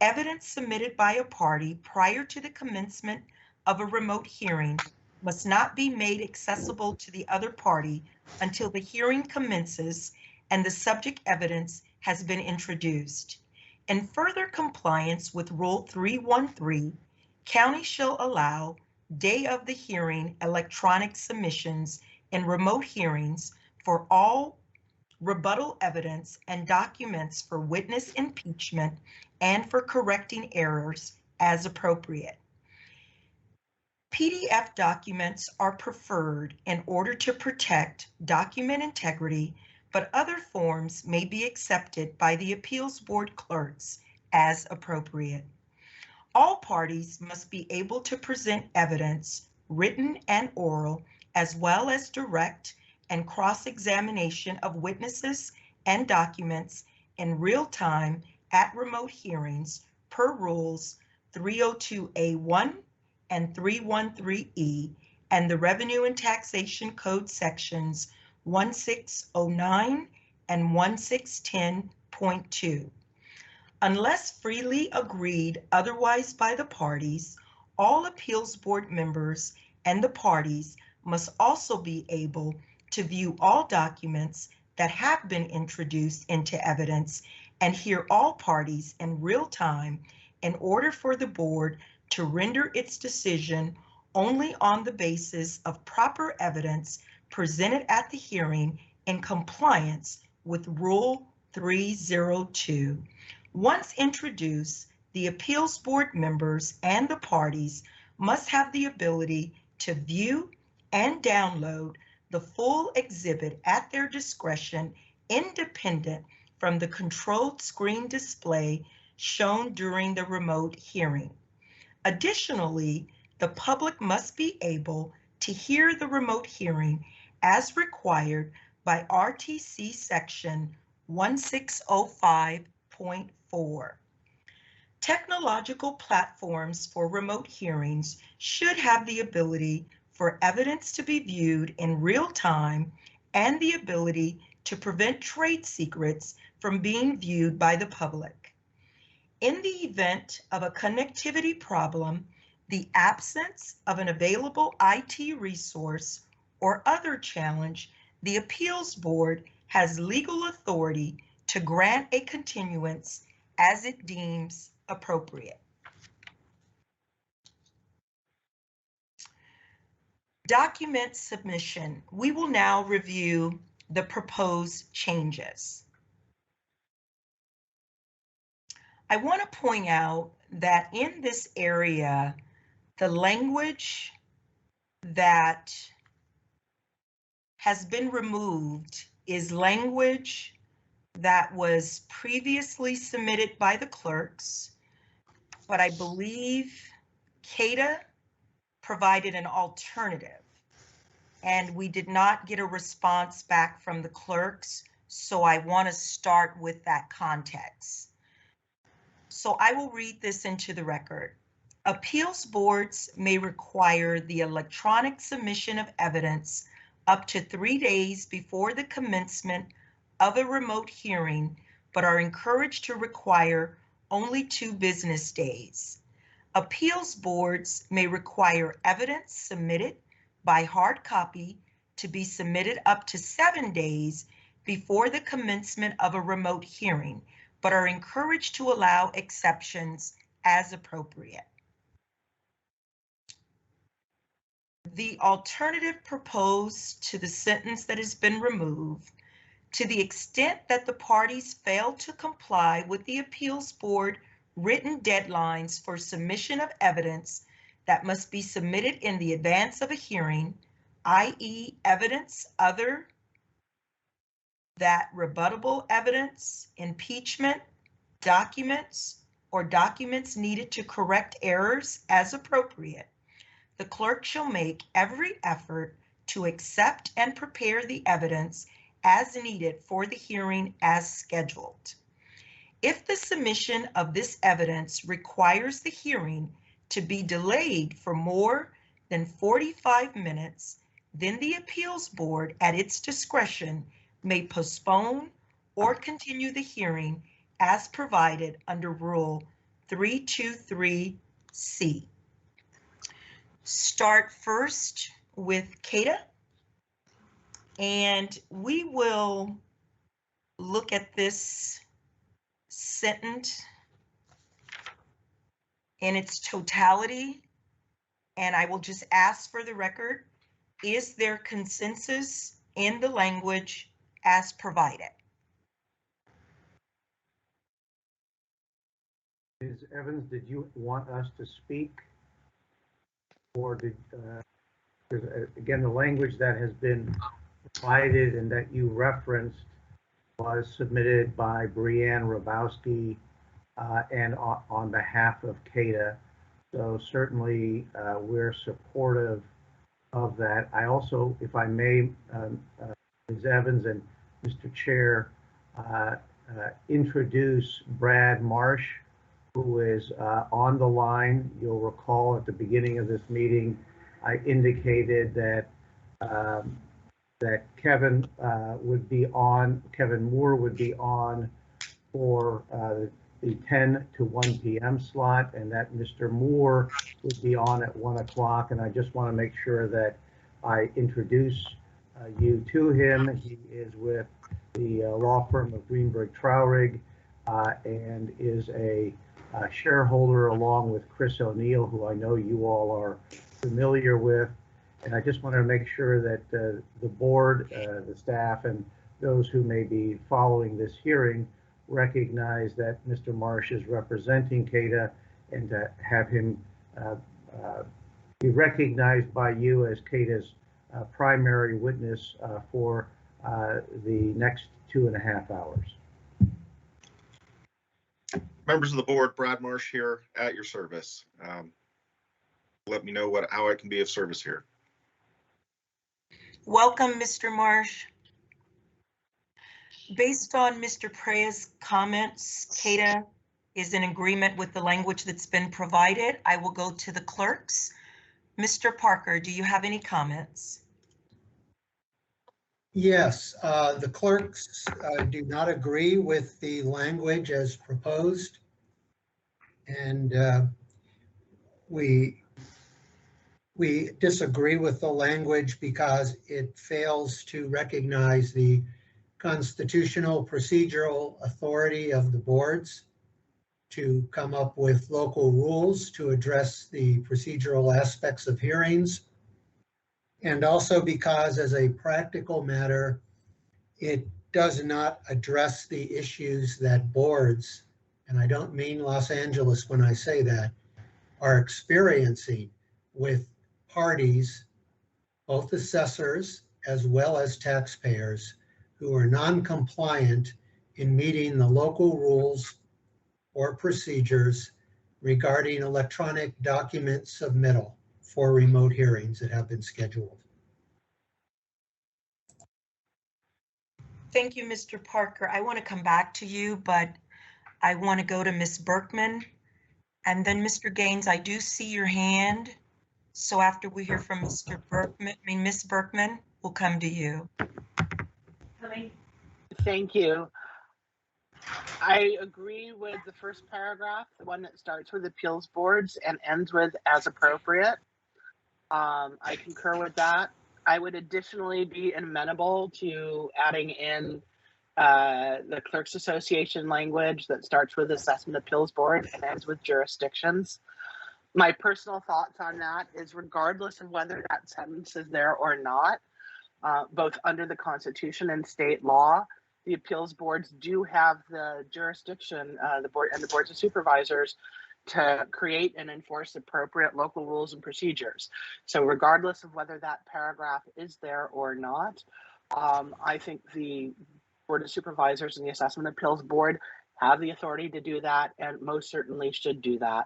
evidence submitted by a party prior to the commencement of a remote hearing must not be made accessible to the other party until the hearing commences and the subject evidence has been introduced. In further compliance with Rule 313, counties shall allow day of the hearing electronic submissions in remote hearings for all rebuttal evidence and documents for witness impeachment and for correcting errors as appropriate. PDF documents are preferred in order to protect document integrity, but other forms may be accepted by the appeals board clerks as appropriate. All parties must be able to present evidence, written and oral, as well as direct and cross-examination of witnesses and documents in real time at remote hearings per Rules 302A1 and 313E and the Revenue and Taxation Code sections 1609 and 1610.2. Unless freely agreed otherwise by the parties, all appeals board members and the parties must also be able to view all documents that have been introduced into evidence and hear all parties in real time in order for the board to render its decision only on the basis of proper evidence presented at the hearing in compliance with Rule 302. Once introduced, the appeals board members and the parties must have the ability to view and download the full exhibit at their discretion, independent from the controlled screen display shown during the remote hearing. Additionally, the public must be able to hear the remote hearing as required by RTC section 1605.4. Technological platforms for remote hearings should have the ability for evidence to be viewed in real time and the ability to prevent trade secrets from being viewed by the public. In the event of a connectivity problem, the absence of an available IT resource or other challenge, the appeals board has legal authority to grant a continuance as it deems appropriate. Document submission. We will now review the proposed changes. I want to point out that in this area, the language that has been removed is language that was previously submitted by the clerks, but I believe CADA provided an alternative, and we did not get a response back from the clerks, so I want to start with that context. So I will read this into the record. Appeals boards may require the electronic submission of evidence up to 3 days before the commencement of a remote hearing, but are encouraged to require only 2 business days. Appeals boards may require evidence submitted by hard copy to be submitted up to 7 days before the commencement of a remote hearing, but are encouraged to allow exceptions as appropriate. The alternative proposed to the sentence that has been removed, to the extent that the parties fail to comply with the appeals board written deadlines for submission of evidence that must be submitted in the advance of a hearing, i.e. evidence other that rebuttable evidence, impeachment, documents, or documents needed to correct errors as appropriate, the clerk shall make every effort to accept and prepare the evidence as needed for the hearing as scheduled. If the submission of this evidence requires the hearing to be delayed for more than 45 minutes, then the appeals board at its discretion may postpone or continue the hearing as provided under Rule 323C. Start first with CADA, and we will look at this sentence in its totality, and I will just ask for the record, is there consensus in the language as provided? Ms. Evans, did you want us to speak? Or did, again, the language that has been provided and that you referenced was submitted by Brianne Rabowski and on behalf of CADA. So certainly we're supportive of that. I also, if I may, Ms. Evans and Mr. Chair, introduce Brad Marsh, who is on the line. You'll recall at the beginning of this meeting, I indicated that that Kevin Moore would be on for the 10 to 1 p.m. slot, and that Mr. Moore would be on at 1 o'clock. And I just want to make sure that I introduce you to him. He is with the law firm of Greenberg Traurig and is a shareholder along with Chris O'Neill, who I know you all are familiar with. And I just want to make sure that the board, the staff, and those who may be following this hearing recognize that Mr. Marsh is representing CADA, and to have him be recognized by you as CADA's primary witness for the next 2.5 hours. Members of the board, Brad Marsh here at your service. Let me know how I can be of service here. Welcome, Mr. Marsh. Based on Mr. Prea's comments, CADA is in agreement with the language that's been provided. I will go to the clerks Mr. Parker, do you have any comments? Yes, the clerks do not agree with the language as proposed. And we disagree with the language because it fails to recognize the constitutional procedural authority of the boards to come up with local rules to address the procedural aspects of hearings. And also because as a practical matter, it does not address the issues that boards, and I don't mean Los Angeles when I say that, are experiencing with parties, both assessors as well as taxpayers, who are non-compliant in meeting the local rules or procedures regarding electronic document submittal for remote hearings that have been scheduled. Thank you, Mr. Parker. I want to come back to you, but I want to go to Ms. Berkman. And then Mr. Gaines, I do see your hand. So after we hear from Mr. Berkman, Ms. Berkman, we'll come to you. Thank you. I agree with the first paragraph, the one that starts with appeals boards and ends with as appropriate. I concur with that. I would additionally be amenable to adding in the Clerks Association language that starts with assessment appeals board and ends with jurisdictions. My personal thoughts on that is regardless of whether that sentence is there or not, both under the Constitution and state law, the appeals boards do have the jurisdiction, the board and the boards of supervisors, to create and enforce appropriate local rules and procedures. So regardless of whether that paragraph is there or not, I think the Board of Supervisors and the Assessment Appeals Board have the authority to do that and most certainly should do that.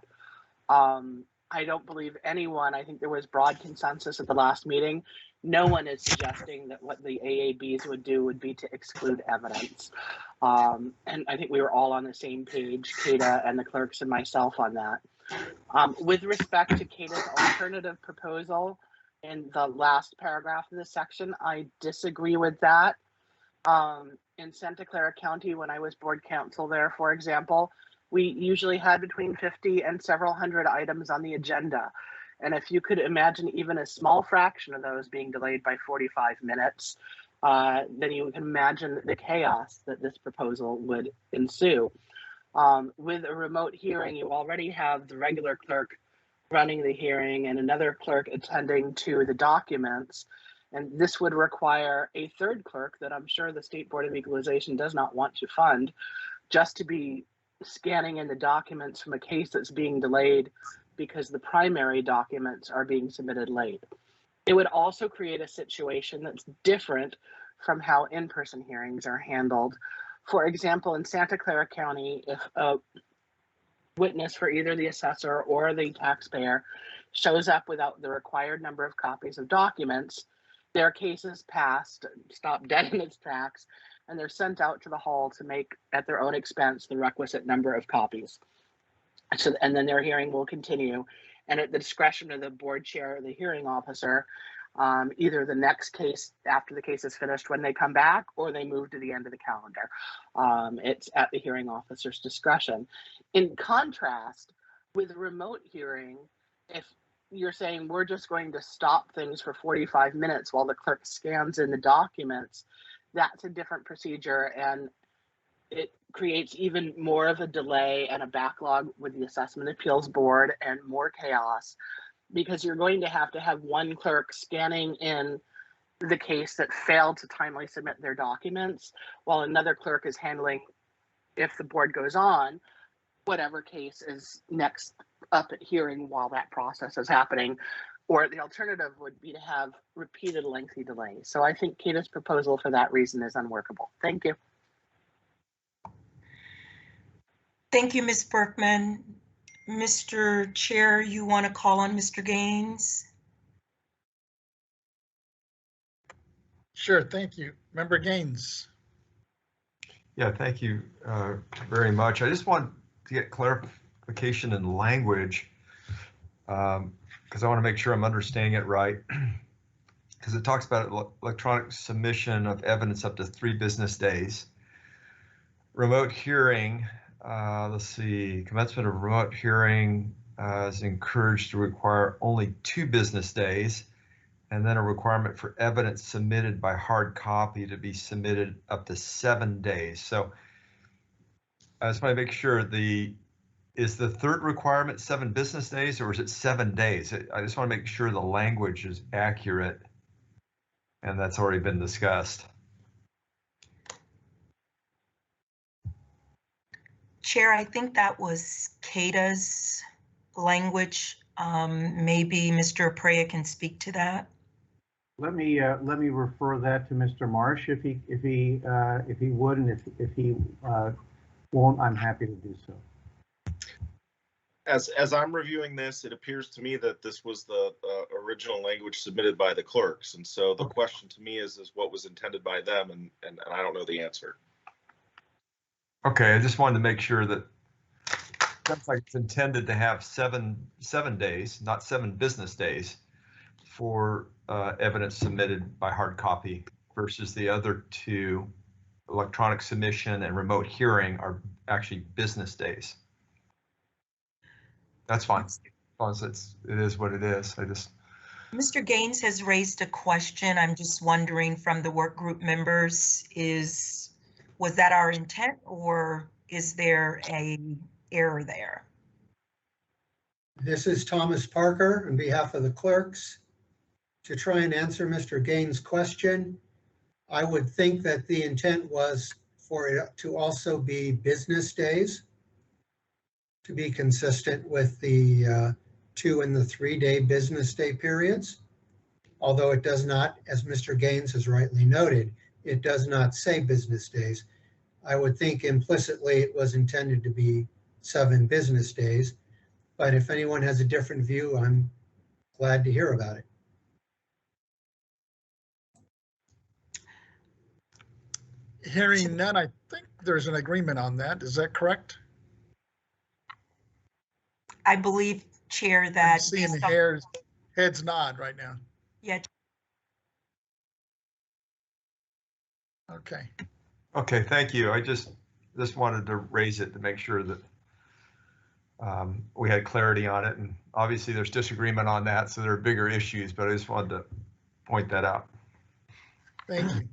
I don't believe anyone, I think there was broad consensus at the last meeting. No one is suggesting that what the AABs would do would be to exclude evidence. And I think we were all on the same page, Kata and the clerks and myself on that. With respect to Kata's alternative proposal in the last paragraph of this section, I disagree with that. In Santa Clara County, when I was board counsel there, for example, we usually had between 50 and several hundred items on the agenda. And if you could imagine even a small fraction of those being delayed by 45 minutes, then you can imagine the chaos that this proposal would ensue. With a remote hearing, you already have the regular clerk running the hearing and another clerk attending to the documents. And this would require a third clerk that I'm sure the State Board of Equalization does not want to fund, just to be scanning in the documents from a case that's being delayed because the primary documents are being submitted late. It would also create a situation that's different from how in-person hearings are handled. For example, in Santa Clara County, if a witness for either the assessor or the taxpayer shows up without the required number of copies of documents, their case is passed, stopped dead in its tracks, and they're sent out to the hall to make, at their own expense, the requisite number of copies. So, and then their hearing will continue. And at the discretion of the board chair or the hearing officer, either the next case after the case is finished when they come back, or they move to the end of the calendar. It's at the hearing officer's discretion. In contrast, with a remote hearing, if you're saying we're just going to stop things for 45 minutes while the clerk scans in the documents, that's a different procedure, and it creates even more of a delay and a backlog with the Assessment Appeals Board and more chaos, because you're going to have one clerk scanning in the case that failed to timely submit their documents, while another clerk is handling, if the board goes on, whatever case is next up at hearing while that process is happening. Or the alternative would be to have repeated lengthy delays. So I think Kata's proposal for that reason is unworkable. Thank you. Thank you, Ms. Berkman. Mr. Chair, you want to call on Mr. Gaines? Sure, thank you. Member Gaines. Yeah, thank you very much. I just want to get clarification in language. because I want to make sure I'm understanding it right. Because it talks about electronic submission of evidence up to 3 business days. Remote hearing, let's see, commencement of remote hearing is encouraged to require only 2 business days, and then a requirement for evidence submitted by hard copy to be submitted up to 7 days. So I just want to make sure is the third requirement 7 business days, or is it 7 days? I just want to make sure the language is accurate, and that's already been discussed. Chair, I think that was CADA's language. Maybe Mr. Aprea can speak to that. Let me refer that to Mr. Marsh if he would, and if he won't, I'm happy to do so. As I'm reviewing this, it appears to me that this was the original language submitted by the clerks, and so the question to me is what was intended by them, and I don't know the answer. Okay, I just wanted to make sure that sounds like it's intended to have seven days, not 7 business days, for evidence submitted by hard copy versus the other 2, electronic submission and remote hearing, are actually business days. That's fine, as long as it is what it is. Mr. Gaines has raised a question. I'm just wondering from the work group members, was that our intent, or is there a error there? This is Thomas Parker on behalf of the clerks. To try and answer Mr. Gaines' question, I would think that the intent was for it to also be business days, to be consistent with the 2 and the 3-day business day periods. Although it does not, as Mr. Gaines has rightly noted, it does not say business days. I would think implicitly it was intended to be 7 business days, but if anyone has a different view, I'm glad to hear about it. Hearing none, I think there's an agreement on that. Is that correct? I believe, Chair, that I'm seeing heads nod right now. Yeah. Okay. Okay, thank you. I just wanted to raise it to make sure that we had clarity on it, and obviously there's disagreement on that, so there are bigger issues, but I just wanted to point that out. Thank you.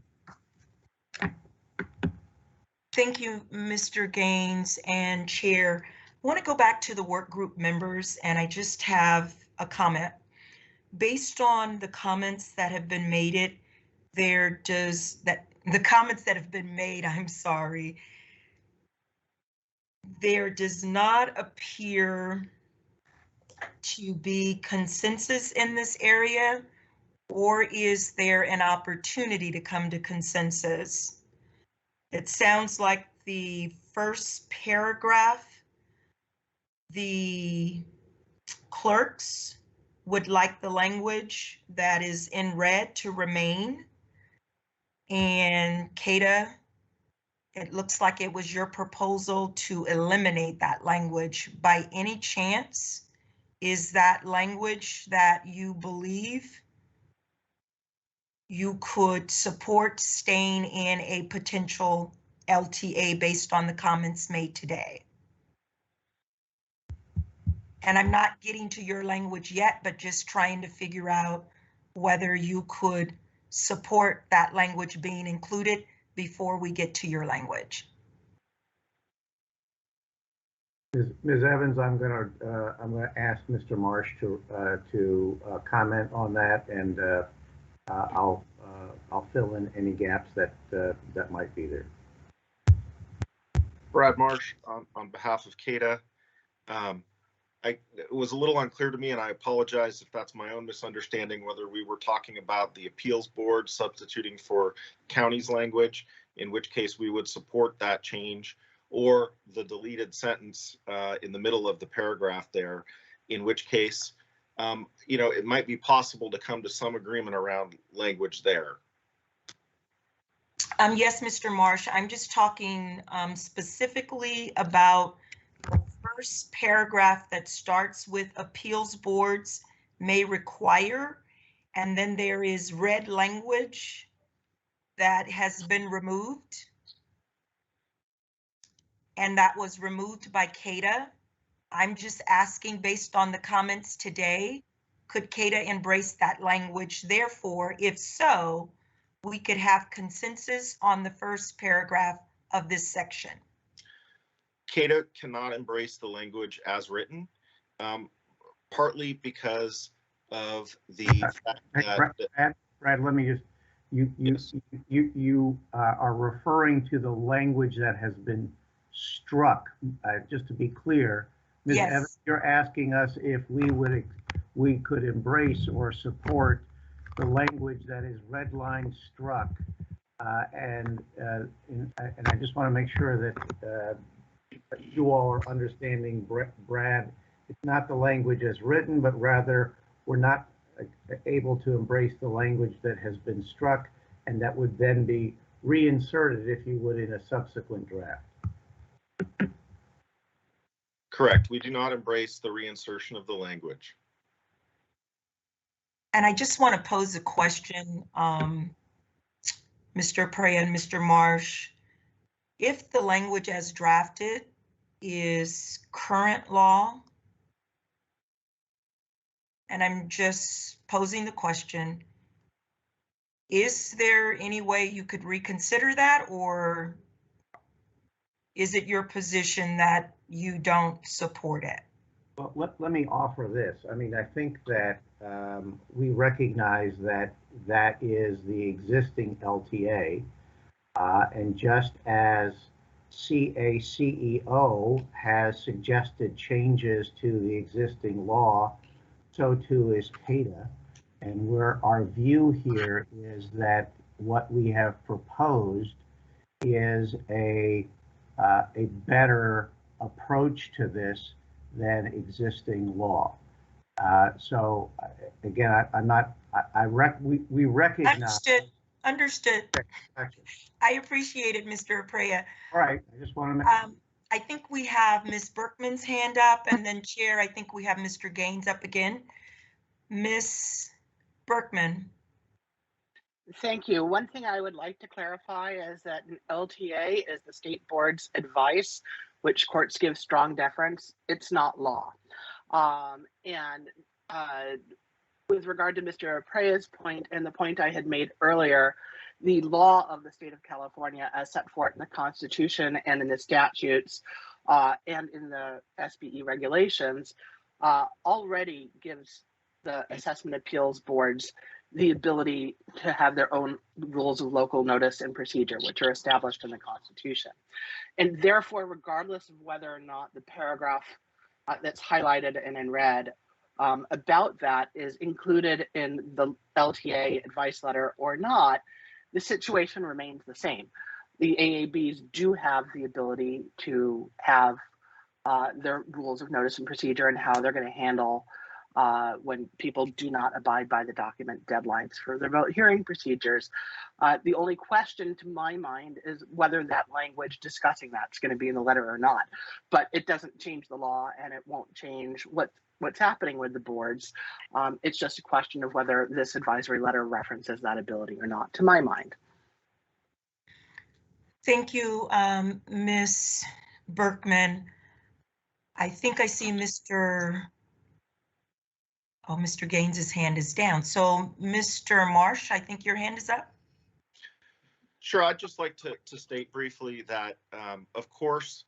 Thank you, Mr. Gaines and Chair. I want to go back to the work group members, and I just have a comment. Based on the comments that have been made, the comments that have been made, I'm sorry, there does not appear to be consensus in this area, or is there an opportunity to come to consensus? It sounds like the first paragraph, the clerks would like the language that is in red to remain. And Kata, it looks like it was your proposal to eliminate that language. By any chance, is that language that you believe you could support staying in a potential LTA based on the comments made today? And I'm not getting to your language yet, but just trying to figure out whether you could support that language being included before we get to your language. Ms. Evans, I'm going to ask Mr. Marsh to comment on that, and I'll fill in any gaps that might be there. Brad Marsh on behalf of CADA. It was a little unclear to me, and I apologize if that's my own misunderstanding, whether we were talking about the appeals board substituting for county's language, in which case we would support that change, or the deleted sentence in the middle of the paragraph there, in which case, it might be possible to come to some agreement around language there. Yes, Mr. Marsh, I'm just talking specifically about the first paragraph that starts with appeals boards may require, and then there is red language that has been removed. And that was removed by CADA. I'm just asking, based on the comments today, could CADA embrace that language? Therefore, if so, we could have consensus on the first paragraph of this section. CADA cannot embrace the language as written, partly because of the fact that Brad, let me just, you are referring to the language that has been struck. Just to be clear, Ms. Yes. Evans, you're asking us if we could embrace or support the language that is redline struck, and I just want to make sure that you all are understanding, Brad. It's not the language as written, but rather we're not able to embrace the language that has been struck, and that would then be reinserted, if you would, in a subsequent draft. Correct. We do not embrace the reinsertion of the language. And I just want to pose a question, Mr. Prey and Mr. Marsh. If the language as drafted is current law, and I'm just posing the question, is there any way you could reconsider that, or is it your position that you don't support it? Well, let me offer this. I mean, I think that we recognize that that is the existing LTA, and just as CACEO has suggested changes to the existing law, so too is CADA. And where our view here is that what we have proposed is a better approach to this than existing law. So again, we recognize. Understood. I appreciate it, Mr. Aprea. All right, I just want to make. I think we have Ms. Berkman's hand up, and then Chair, I think we have Mr. Gaines up again. Ms. Berkman. Thank you. One thing I would like to clarify is that an LTA is the state board's advice, which courts give strong deference. It's not law. With regard to Mr. Aprea's point and the point I had made earlier, the law of the state of California as set forth in the Constitution and in the statutes and in the SBE regulations already gives the assessment appeals boards the ability to have their own rules of local notice and procedure, which are established in the Constitution. And therefore, regardless of whether or not the paragraph that's highlighted and in red about that is included in the LTA advice letter or not, the situation remains the same. The AABs do have the ability to have their rules of notice and procedure and how they're going to handle when people do not abide by the document deadlines for their vote hearing procedures. The only question to my mind is whether that language discussing that is going to be in the letter or not. But it doesn't change the law, and it won't change what's happening with the boards. It's just a question of whether this advisory letter references that ability or not, to my mind. Thank you, Ms. Berkman. I think I see Mr. Gaines's hand is down. So Mr. Marsh, I think your hand is up. Sure, I'd just like to state briefly that, of course,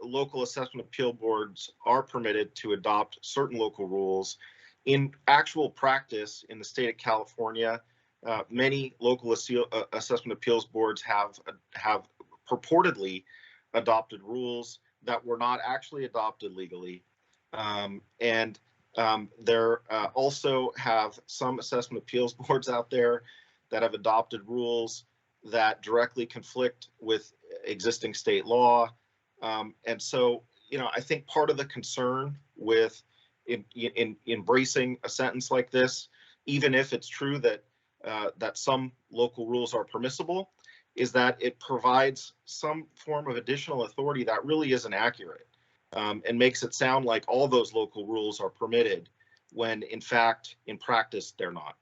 local assessment appeal boards are permitted to adopt certain local rules. In actual practice in the state of California, many local assessment appeals boards have purportedly adopted rules that were not actually adopted legally. There also have some assessment appeals boards out there that have adopted rules that directly conflict with existing state law. And so, I think part of the concern with in embracing a sentence like this, even if it's true that that some local rules are permissible, is that it provides some form of additional authority that really isn't accurate, and makes it sound like all those local rules are permitted, when in fact, in practice, they're not.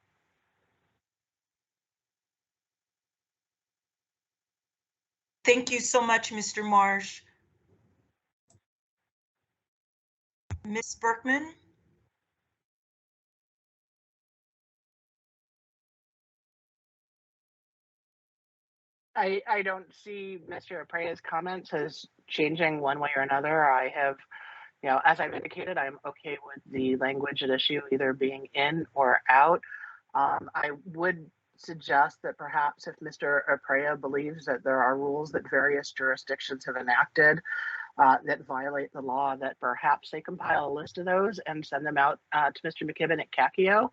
Thank you so much, Mr. Marsh. Ms. Berkman? I don't see Mr. Aprea's comments as changing one way or another. I have, as I've indicated, I'm okay with the language at issue either being in or out. I would suggest that perhaps if Mr. Aprea believes that there are rules that various jurisdictions have enacted that violate the law, that perhaps they compile a list of those and send them out to Mr. McKibben at CACIO,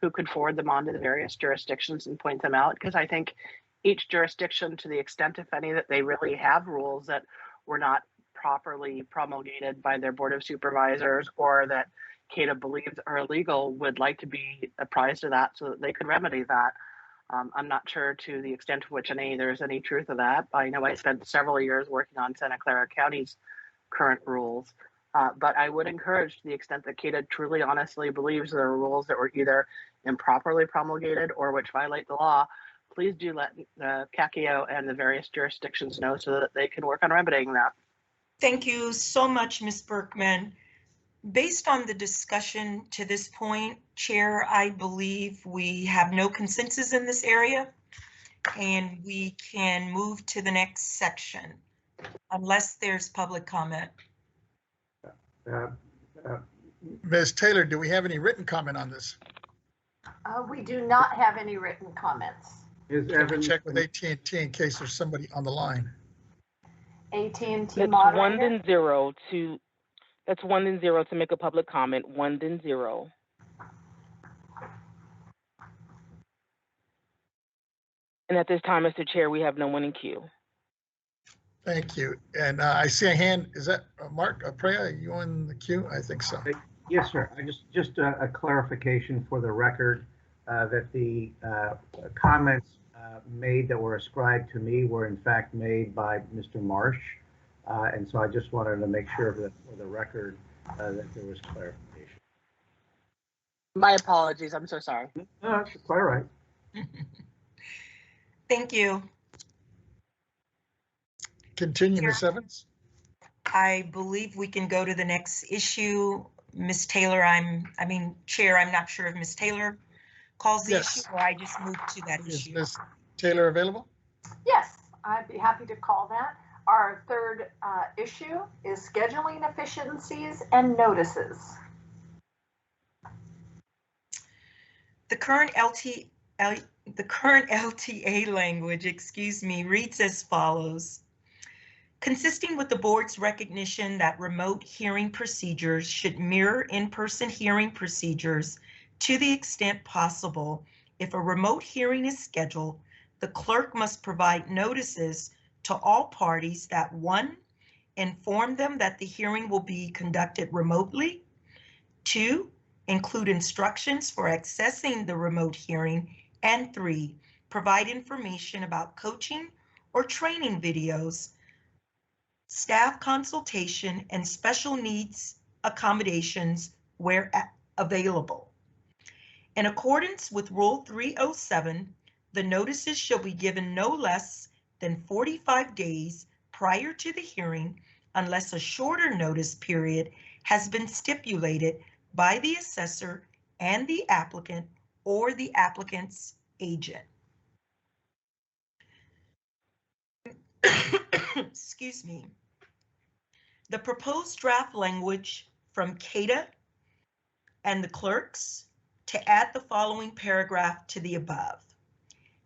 who could forward them on to the various jurisdictions and point them out. Because I think each jurisdiction, to the extent, if any, that they really have rules that were not properly promulgated by their Board of Supervisors or that CADA believes are illegal, would like to be apprised of that so that they could remedy that. I'm not sure to the extent to which there's any truth of that. I know I spent several years working on Santa Clara County's current rules, but I would encourage, to the extent that CADA truly honestly believes there are rules that were either improperly promulgated or which violate the law, please do let the CACIO and the various jurisdictions know so that they can work on remedying that. Thank you so much, Ms. Berkman. Based on the discussion to this point, Chair, I believe we have no consensus in this area, and we can move to the next section, unless there's public comment. Ms. Taylor, do we have any written comment on this? We do not have any written comments. Can we check with AT&T in case there's somebody on the line? AT&T It's moderator? 1 then 0 to, that's 1 then 0 to make a public comment, 1 then 0. And at this time, Mr. Chair, we have no one in queue. Thank you. And I see a hand. Is that Mark Aprea? Are you in the queue? I think so. Yes, sir. I just a clarification for the record that the comments made that were ascribed to me were in fact made by Mr. Marsh. And so I just wanted to make sure that for the record that there was clarification. My apologies. I'm so sorry. No, it's quite all right. Thank you. Continue, Ms. Evans. I believe we can go to the next issue. Ms. Taylor, Chair, I'm not sure if Ms. Taylor calls the issue or I just moved to that issue. Is Ms. Taylor available? Yes, I'd be happy to call that. Our third issue is scheduling efficiencies and notices. The current LTA language, reads as follows. Consisting with the board's recognition that remote hearing procedures should mirror in-person hearing procedures to the extent possible, if a remote hearing is scheduled, the clerk must provide notices to all parties that 1, inform them that the hearing will be conducted remotely, 2, include instructions for accessing the remote hearing, and 3, provide information about coaching or training videos, staff consultation, and special needs accommodations where available. In accordance with Rule 307, the notices shall be given no less than 45 days prior to the hearing unless a shorter notice period has been stipulated by the assessor and the applicant or the applicant's agent. Excuse me. The proposed draft language from CADA and the clerks to add the following paragraph to the above.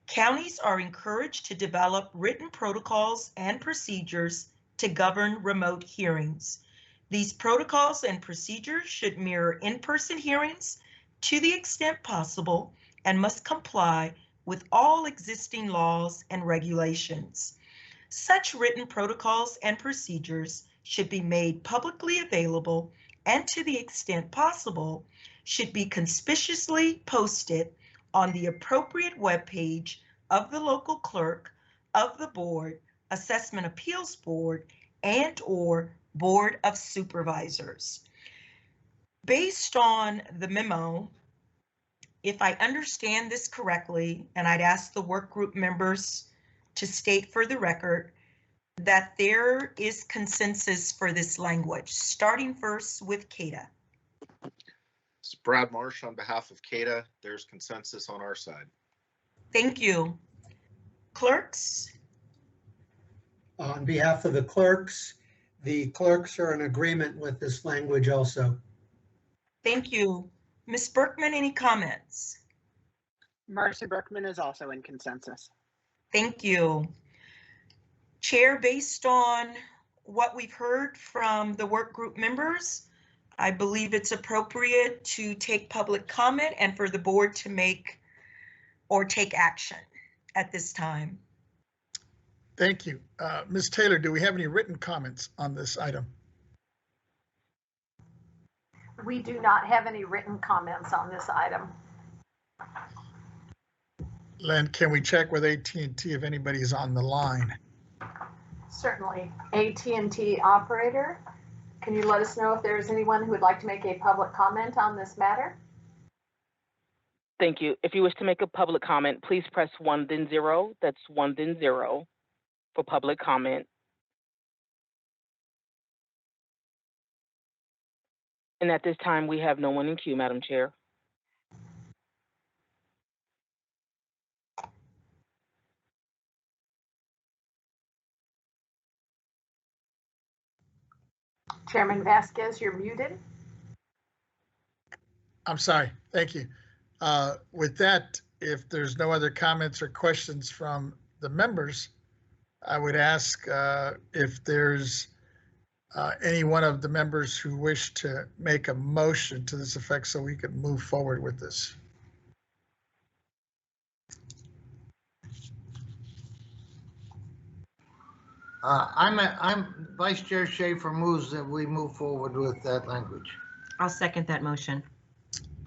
Counties are encouraged to develop written protocols and procedures to govern remote hearings. These protocols and procedures should mirror in-person hearings to the extent possible and must comply with all existing laws and regulations. Such written protocols and procedures should be made publicly available and, to the extent possible, should be conspicuously posted on the appropriate webpage of the local clerk of the board, assessment appeals board, and/or board of supervisors. Based on the memo, if I understand this correctly, and I'd ask the work group members to state for the record that there is consensus for this language, starting first with Kata. It's Brad Marsh on behalf of CADA. There's consensus on our side. Thank you. Clerks? On behalf of the clerks are in agreement with this language also. Thank you. Ms. Berkman, any comments? Marcy Berkman is also in consensus. Thank you. Chair, based on what we've heard from the work group members, I believe it's appropriate to take public comment and for the board to make or take action at this time. Thank you. Ms. Taylor, do we have any written comments on this item? We do not have any written comments on this item. Len, can we check with AT&T if anybody's on the line? Certainly. AT&T operator, can you let us know if there's anyone who would like to make a public comment on this matter? Thank you. If you wish to make a public comment, please press 1 then 0. That's 1 then 0 for public comment. And at this time, we have no one in queue, Madam Chair. Chairman Vasquez, you're muted. I'm sorry. Thank you. With that, if there's no other comments or questions from the members, I would ask if there's any one of the members who wish to make a motion to this effect so we can move forward with this. I'm Vice Chair Schaefer moves that we move forward with that language. I'll second that motion.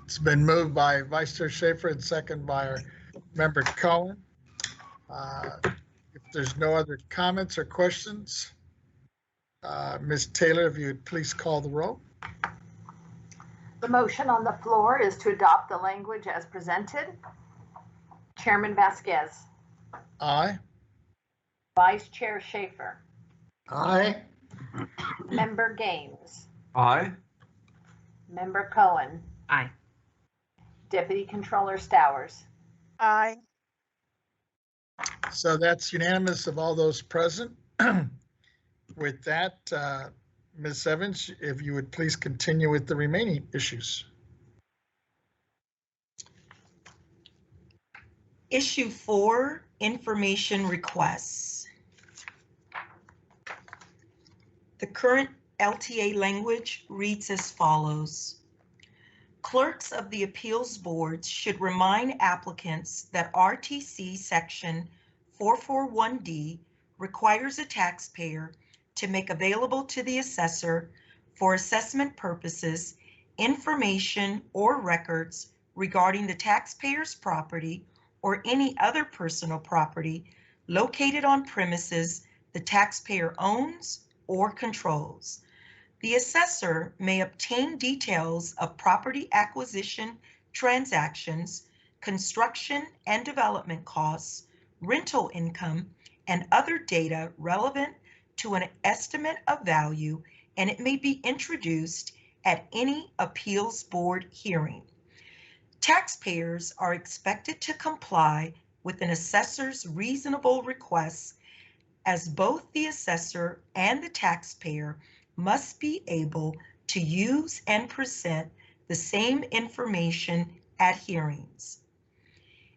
It's been moved by Vice Chair Schaefer and second by our member Cohen. If there's no other comments or questions, Ms. Taylor, if you would please call the roll. The motion on the floor is to adopt the language as presented. Chairman Vasquez. Aye. Vice Chair Schaefer. Aye. Member Gaines. Aye. Member Cohen. Aye. Deputy Controller Stowers. Aye. So that's unanimous of all those present. With that, Ms. Evans, if you would please continue with the remaining issues. Issue 4, information requests. The current LTA language reads as follows. Clerks of the appeals boards should remind applicants that RTC section 441D requires a taxpayer to make available to the assessor for assessment purposes information or records regarding the taxpayer's property or any other personal property located on premises the taxpayer owns or controls. The assessor may obtain details of property acquisition transactions, construction and development costs, rental income, and other data relevant to an estimate of value, and it may be introduced at any appeals board hearing. Taxpayers are expected to comply with an assessor's reasonable requests, as both the assessor and the taxpayer must be able to use and present the same information at hearings.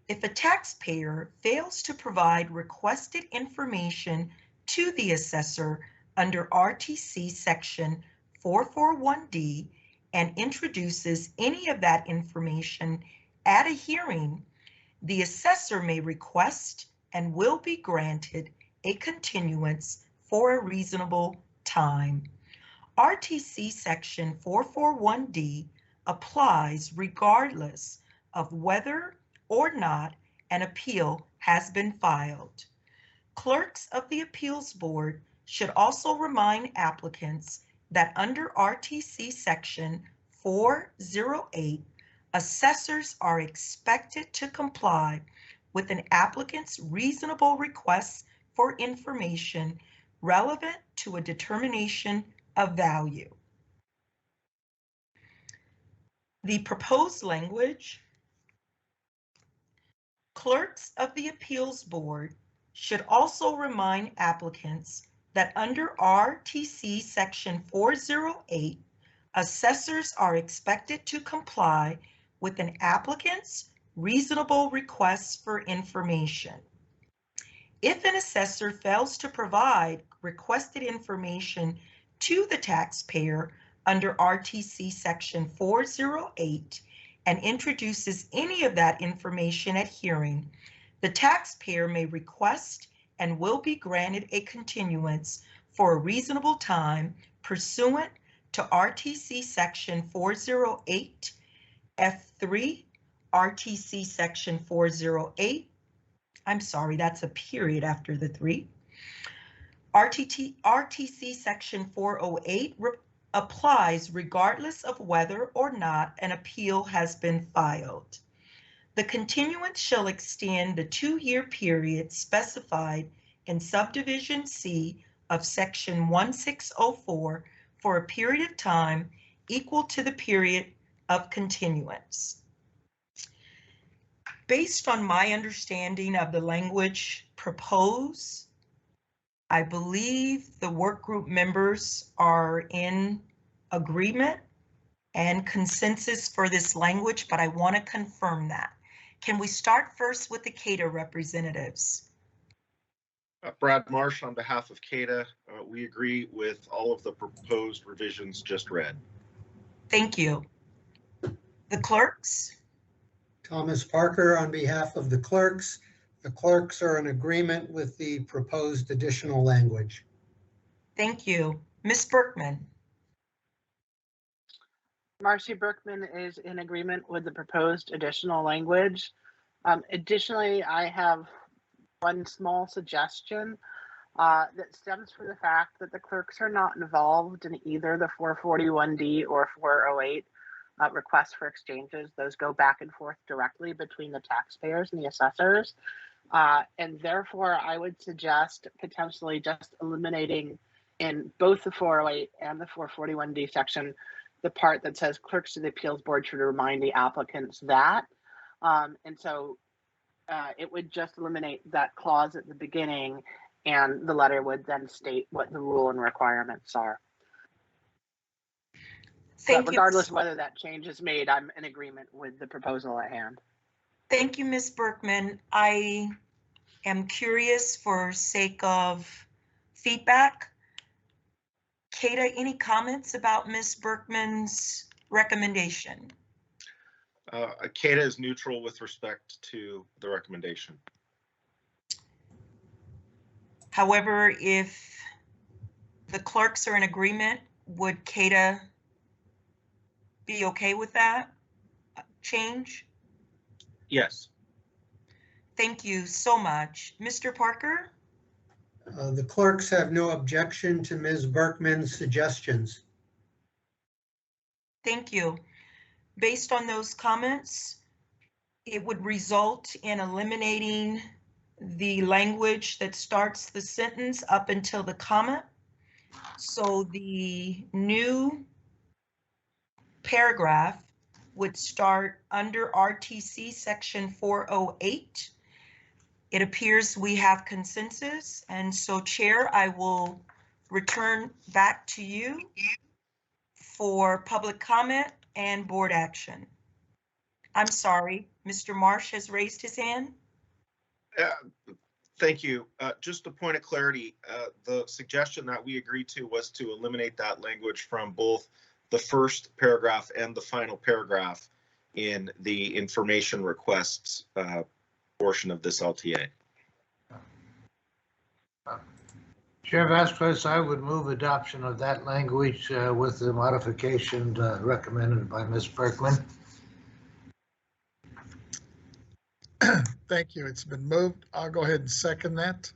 If a taxpayer fails to provide requested information to the assessor under RTC section 441D and introduces any of that information at a hearing, the assessor may request and will be granted a continuance for a reasonable time. RTC section 441D applies regardless of whether or not an appeal has been filed. Clerks of the appeals board should also remind applicants that under RTC section 408, assessors are expected to comply with an applicant's reasonable requests for information relevant to a determination of value. The proposed language: clerks of the appeals board should also remind applicants that under RTC Section 408, assessors are expected to comply with an applicant's reasonable requests for information. If an assessor fails to provide requested information to the taxpayer under RTC Section 408 and introduces any of that information at hearing, the taxpayer may request and will be granted a continuance for a reasonable time pursuant to RTC Section 408 F3, RTC Section 408, I'm sorry, that's a period after the 3. RTC Section 408 applies regardless of whether or not an appeal has been filed. The continuance shall extend the 2-year period specified in Subdivision C of Section 1604 for a period of time equal to the period of continuance. Based on my understanding of the language proposed, I believe the work group members are in agreement and consensus for this language, but I want to confirm that. Can we start first with the CADA representatives? Brad Marsh, on behalf of CADA, we agree with all of the proposed revisions just read. Thank you. The clerks? Thomas Parker, on behalf of the clerks are in agreement with the proposed additional language. Thank you. Ms. Berkman? Marcy Berkman is in agreement with the proposed additional language. Additionally, I have one small suggestion that stems from the fact that the clerks are not involved in either the 441D or 408 requests for exchanges. Those go back and forth directly between the taxpayers and the assessors. And therefore, I would suggest potentially just eliminating in both the 408 and the 441D section the part that says clerks of the appeals board should remind the applicants that. And so it would just eliminate that clause at the beginning, and the letter would then state what the rule and requirements are. But regardless of whether that change is made, I'm in agreement with the proposal at hand. Thank you, Ms. Berkman. I am curious for sake of feedback. CADA, any comments about Ms. Berkman's recommendation? CADA is neutral with respect to the recommendation. However, if the clerks are in agreement, would CADA be okay with that change? Yes. Thank you so much. Mr. Parker? The clerks have no objection to Ms. Berkman's suggestions. Thank you. Based on those comments, it would result in eliminating the language that starts the sentence up until the comma. So the new paragraph would start under RTC Section 408. It appears we have consensus, and so Chair, I will return back to you for public comment and board action. I'm sorry, Mr. Marsh has raised his hand. Thank you. Just a point of clarity, the suggestion that we agreed to was to eliminate that language from both the first paragraph and the final paragraph in the information requests portion of this LTA. Chair Vasquez, I would move adoption of that language with the modification recommended by Ms. Berkman. Thank you. It's been moved. I'll go ahead and second that.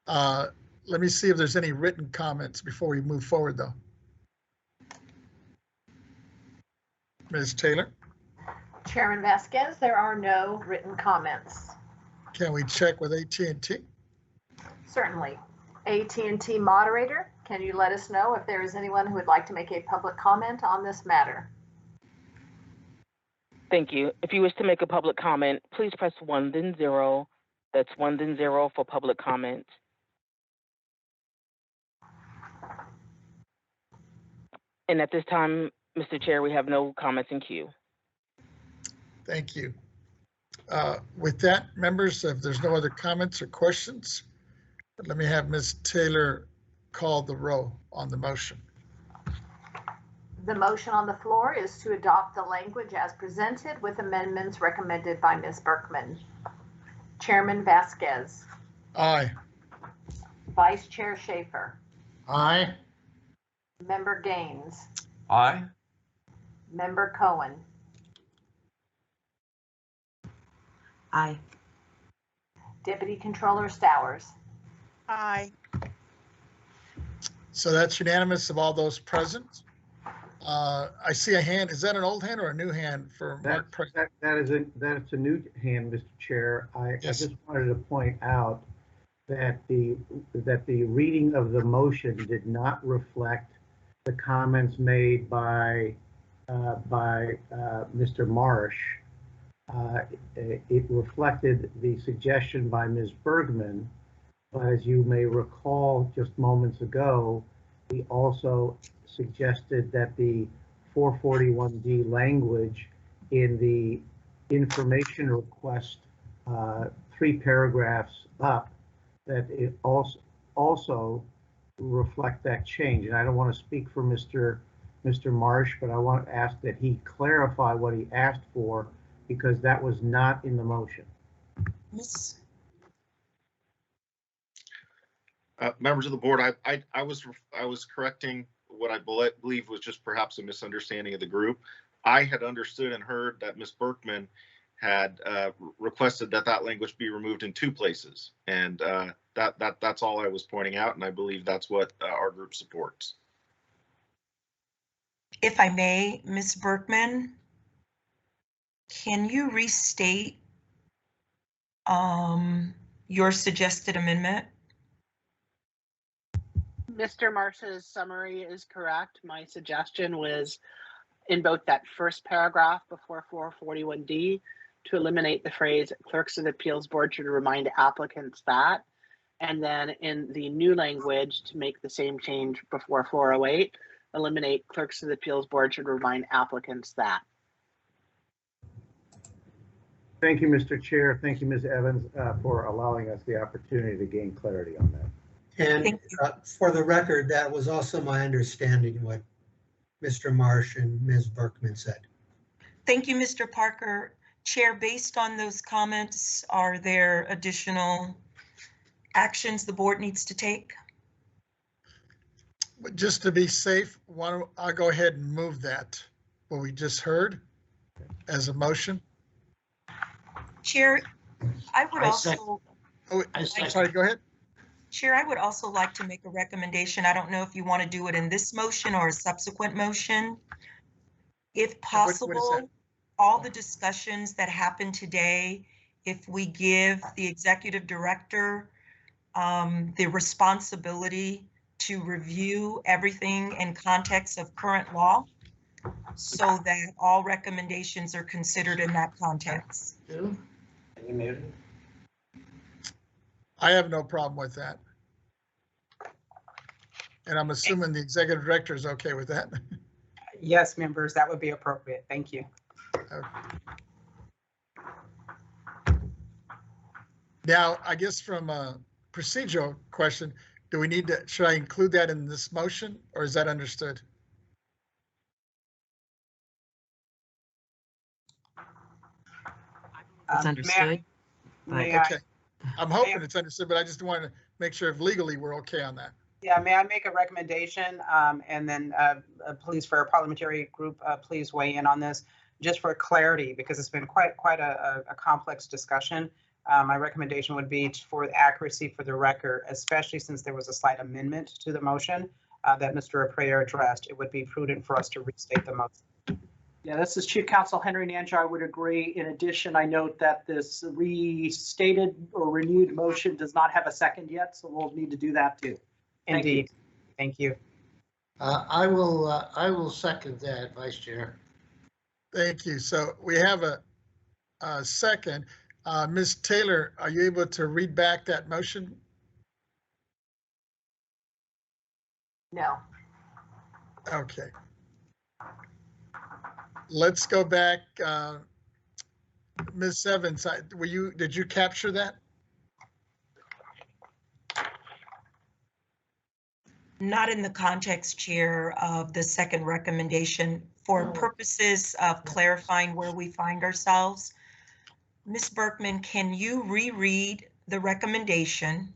Let me see if there's any written comments before we move forward, though. Ms. Taylor? Chairman Vasquez, there are no written comments. Can we check with AT&T? Certainly. AT&T moderator, can you let us know if there is anyone who would like to make a public comment on this matter? Thank you. If you wish to make a public comment, please press 1 then 0. That's 1 then 0 for public comment. And at this time, Mr. Chair, we have no comments in queue. Thank you. With that, members, if there's no other comments or questions, let me have Ms. Taylor call the roll on the motion. The motion on the floor is to adopt the language as presented with amendments recommended by Ms. Berkman. Chairman Vasquez. Aye. Vice Chair Schaefer. Aye. Member Gaines. Aye. Member Cohen. Aye. Deputy Controller Stowers. Aye. So that's unanimous of all those present. I see a hand. Is that an old hand or a new hand for Mark? That's a new hand, Mr. Chair. I just wanted to point out that the reading of the motion did not reflect the comments made by Mr. Marsh. It reflected the suggestion by Ms. Bergman, but as you may recall just moments ago, he also suggested that the 441D language in the information request, 3 paragraphs up, that it also reflect that change. And I don't want to speak for Mr. Marsh, but I want to ask that he clarify what he asked for, because that was not in the motion. Members of the board, I was correcting what I believe was just perhaps a misunderstanding of the group. I had understood and heard that Ms. Berkman had requested that language be removed in 2 places, and that's all I was pointing out, and I believe that's what our group supports. If I may, Ms. Berkman, can you restate your suggested amendment? Mr. Marsh's summary is correct. My suggestion was in both that first paragraph before 441D to eliminate the phrase clerks of the appeals board should remind applicants that, and then in the new language to make the same change before 408, eliminate clerks of the appeals board should remind applicants that. Thank you, Mr. Chair. Thank you, Ms. Evans, for allowing us the opportunity to gain clarity on that. And for the record, that was also my understanding what Mr. Marsh and Ms. Berkman said. Thank you, Mr. Parker. Chair, based on those comments, are there additional actions the board needs to take? But just to be safe, I'll go ahead and move that, what we just heard, as a motion. Chair, I would also. I'm sorry, go ahead. Chair, I would also like to make a recommendation. I don't know if you want to do it in this motion or a subsequent motion. If possible, all the discussions that happened today, if we give the executive director the responsibility to review everything in context of current law, so that all recommendations are considered in that context. I have no problem with that. And I'm assuming the executive director is okay with that. Yes, members, that would be appropriate. Thank you. Okay. Now, I guess from a procedural question, do we need to, should I include that in this motion, or is that understood? It's understood. Okay. I'm hoping it's understood, but I just wanted to make sure if legally we're okay on that. Yeah, may I make a recommendation? And then please, for our parliamentary group, please weigh in on this, just for clarity, because it's been quite a complex discussion. My recommendation would be for accuracy for the record, especially since there was a slight amendment to the motion that Mr. Aprea addressed. It would be prudent for us to restate the motion. Yeah, this is Chief Counsel Henry Nanjo. I would agree. In addition, I note that this restated or renewed motion does not have a second yet, so we'll need to do that too. Thank you. Indeed. Thank you. I will second that, Vice Chair. Thank you. So we have a second. Ms. Taylor, are you able to read back that motion? No. Okay. Let's go back. Ms. Evans, did you capture that? Not in the context, Chair, of the second recommendation. For purposes of clarifying where we find ourselves, Ms. Berkman, can you reread the recommendation?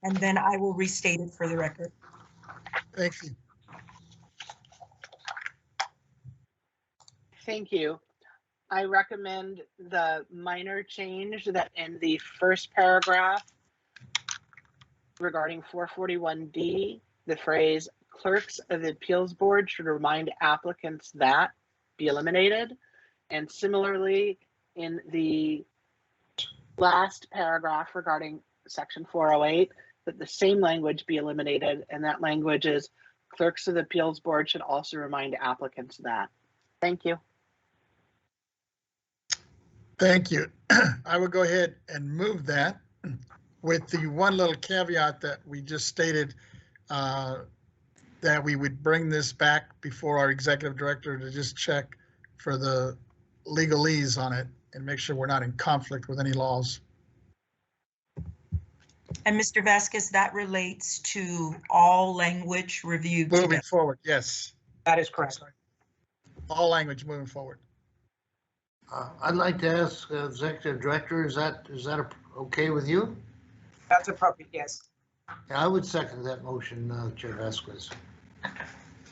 And then I will restate it for the record. Thank you. Thank you. I recommend the minor change that in the first paragraph regarding 441D, the phrase clerks of the appeals board should remind applicants that be eliminated. And similarly, in the last paragraph regarding section 408, that the same language be eliminated, and that language is clerks of the appeals board should also remind applicants that. Thank you. Thank you. I will go ahead and move that with the one little caveat that we just stated, that we would bring this back before our executive director to just check for the legalese on it and make sure we're not in conflict with any laws. And Mr. Vasquez, that relates to all language reviewed Moving today. forward, yes. That is correct. All language moving forward. I'd like to ask Executive Director, is that okay with you? That's appropriate, yes. Yeah, I would second that motion, Chair Vasquez.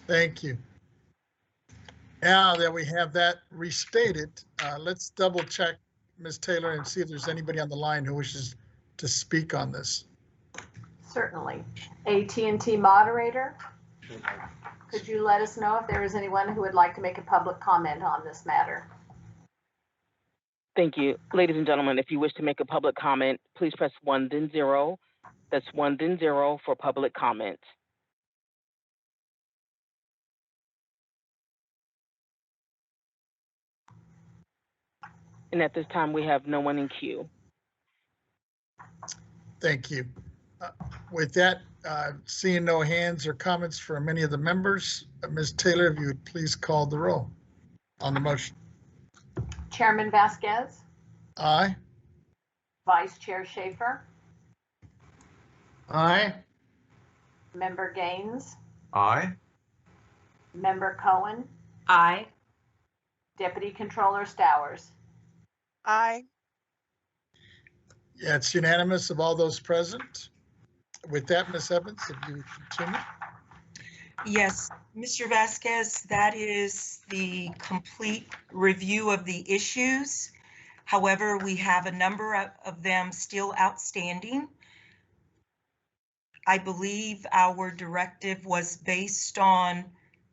Thank you. Now that we have that restated, let's double check Ms. Taylor and see if there's anybody on the line who wishes to speak on this. Certainly. AT&T moderator, could you let us know if there is anyone who would like to make a public comment on this matter? Thank you. Ladies and gentlemen, if you wish to make a public comment, please press 1 then 0. That's 1 then 0 for public comment. And at this time, we have no one in queue. Thank you. With that, seeing no hands or comments from any of the members, Ms. Taylor, if you would please call the roll on the motion. Chairman Vasquez, Aye. Vice Chair Schaefer, Aye. Member Gaines, Aye. Member Cohen, Aye. Deputy Controller Stowers. Aye. Yeah, it's unanimous of all those present. With that, Ms. Evans, if you continue. Yes, Mr. Vasquez, that is the complete review of the issues. However, we have a number of them still outstanding. I believe our directive was based on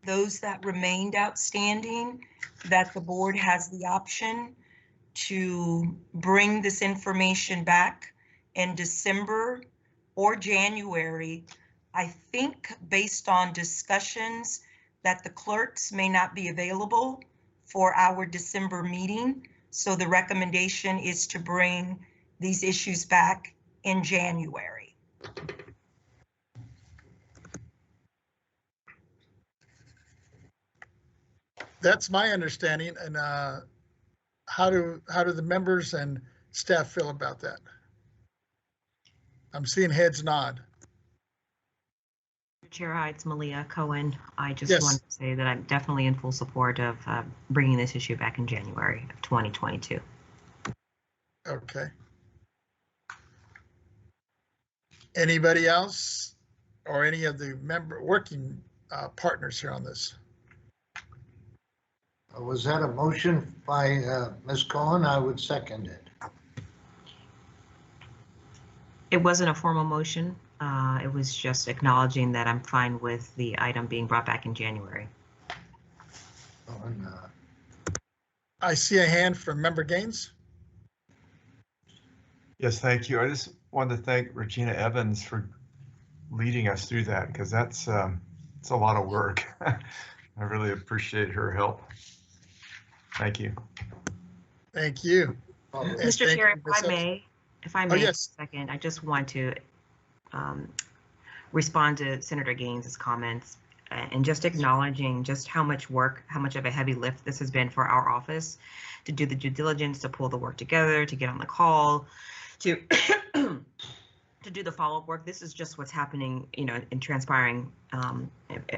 those that remained outstanding, that the board has the option to bring this information back in December or January. I think based on discussions that the clerks may not be available for our December meeting. So the recommendation is to bring these issues back in January. That's my understanding. And how do the members and staff feel about that? I'm seeing heads nod. Chair, hi, it's Malia Cohen. I just Yes. wanted to say that I'm definitely in full support of bringing this issue back in January of 2022. Okay. Anybody else or any of the working partners here on this? Was that a motion by Ms. Cohen? I would second it. It wasn't a formal motion. It was just acknowledging that I'm fine with the item being brought back in January. I see a hand from Member Gaines. Yes, thank you. I just wanted to thank Regina Evans for leading us through that, because it's a lot of work. I really appreciate her help. Thank you. Thank you. Mr. Chair, if I may, yes. for a second, I just want to respond to Senator Gaines' comments and just acknowledging just how much work, how much of a heavy lift this has been for our office to do the due diligence, to pull the work together, to get on the call, to to do the follow-up work. This is just what's happening, you know, and transpiring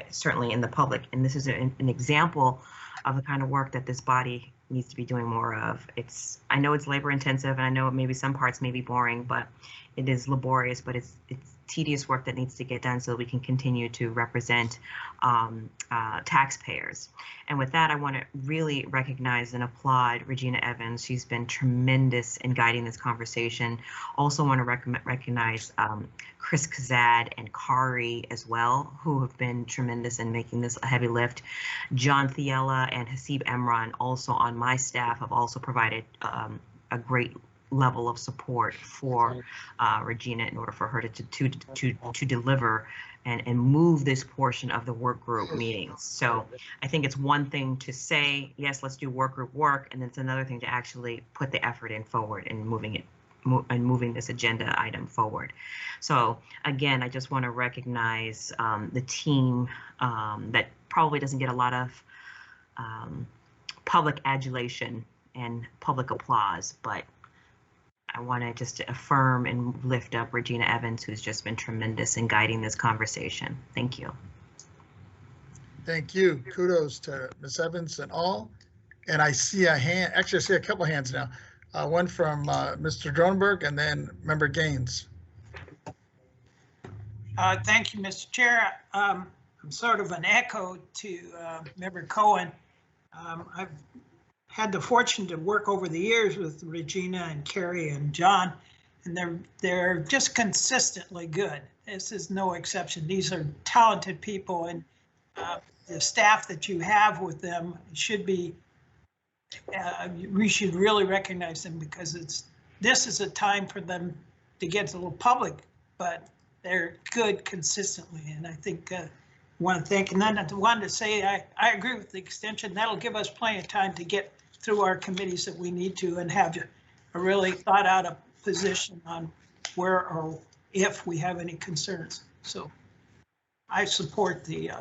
certainly in the public. And this is an example of the kind of work that this body needs to be doing more of. I know it's labor intensive, and I know maybe some parts may be boring, but it is laborious, but it's tedious work that needs to get done so that we can continue to represent taxpayers. And with that, I want to really recognize and applaud Regina Evans. She's been tremendous in guiding this conversation. Also want to recognize Chris Kazad and Kari as well, who have been tremendous in making this a heavy lift. John Thiela and Hasib Emran, also on my staff, have also provided a great level of support for Regina in order for her to deliver and move this portion of the work group meetings. So I think it's one thing to say, yes, let's do work group work, and then it's another thing to actually put the effort in forward and moving this agenda item forward. So again, I just want to recognize the team that probably doesn't get a lot of public adulation and public applause, but I want to just affirm and lift up Regina Evans, who's just been tremendous in guiding this conversation. Thank you. Thank you. Kudos to Ms. Evans and all. And I see a hand, actually I see a couple of hands now. One from Mr. Dronenberg and then Member Gaines. Thank you, Mr. Chair. I'm sort of an echo to Member Cohen. I've had the fortune to work over the years with Regina and Carrie and John, and they're just consistently good. This is no exception. These are talented people, and the staff that you have with them should be, we should really recognize them, because this is a time for them to get a little public, but they're good consistently. And I think I want to thank, and then I wanted to say, I agree with the extension. That'll give us plenty of time to get through our committees that we need to, and have a really thought out a position on where or if we have any concerns. So I support the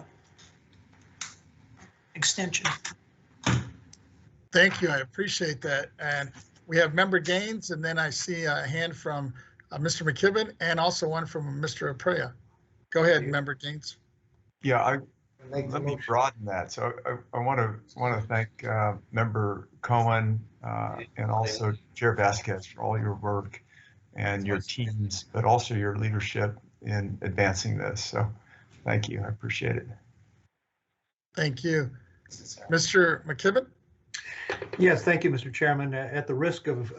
extension. Thank you. I appreciate that. And we have Member Gaines, and then I see a hand from Mr. McKibben and also one from Mr. Aprea. Go ahead, Member Gaines. Yeah, let me broaden that. So I want to thank Member Cohen and also Chair Vasquez for all your work and your teams, but also your leadership in advancing this. So thank you. I appreciate it. Thank you. Mr. McKibben? Yes, thank you, Mr. Chairman. At the risk of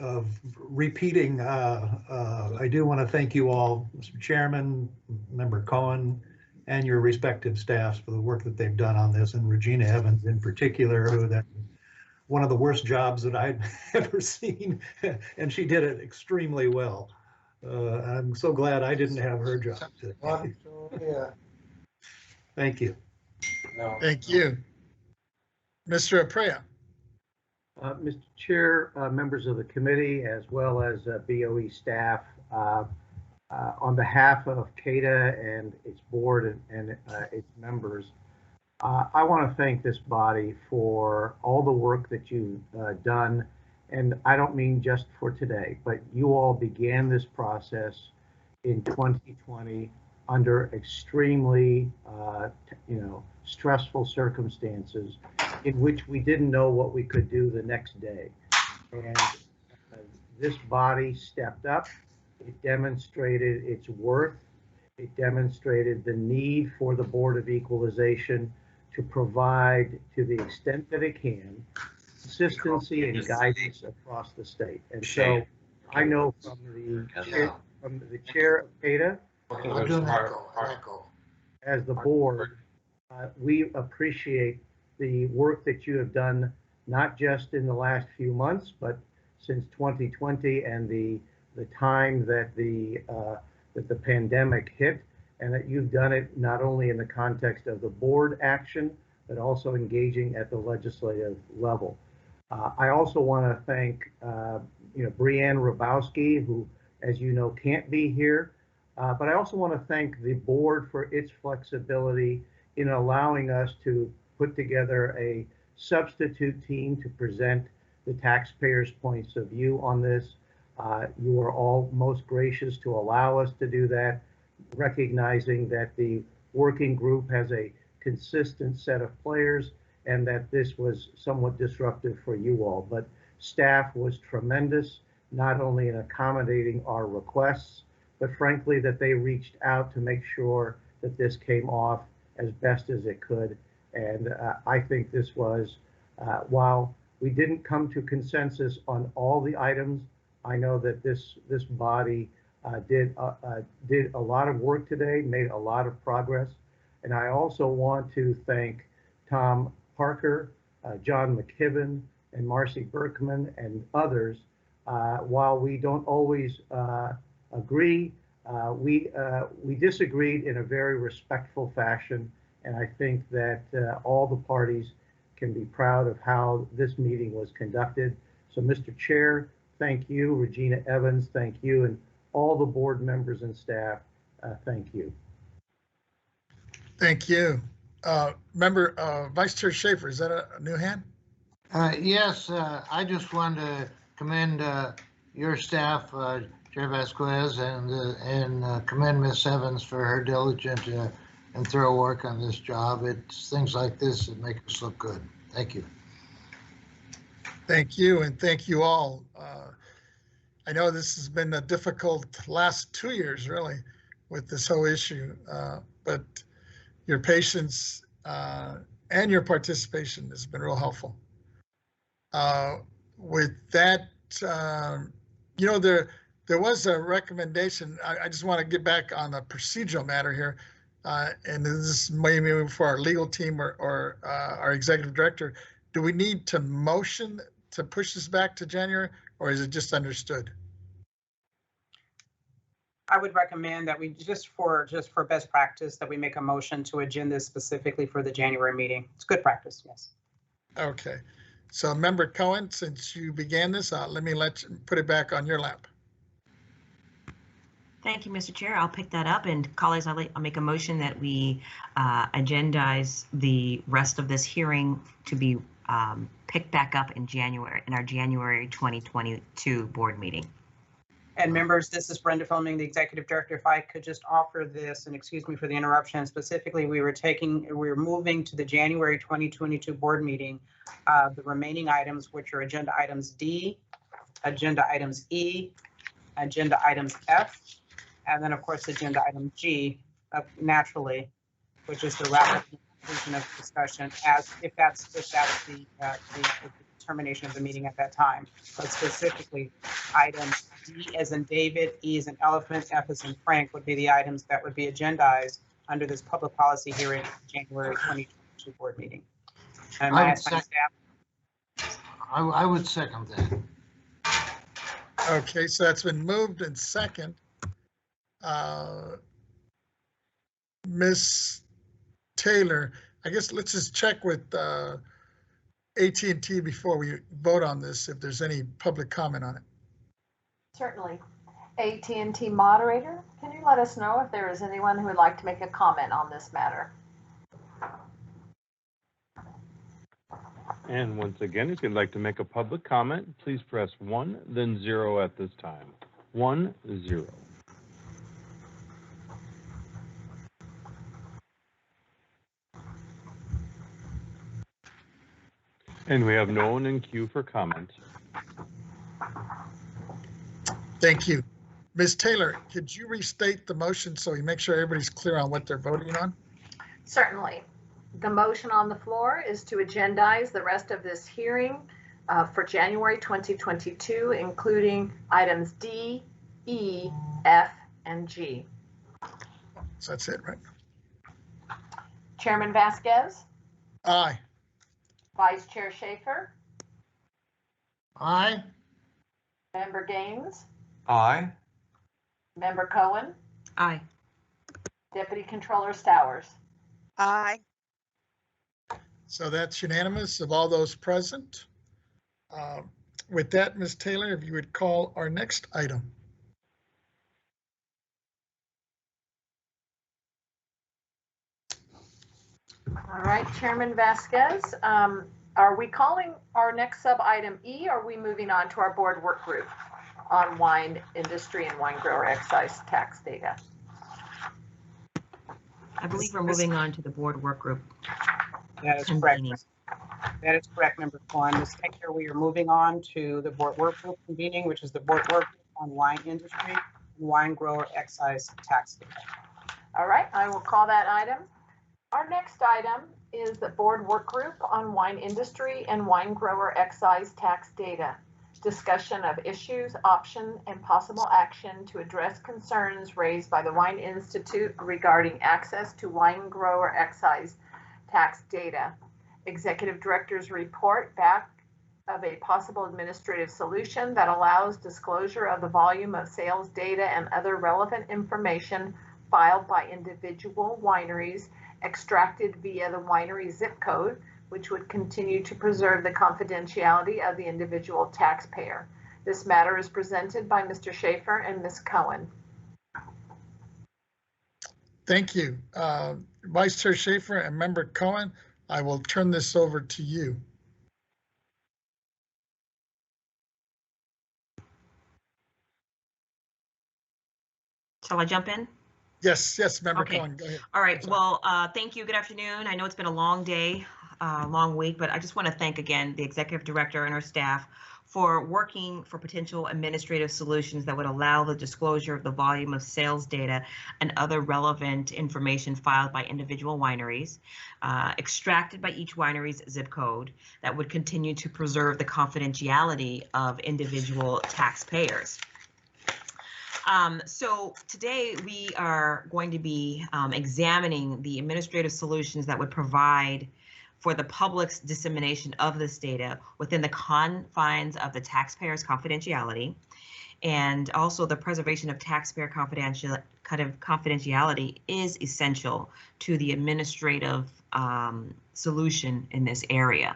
repeating, I do want to thank you all, Mr. Chairman, Member Cohen, and your respective staffs for the work that they've done on this, and Regina Evans in particular, who that one of the worst jobs that I've ever seen, and she did it extremely well. I'm so glad I didn't have her job. Thank you. Thank you. Mr. Aprea. Mr. Chair, members of the committee, as well as BOE staff, on behalf of CADA and its board and its members, I want to thank this body for all the work that you've done. And I don't mean just for today, but you all began this process in 2020 under extremely, stressful circumstances in which we didn't know what we could do the next day. And this body stepped up. It demonstrated its worth. It demonstrated the need for the Board of Equalization to provide, to the extent that it can, consistency and guidance across the state. And so I know from the chair of CADA, as the board, we appreciate the work that you have done, not just in the last few months, but since 2020 and the time that the pandemic hit, and that you've done it not only in the context of the board action, but also engaging at the legislative level. I also want to thank Brianne Rabowski, who, as you know, can't be here. But I also want to thank the board for its flexibility in allowing us to put together a substitute team to present the taxpayers' points of view on this. You are all most gracious to allow us to do that, recognizing that the working group has a consistent set of players and that this was somewhat disruptive for you all. But staff was tremendous, not only in accommodating our requests, but frankly that they reached out to make sure that this came off as best as it could. And I think this was, while we didn't come to consensus on all the items, I know that this body did a lot of work today, made a lot of progress. And I also want to thank Tom Parker, John McKibben, and Marcy Berkman and others. While we don't always agree, we disagreed in a very respectful fashion. And I think that all the parties can be proud of how this meeting was conducted. So Mr. Chair, thank you. Regina Evans, thank you. And all the board members and staff, thank you. Thank you. Member Vice Chair Schaefer, is that a new hand? Yes, I just wanted to commend your staff, Chair Vasquez, and commend Ms. Evans for her diligent and thorough work on this job. It's things like this that make us look good. Thank you. Thank you, and thank you all. I know this has been a difficult last 2 years, really, with this whole issue, but your patience and your participation has been real helpful. With that, there was a recommendation. I just want to get back on a procedural matter here, and this is maybe for our legal team or our executive director. Do we need to motion to push this back to January, or is it just understood? I would recommend that we just for best practice that we make a motion to agenda specifically for the January meeting. It's good practice, yes. Okay, so Member Cohen, since you began this, let me put it back on your lap. Thank you, Mr. Chair. I'll pick that up, and colleagues, I'll make a motion that we agendize the rest of this hearing to be picked back up in our January 2022 board meeting. And members, this is Brenda Fleming, the Executive Director. If I could just offer this, and excuse me for the interruption, specifically we were moving to the January 2022 board meeting, the remaining items, which are agenda items D, agenda items E, agenda items F, and then of course agenda item G, naturally, which is the rapid conclusion of discussion, as if that's the termination of the meeting at that time. But specifically, items D as in David, E as in elephant, F as in Frank would be the items that would be agendized under this public policy hearing at the January 2022 board meeting. And I would second that. Okay, so that's been moved and second. Ms. Taylor, I guess let's just check with AT&T before we vote on this, if there's any public comment on it. Certainly. AT&T moderator, can you let us know if there is anyone who would like to make a comment on this matter? And once again, if you'd like to make a public comment, please press 1, then 0 at this time. 1, 0. And we have no one in queue for comment. Thank you. Ms. Taylor, could you restate the motion so we make sure everybody's clear on what they're voting on? Certainly. The motion on the floor is to agendize the rest of this hearing for January 2022, including items D, E, F, and G. So that's it, right? Chairman Vasquez? Aye. Vice Chair Schaefer, Aye. Member Gaines, Aye. Member Cohen, Aye. Deputy Controller Stowers. Aye. So that's unanimous of all those present. With that, Ms. Taylor, if you would call our next item. All right, Chairman Vasquez, are we calling our next sub-item E, or are we moving on to our board work group on wine industry and wine grower excise tax data? I believe we're moving on to the board work group. That is correct. That is correct, Member Kwan. Ms. Taylor, we are moving on to the board work group convening, which is the board work group on wine industry and wine grower excise tax data. All right, I will call that item. Our next item is the board work group on wine industry and wine grower excise tax data. Discussion of issues, option, and possible action to address concerns raised by the Wine Institute regarding access to wine grower excise tax data. Executive Director's report back of a possible administrative solution that allows disclosure of the volume of sales data and other relevant information filed by individual wineries extracted via the winery zip code, which would continue to preserve the confidentiality of the individual taxpayer. This matter is presented by Mr. Schaefer and Ms. Cohen. Thank you. Vice Chair Schaefer and Member Cohen, I will turn this over to you. Shall I jump in? Yes, Member Okay. Cohen, go ahead. All right. Well, thank you. Good afternoon. I know it's been a long day, long week, but I just want to thank again the executive director and her staff for working for potential administrative solutions that would allow the disclosure of the volume of sales data and other relevant information filed by individual wineries, extracted by each winery's zip code, that would continue to preserve the confidentiality of individual taxpayers. So today we are going to be examining the administrative solutions that would provide for the public's dissemination of this data within the confines of the taxpayer's confidentiality, and also the preservation of taxpayer confidentiality is essential to the administrative solution in this area.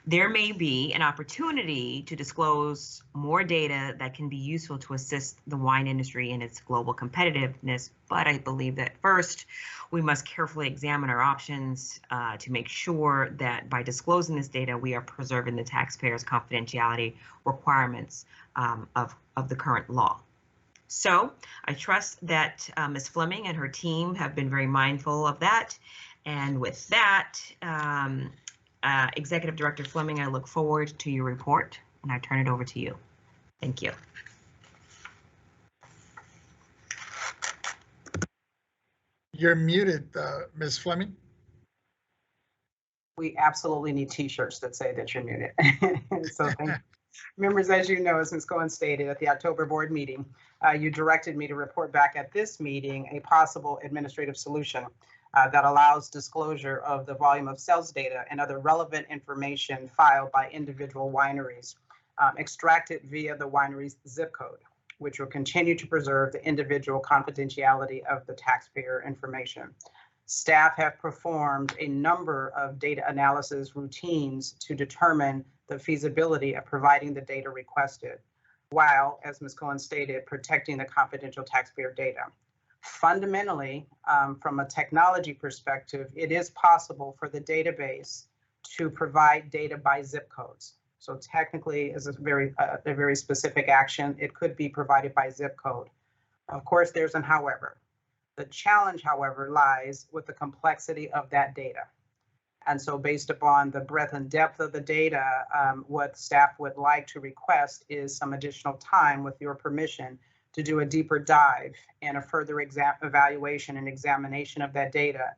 There may be an opportunity to disclose more data that can be useful to assist the wine industry in its global competitiveness, but I believe that first we must carefully examine our options to make sure that by disclosing this data, we are preserving the taxpayers' confidentiality requirements of the current law. So I trust that Ms. Fleming and her team have been very mindful of that. And with that, Executive Director Fleming, I look forward to your report, and I turn it over to you. Thank you. You're muted, Ms. Fleming. We absolutely need t-shirts that say that you're muted. So thank you. Members, as you know, as Ms. Cohen stated at the October board meeting, you directed me to report back at this meeting a possible administrative solution that allows disclosure of the volume of sales data and other relevant information filed by individual wineries, extracted via the winery's zip code, which will continue to preserve the individual confidentiality of the taxpayer information. Staff have performed a number of data analysis routines to determine the feasibility of providing the data requested, while, as Ms. Cohen stated, protecting the confidential taxpayer data. Fundamentally, from a technology perspective, it is possible for the database to provide data by zip codes. So technically, as a very specific action, it could be provided by zip code. Of course, there's an however. The challenge, however, lies with the complexity of that data. And so based upon the breadth and depth of the data, what staff would like to request is some additional time, with your permission, to do a deeper dive and a further evaluation and examination of that data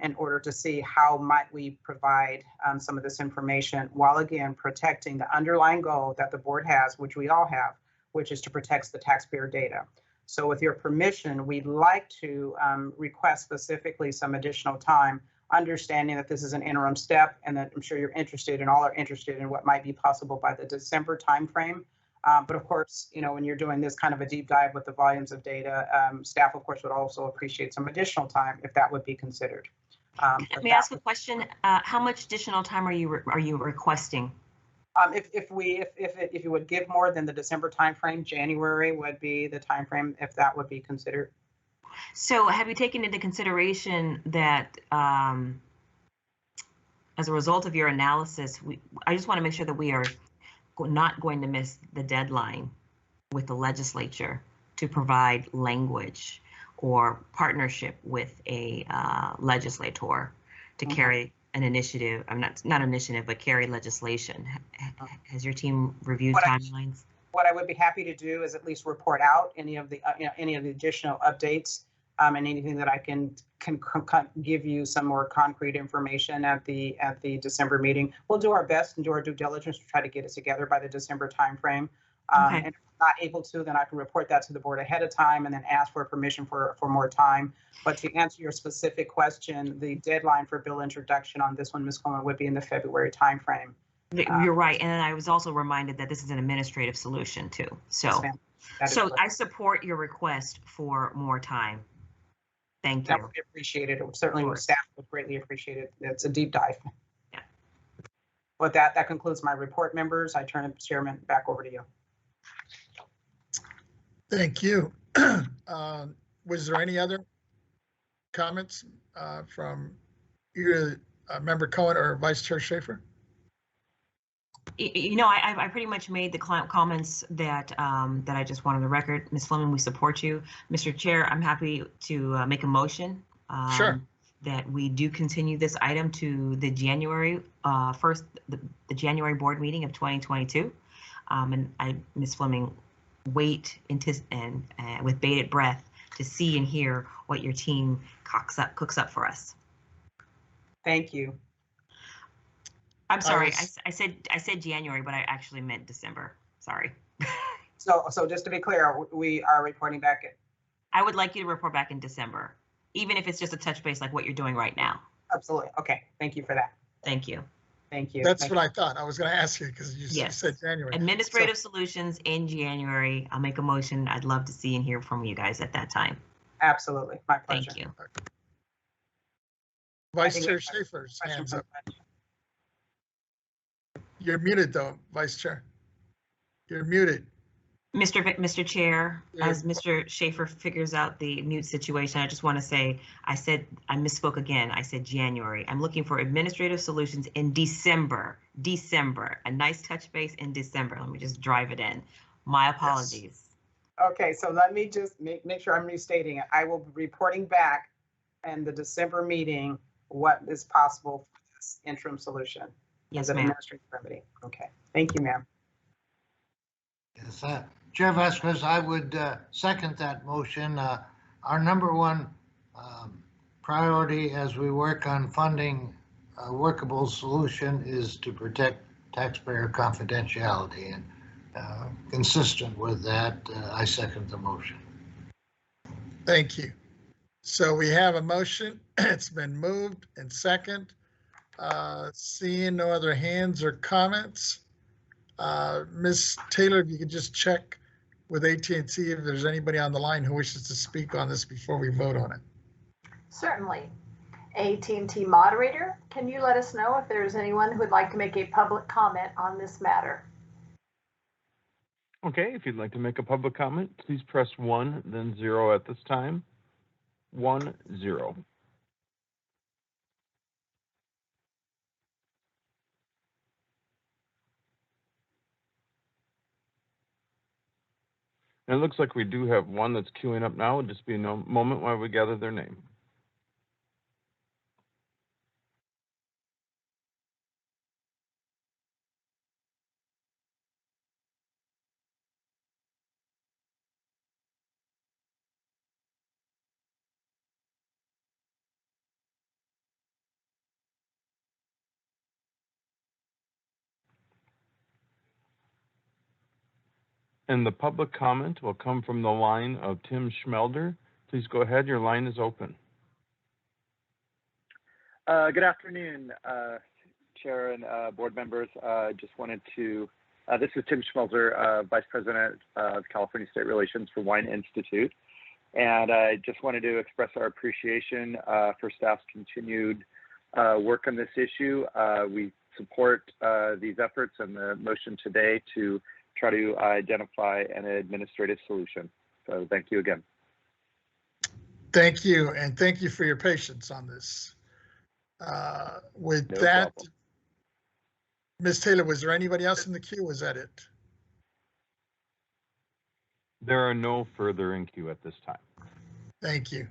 in order to see how might we provide some of this information, while again protecting the underlying goal that the board has, which we all have, which is to protect the taxpayer data. So with your permission, we'd like to request specifically some additional time understanding that this is an interim step and that I'm sure you're interested and all are interested in what might be possible by the December timeframe. But of course, when you're doing this kind of a deep dive with the volumes of data, staff, of course, would also appreciate some additional time if that would be considered. Let me ask a question. How much additional time are you requesting? If you would give more than the December timeframe, January would be the timeframe if that would be considered. So have you taken into consideration that as a result of your analysis, I just want to make sure that we are not going to miss the deadline with the legislature to provide language or partnership with a legislator to carry an initiative, not initiative, but carry legislation. Has your team reviewed timelines? What I would be happy to do is at least report out any of the additional updates and anything that I can give you some more concrete information at the December meeting. We'll do our best and do our due diligence to try to get it together by the December timeframe. And if I'm not able to, then I can report that to the board ahead of time and then ask for permission for more time. But to answer your specific question, the deadline for bill introduction on this one, Ms. Coleman, would be in the February timeframe. You're right, and I was also reminded that this is an administrative solution too. So I support your request for more time. Thank you. That would be appreciated. Certainly, staff would greatly appreciate it. It's a deep dive. Yeah. With that, that concludes my report, members. I turn the chairman back over to you. Thank you. Was there any other comments from either Member Cohen or Vice Chair Schaefer? I pretty much made the comments that that I just wanted on the record. Ms. Fleming, we support you. Mr. Chair, I'm happy to make a motion that we do continue this item to the January the January board meeting of 2022. And Ms. Fleming, wait and with bated breath to see and hear what your team cooks up for us. Thank you. I'm sorry, I said January, but I actually meant December. Sorry. So just to be clear, we are reporting back. I would like you to report back in December, even if it's just a touch base like what you're doing right now. Absolutely. Okay. Thank you for that. Thank you. Thank you. That's what I thought. I was going to ask you because you said January. Administrative solutions in January. I'll make a motion. I'd love to see and hear from you guys at that time. Absolutely. My pleasure. Thank you. Vice Chair Schaefer's hands up. You're muted though, Vice Chair. You're muted. Mr. Chair, as Mr. Schaefer figures out the mute situation, I just want to say, I misspoke again. I said January. I'm looking for administrative solutions in December. A nice touch base in December. Let me just drive it in. My apologies. Yes. Okay, so let me just make sure I'm restating it. I will be reporting back in the December meeting what is possible for this interim solution. Yes, ma'am. Administrative remedy. Okay, thank you, ma'am. Yes, Chair Vasquez, I would second that motion. Our number one priority as we work on funding a workable solution is to protect taxpayer confidentiality, and consistent with that, I second the motion. Thank you. So we have a motion. It's been moved and second. Seeing no other hands or comments, Ms. Taylor, if you could just check with AT&T if there's anybody on the line who wishes to speak on this before we vote on it. Certainly. AT&T moderator, can you let us know if there's anyone who would like to make a public comment on this matter? Okay, if you'd like to make a public comment, please press 1, then 0 at this time. 1, 0. And it looks like we do have one that's queuing up now. It'll just be a moment while we gather their name. And the public comment will come from the line of Tim Schmelder. Please go ahead. Your line is open. Good afternoon, Chair and board members. Just wanted to, this is Tim Schmelzer, Vice President of California State Relations for Wine Institute. And I just wanted to express our appreciation for staff's continued work on this issue. We support these efforts and the motion today to try to identify an administrative solution. So thank you again. Thank you, and thank you for your patience on this. With No that, problem. Ms. Taylor, was there anybody else in the queue? Was that it? There are no further in queue at this time. Thank you.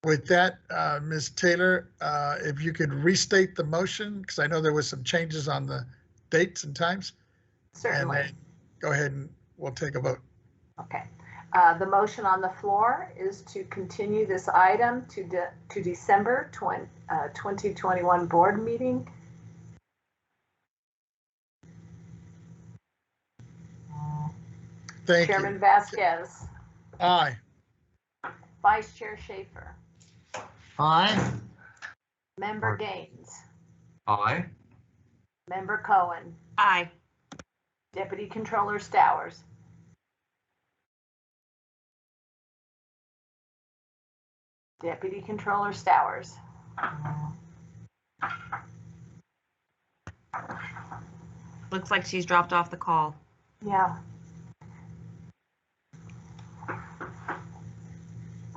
With that, Ms. Taylor, if you could restate the motion, because I know there was some changes on the dates and times. Certainly. And then go ahead and we'll take a vote. Okay. The motion on the floor is to continue this item to December 2021 board meeting. Thank Chairman you. Vasquez. Aye. Vice Chair Schaefer. Aye. Member Gaines. Aye. Member Cohen. Aye. Deputy Controller Stowers. Deputy Controller Stowers. Looks like she's dropped off the call. Yeah.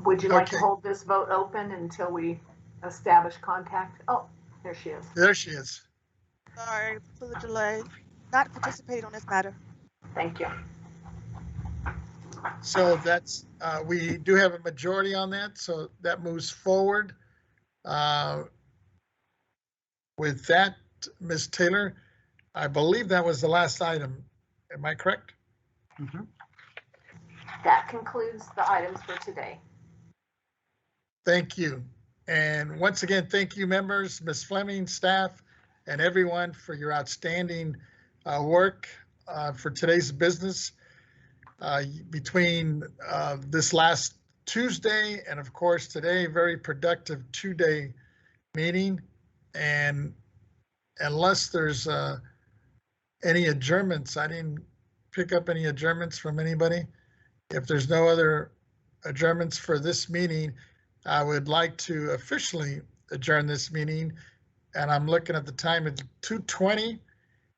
Would you like to Okay. hold this vote open until we establish contact? Oh, there she is. There she is. Sorry for the delay. Not participating on this matter. Thank you. So that's, we do have a majority on that, so that moves forward. With that, Ms. Taylor, I believe that was the last item. Am I correct? That concludes the items for today. Thank you. And once again, thank you, members, Ms. Fleming, staff, and everyone for your outstanding work for today's business. Between this last Tuesday and of course today, very productive 2-day meeting. And unless there's any adjournments, I didn't pick up any adjournments from anybody. If there's no other adjournments for this meeting, I would like to officially adjourn this meeting. And I'm looking at the time, it's 2:20.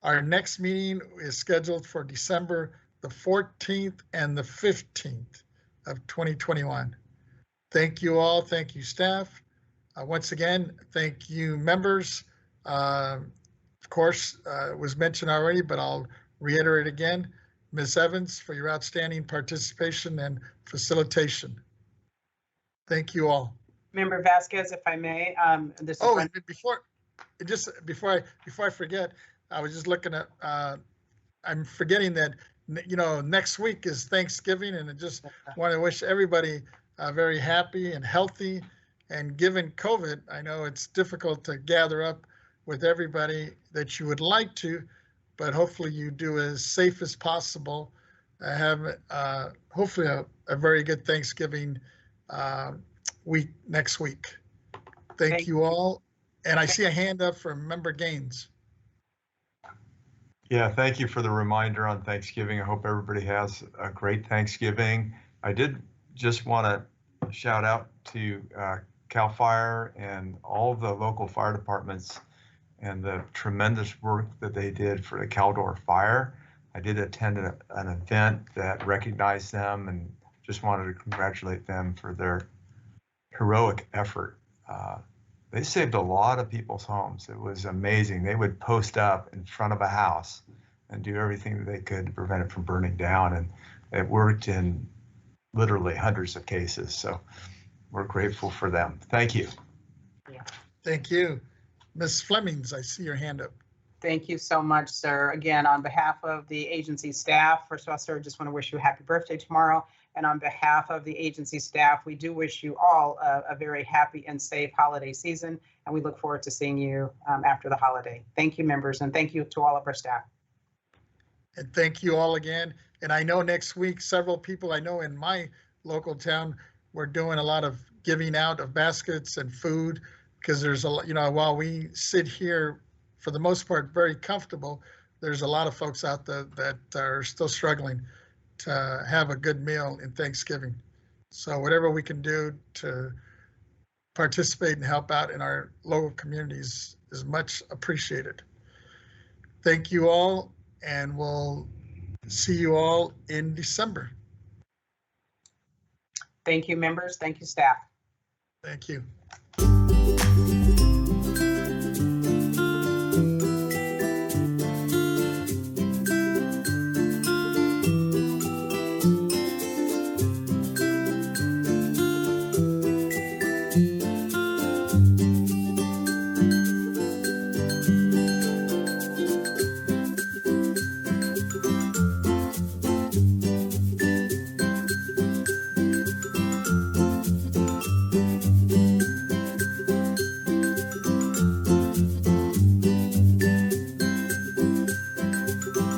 Our next meeting is scheduled for December the 14th and the 15th of 2021. Thank you all. Thank you, staff. Once again, thank you, members. Of course, it was mentioned already, but I'll reiterate again. Ms. Evans, for your outstanding participation and facilitation. Thank you all. Member Vasquez, if I may, this is Oh, Brenda. and before I forget, I was just looking at, I'm forgetting that, next week is Thanksgiving, and I just want to wish everybody very happy and healthy. And given COVID, I know it's difficult to gather up with everybody that you would like to, but hopefully you do as safe as possible. Have hopefully a very good Thanksgiving week next week. Thank you all. And I see a hand up from Member Gaines. Yeah, thank you for the reminder on Thanksgiving. I hope everybody has a great Thanksgiving. I did just want to shout out to CAL FIRE and all the local fire departments and the tremendous work that they did for the Caldor fire. I did attend an event that recognized them and just wanted to congratulate them for their heroic effort. They saved a lot of people's homes. It was amazing. They would post up in front of a house and do everything that they could to prevent it from burning down. And it worked in literally hundreds of cases. So we're grateful for them. Thank you. Thank you. Ms. Flemings, I see your hand up. Thank you so much, sir. Again, on behalf of the agency staff, first of all, sir, just want to wish you a happy birthday tomorrow. And on behalf of the agency staff, we do wish you all a very happy and safe holiday season. And we look forward to seeing you after the holiday. Thank you, members, and thank you to all of our staff. And thank you all again. And I know next week, several people I know in my local town, we're doing a lot of giving out of baskets and food, because there's a lot, while we sit here for the most part very comfortable, there's a lot of folks out there that are still struggling to have a good meal in Thanksgiving. So whatever we can do to participate and help out in our local communities is much appreciated. Thank you all, and we'll see you all in December. Thank you, members. Thank you, staff. Thank you.